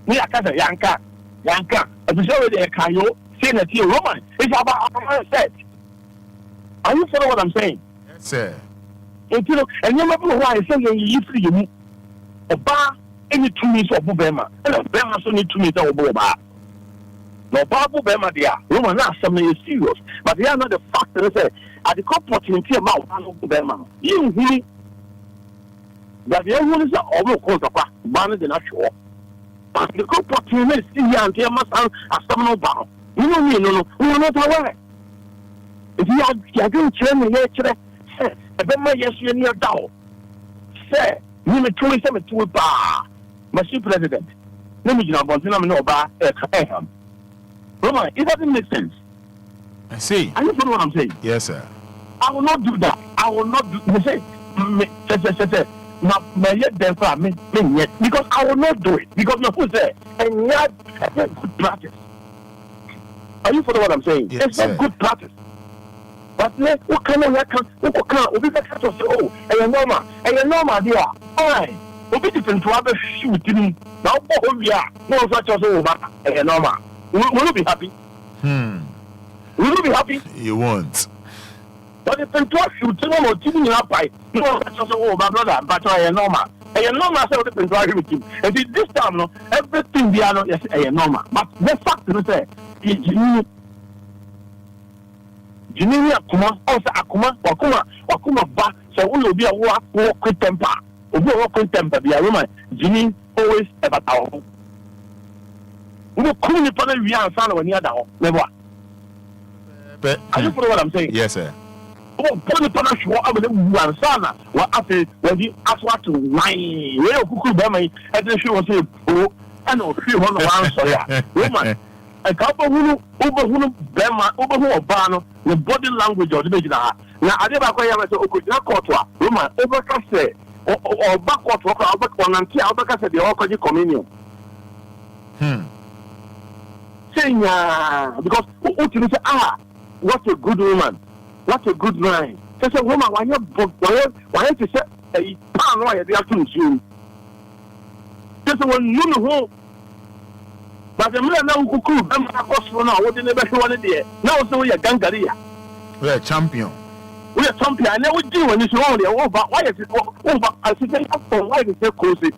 We are Casa Yanka, as you already a Kayo, saying that you Roman, it's about our mindset. Are you follow what I'm saying? Yes, sir. And you know, and you remember why I say you free you a bar any 2 minutes of Bema, and a Bema so need 2 minutes of Boba. No Babu Bema, they are Roman, not something is serious, but they are not the factor. They say at the opportunity about Babu Bema. You really that the only is almost called a ban the natural. But the opportunity is here and there must have a summoner bound. You know me, no, we are not aware. If you are doing training here, say, a Bema, yes, you near down. Say, you may 27 to a bar, Monsieur President. Let me know about no bar, Roman, it doesn't make sense. I see. Are you following what I'm saying? Yes, sir. I will not do that. I will not do. You say, because I will not do it. Because my food say, and yet, it's a good practice. Are you following what I'm saying? Yes, it's a good practice. But what kind of we be better to say, oh, and you're normal, dear. All right. We be different to other shooting. Now, oh, we are. No such as over, and you're normal. Will you be happy? Will you be happy? You won't. But if you talk, you tell them what you up by. No, that's also my brother, but I am normal. a normal say the people with him. And this time no everything they are no yes a normal. But the fact is say Jini akuma also akuma ba so we will be a walk quick temper. Obi walk quick temper be a woman. Jini always about our we cool the panel we are son when you are down. Never. Are you follow what I'm saying? Yes, sir. Oh, put the panel show up with one son. What after when the aswat to nine, where Kuku Bama and then she was saying, oh, I know 300 rounds. Sorry, woman. A couple who over Bama, over who Bano, the body language of the Major. Now, I never quite have to Okutwa, woman, overcast or backward walk out on until Albacas the Okaji communion. Saying, because what you say, what a good woman, what a good man. Just a woman, why you say a pound why they are to you? Just one you know. But the man now who could come across for now, what they never wanted there. Now, so we are Gangaria. We are champion. We are champion. I never do when it's only over. Why is it over? I say, why is it cozy?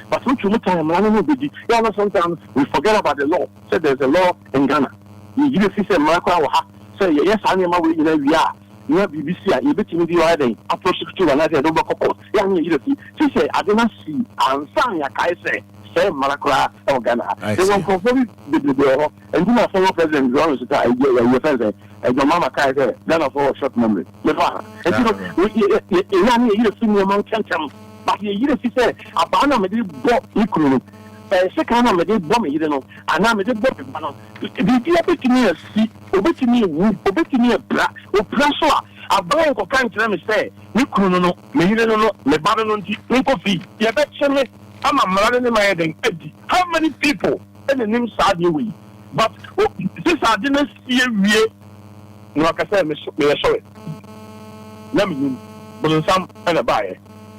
But which you time, I don't know, sometimes we forget about the law. Say there's a law in Ghana. You see, say, Malaka, say, yes, I know we are. You have BBC, you bet me the riding, approach to another double court. Young, you see, she say, I do not see, and Sang, I say, Malacra or Ghana. They won't confirm the and do not follow President John to your president, and your mama Kaiser, Ghana for a short memory. And you know, you see me among Chantam, but you see, say, a banner may be bought equally. Second, I did bomb, you know, and I'm a dead body. The obey me a seat, obey me a wood, obey me a bra, or pressure. A blank of kind to them say, you couldn't know, me, you don't know, the baron, no coffee. You bet me, I'm a man in my head and empty. How many people in the name sad you will? But this I didn't see a no, like I said, me sorry. Let me, but some and a buyer.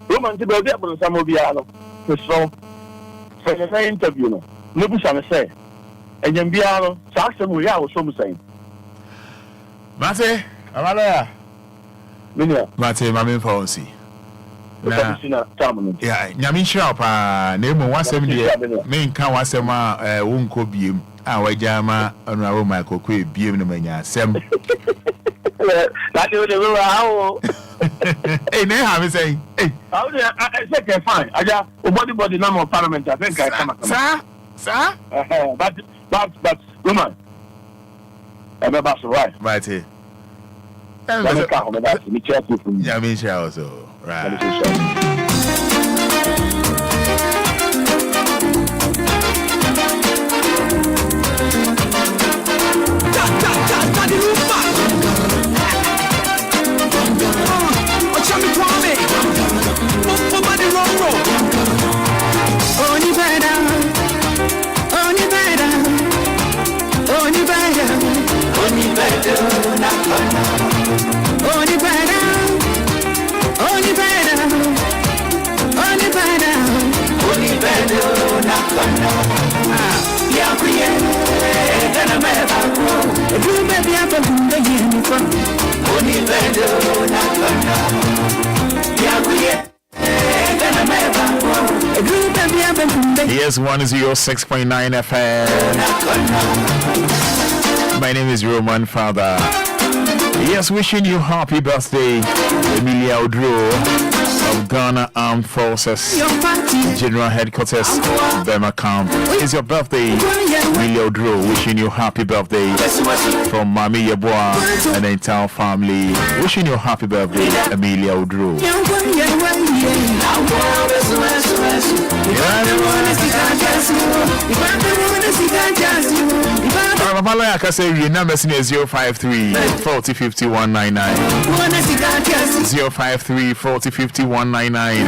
Roman to be there, but some of the other. So, for the interview, no, nobody shall say. And then be out, Saxon, we are so saying. Mate, Amala. Mate, Mammy Fonsi. Yeah, Yamin Sharp, name of 170, main can was a ma, won't go beam, our jama, and our Michael Quay, beam the mania, Sam. That you will how. Hey, now I'm saying, hey, I said, fine. I got a body number of parliament. I think I come, sir, but, woman, I'm about to write. Right here. Yeah, me share also. Right. Yes, 106.9 FM. My name is Roman Fada. Yes, wishing you happy birthday, Emilia Odro of Ghana Armed Forces General Headquarters, Burma Camp. It's your birthday, Emilia Odro. Wishing you happy birthday from Mami Yeboah and the entire family. Wishing you happy birthday, Emilia Odro. Like I say, your number is 053 40 50 199 053 40 50 199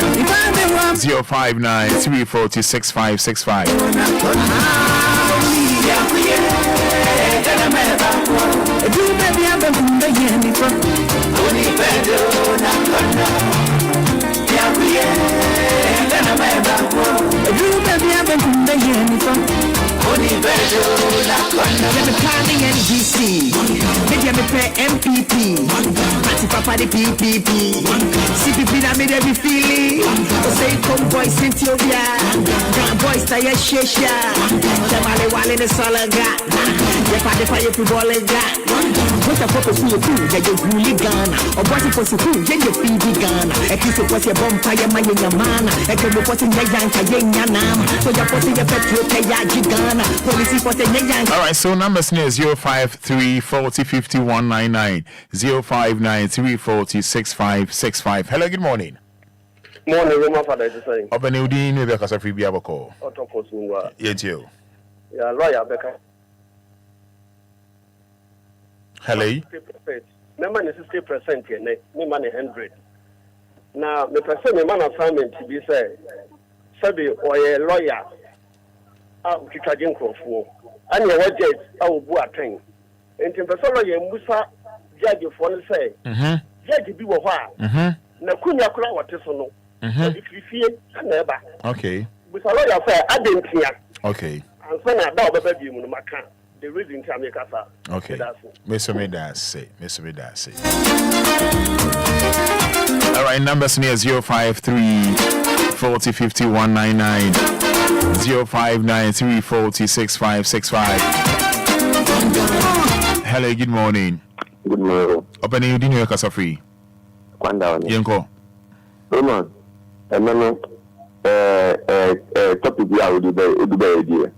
059 340 6565. MPP, Papa the PPP. CPP that made every feeling. Say come boys into Obia. Gun boys tie a shesha. Jamale wale ne salaga. Yepa de fire football ga. What the fuck is you do? That you really Ghana. Or what if was you? Then you feed Ghana. At least it was your bumpire man in your mana. And can be putting the yanka yanam. So you're putting your petrol pay Ghana. Police for the yanka. All right, so numbers near 053 40 50 199 059 40 6565. Hello, good morning. Morning, Roma Fada is saying. Obenudin, maybe because of free Biaboko. Yes, you. Yeah, lawyer Becca. Hello. My man is 60% here, my man is 100. Now, the person, man assignment to be said, Sabi or a lawyer, out to charging for. And your budget, I will do a thing. And the person, Musa, judge of one say, Judge be a while. Nakunya Kura, what is no. If you fear, never. Okay. With a lawyer, I didn't hear. Okay. And so now, baby, Maka. The reason to make us. Okay. Mr. Medas say. All right, numbers near 053 40 50 199 059 40 6565. Hello, good morning. Good morning. Opening you didn't work as a free. Kwanda. Yenko. Roman. And then topic we are with the idea.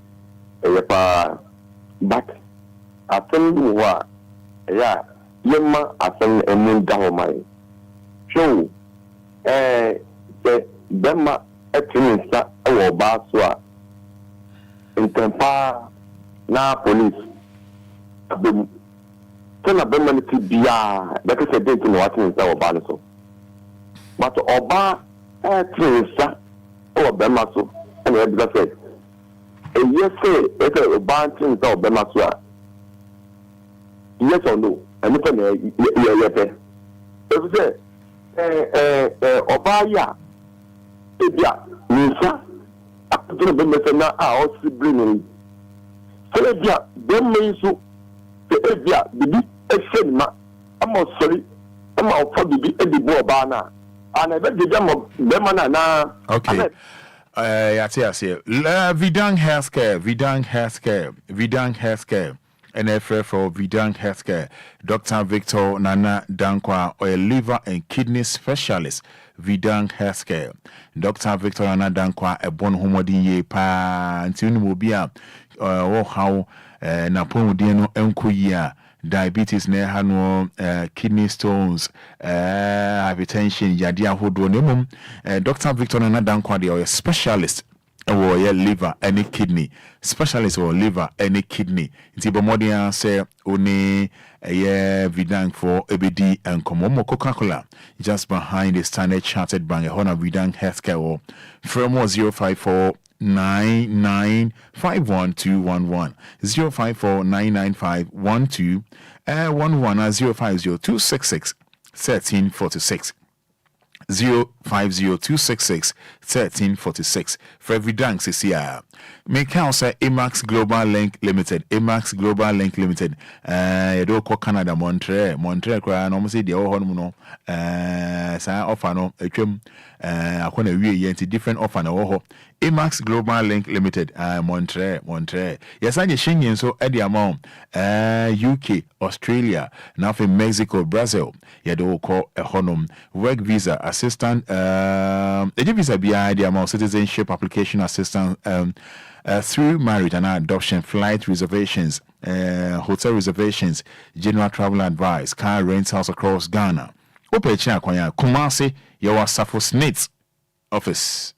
But I think what, yeah, Yema, I think a moon down my show. The Bema Etinsa or Baswa in Tempa na police. The Tena Bema to be that is a date in what is our Banaso. But Oba Etinsa or Bemaso and everything. Yes, say it's a bad thing of Bemaswa. Yes or no? And look at me, if you say, Obaya, Obia, Nisa, I couldn't be messing out, bringing. So, Obia, then means to Obia, the big Essenma, I'm not sorry, I'm out for the big Eddie Bobana, and I bet the demo of Bemana. Okay. Yes. Vidang Healthcare, and for Vidang Healthcare, Dr. Victor Nana Dankwa, or a liver and kidney specialist, Vidang Healthcare. Dr. Victor Nana Dankwa, a bon homodin pa, and Obia, how Napon Dino Enquires. Diabetes, kidney stones, hypertension, yadia hodronimum. Dr. Victor Nadankwa, or a specialist, or a liver, any kidney, specialist or liver, any kidney. Tibomodia say, One, a Vidang for ABD and Komomo Coca-Cola, just behind the Standard Chartered Bank, a Honor Vidang Healthcare, or Fremo 054 995111 054 995 12 11 050 1346 050 1346 for every dance is here. Make out say Emax Global Link Limited. You don't call Canada Montreal cry and almost say the whole no sign offer no I different offer no Emax Global Link Limited Montreal. Yes, I just so at the amount UK, Australia, now for Mexico, Brazil. You don't call a honum work visa assistant the visa behind the amount citizenship application assistance through marriage and adoption, flight reservations, hotel reservations, general travel advice, car rentals across Ghana. Ope chia kwanya Kumasi your Safo Snates office.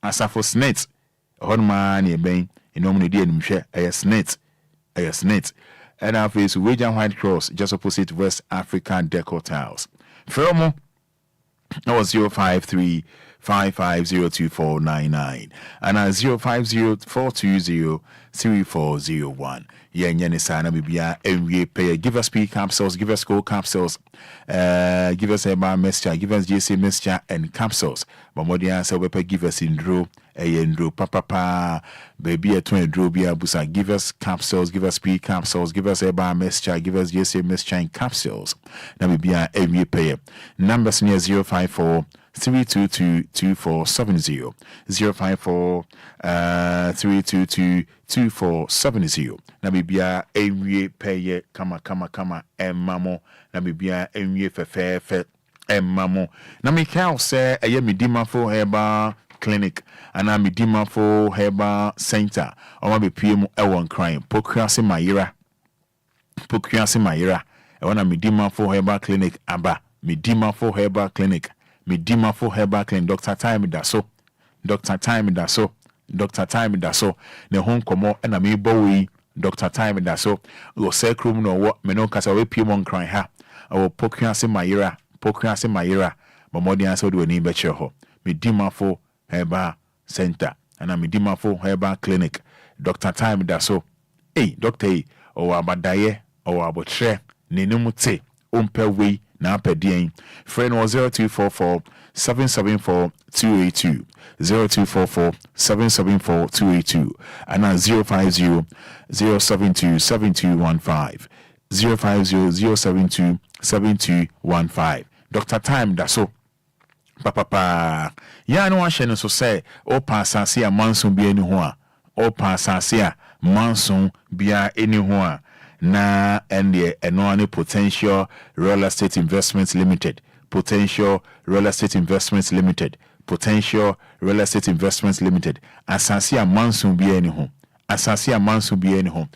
Asafo Snates. Honman ye ben inomuni di enumhwe Snates. And our face Wage and White Cross just opposite West African Decor Tiles. Fromo that was 053 550249 and 050-420-3401. Sana Bibia and we pay. Give us P capsules, give us gold capsules, give us a bar mixture, give us GC mixture and capsules. Mamodi answer we give us in draw papa baby a twin draw be abusa. Give us capsules, give us P capsules, give us eba mixture, give us yes mixture in capsules. Now we be a every payer. Numbers near 054 322-2470 054 322-2470. Na bibia enwie peye kama emmamo na bibia enwie fefefe emmamo. Na Michael say eye medima for herbal clinic ana medima for herbal center o ma be piem e won crying pokrase mayira e wana medima for herbal clinic aba medima for herbal clinic Medima for herbal clinic Dr. Time Daso ne hon komo na me bowi Dr. Time Daso wo sekrum no wo me no kasa we pie mon kran ha wo pokrase mayira mamodi anso de woni be che ho Medima for herbal center ana Medima for herbal clinic Dr. Time Daso doctor o abadaye o abotre ne nimuti ompe we na pedien friend was 0244 774 282 0244 774 282 and 050 072 7215 050 072 7215 Dr. Time Daso papa ya no ahye no so say o pa asase a manson bia ni ho a o pa asase a manson bia eni ho a na and any potential real estate investments limited asase a mansun bi eni ho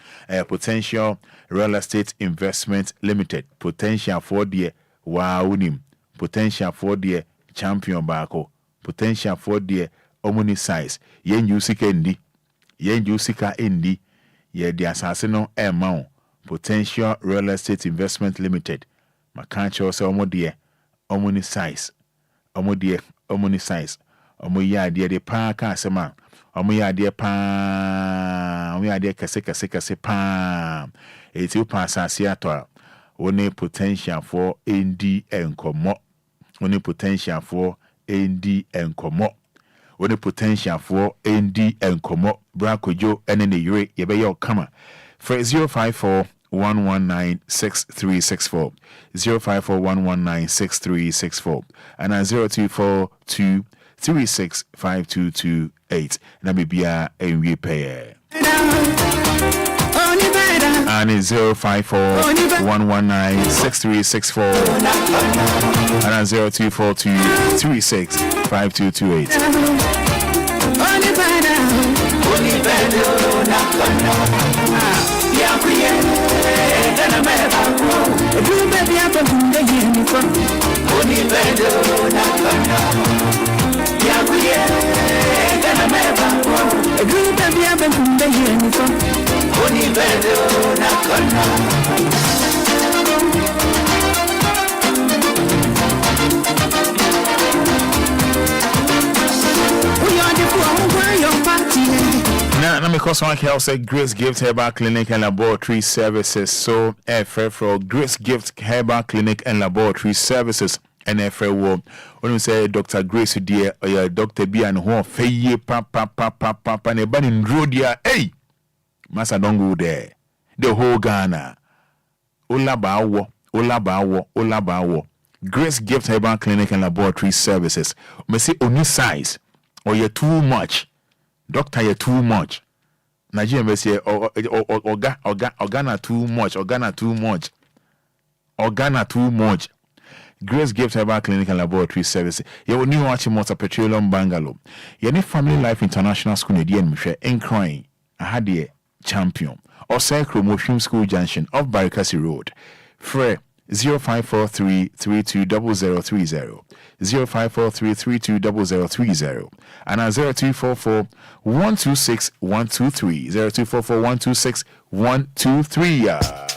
potential real estate investment limited potential for the unim potential for the champion bako potential for the omni size yen usika endi ye the asase no emma potential real estate investment limited makancho say omni size omo ya de pa ka asema omo ya de kase pa eti pa asase ato one potential for nd enkomo brakojo ene ne yure ye be yo kama for 054 1196364 054-119-6364 and 0242365228 na bibia enwie pay and 054-119-6364 and 0242365228 Now, because one can say Grace Gift Herbal Clinic and Laboratory Services. So, for Grace Gift Herbal Clinic and Laboratory Services. And when you say Dr. Grace, dear, or your Dr. B and who feye papa, and a banning rodia, hey, Master don't go there. The whole Ghana. Olabawo. Grace Gift Herbal Clinic and Laboratory Services. Me say only size, or you're too much. Doctor, you're too much. Nigeria may say, organa too much. Grace Gift Herbal Clinic and Laboratory Services. You new watching Motor Petroleum Bungalow. You need Family Life International School in the Enquiries. I had the champion. Or Sacro Motion School Junction off Barikasi Road. Frere 0543320030 0543320030 and 0244-126-123 0244-126-123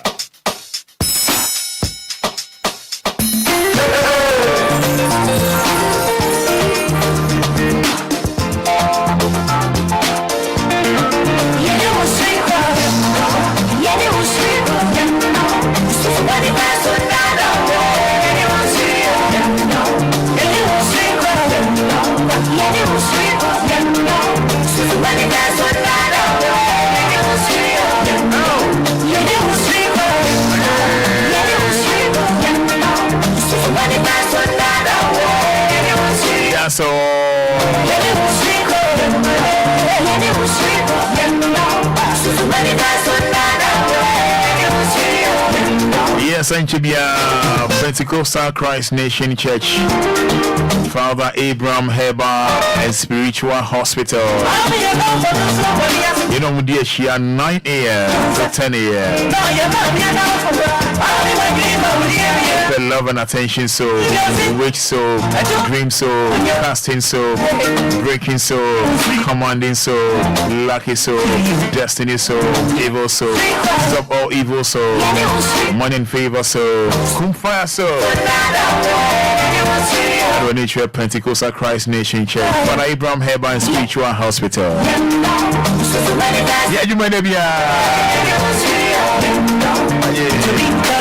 so. Yes, and Chibia Pentecostal Christ Nation Church, Father Abraham Heba and Spiritual Hospital. You know, dear, she are 9 a.m. to 10 a.m. The love and attention soul, wake soul, dream soul, casting soul, breaking soul, commanding soul, lucky soul, destiny soul, evil soul, stop all evil soul, money and favor soul, kumfire soul. Nature Pentecostal Christ Nation Church, Father Abraham Heba and Spiritual Hospital. Yeah, you might be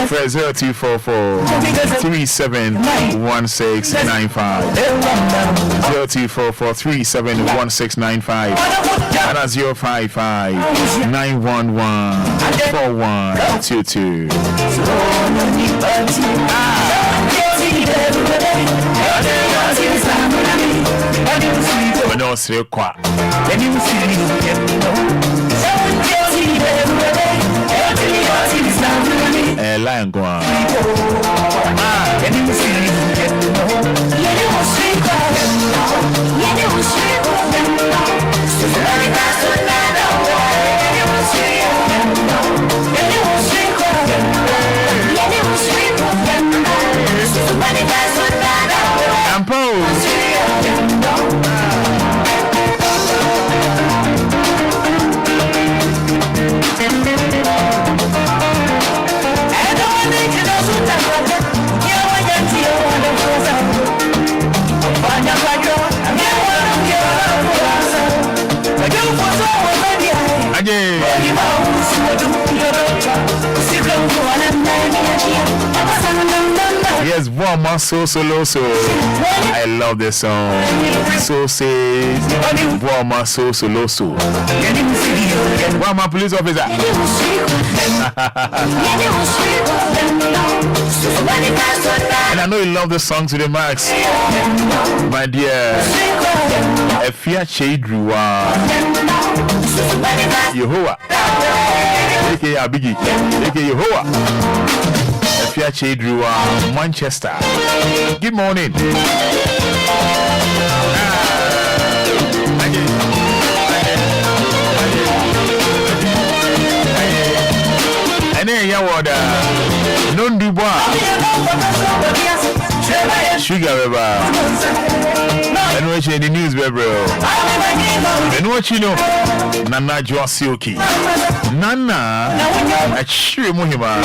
0244 371695 0244 371695 and 055 911 4122. Lion go on. Yes, Wama so. I love this song. So says Wama so. Wama police officer. And I know you love the song to the max, my dear. Efia Chedruwa Yehovah. Eke Abigi. Eke Yehovah. Efia Chedruwa Manchester. Good morning. And then Yawoda Nunduba Sugar River. And watching the news, bro. And what you know, Nana Joasioki. Nana, a sure Muhima.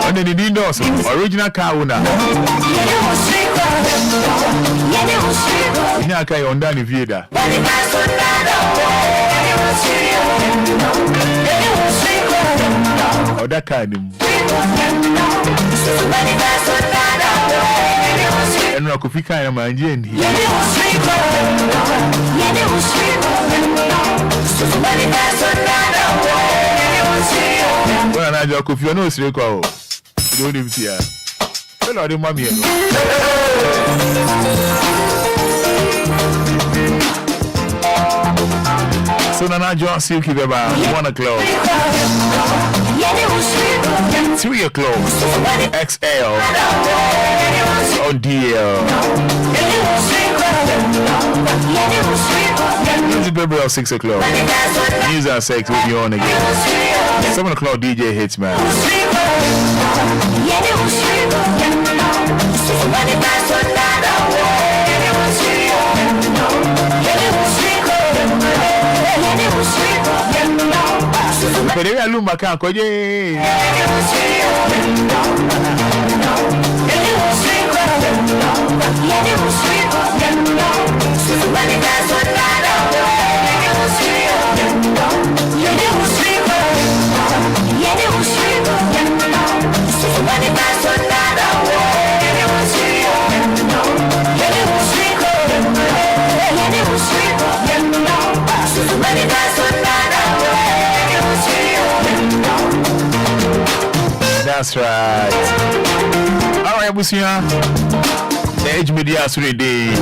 And then the Dindos, original Kauna. Naka on Danny Vida. Oh, that kind of. And Rakufika and my Jane here. Well, I joke if you know it's recall. Don't even see her. Hello, the mommy. So Nana John Silky Beba, 1 o'clock. 3 o'clock. XL on DL. Music Baby at 6 o'clock. News at 6 will be on again. 7 o'clock DJ hits, man. But they are Lumba can't go. That's right. All right, Busia. age media so day.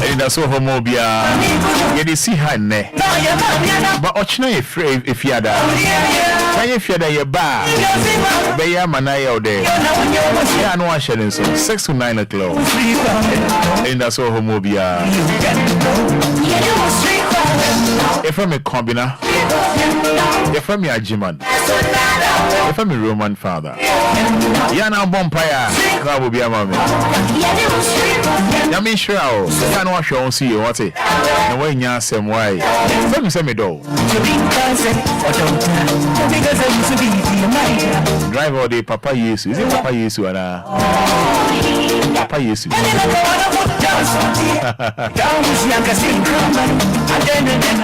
Anidaso Wɔhɔ Obia. You dey see her ne. But ochina if Fada. Can you Fada ye ba? Be ya manaya ode. Ya no ashedin so 6 to 9 o'clock. Anidaso Wɔhɔ Obia. If I'm a combina, if I'm a Ajiman, if I'm a Roman father, Yana Bompire, that will be a mommy. Yamin Shrao, can wash your own see you what it, and when you ask them why, let me say me do. Drive all day, Papa Yesu, is it Papa Yesu and Papa Yesu?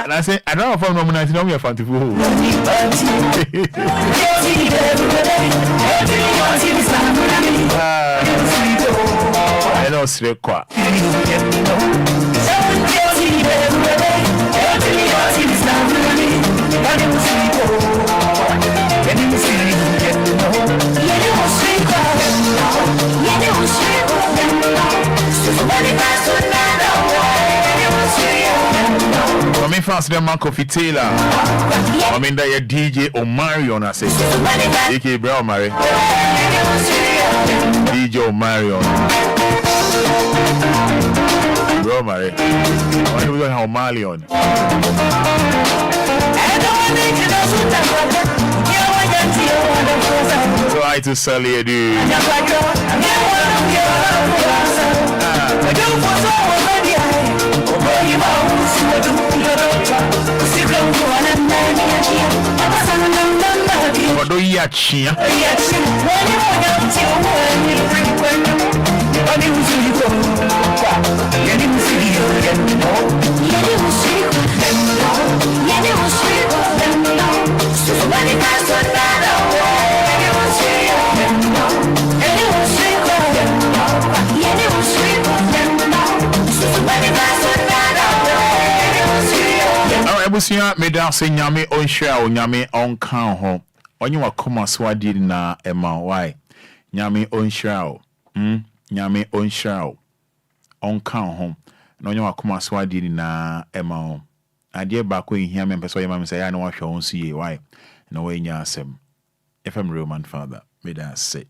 And I say, I don't know if I'm nominated on your fancy fool. I know straight qua. I mean, fast the Marco Fitela. I mean, that DJ Omarion, I say. DK Brown Mary. DJ Omarion. Bro, Mary. I don't know how Omarion. So I to sell you, dude. What do you achieve? Ebusia meda se nyame onhwea o nyame onkan ho onye wakoma so adi na ema why nyame onhwea o nyame onhwea o onkan ho na onye wakoma so adi na ema ho ade ba ko ihia me pese oyema me say ya na wahwe on sie why na we nya asem FM Roman father meda se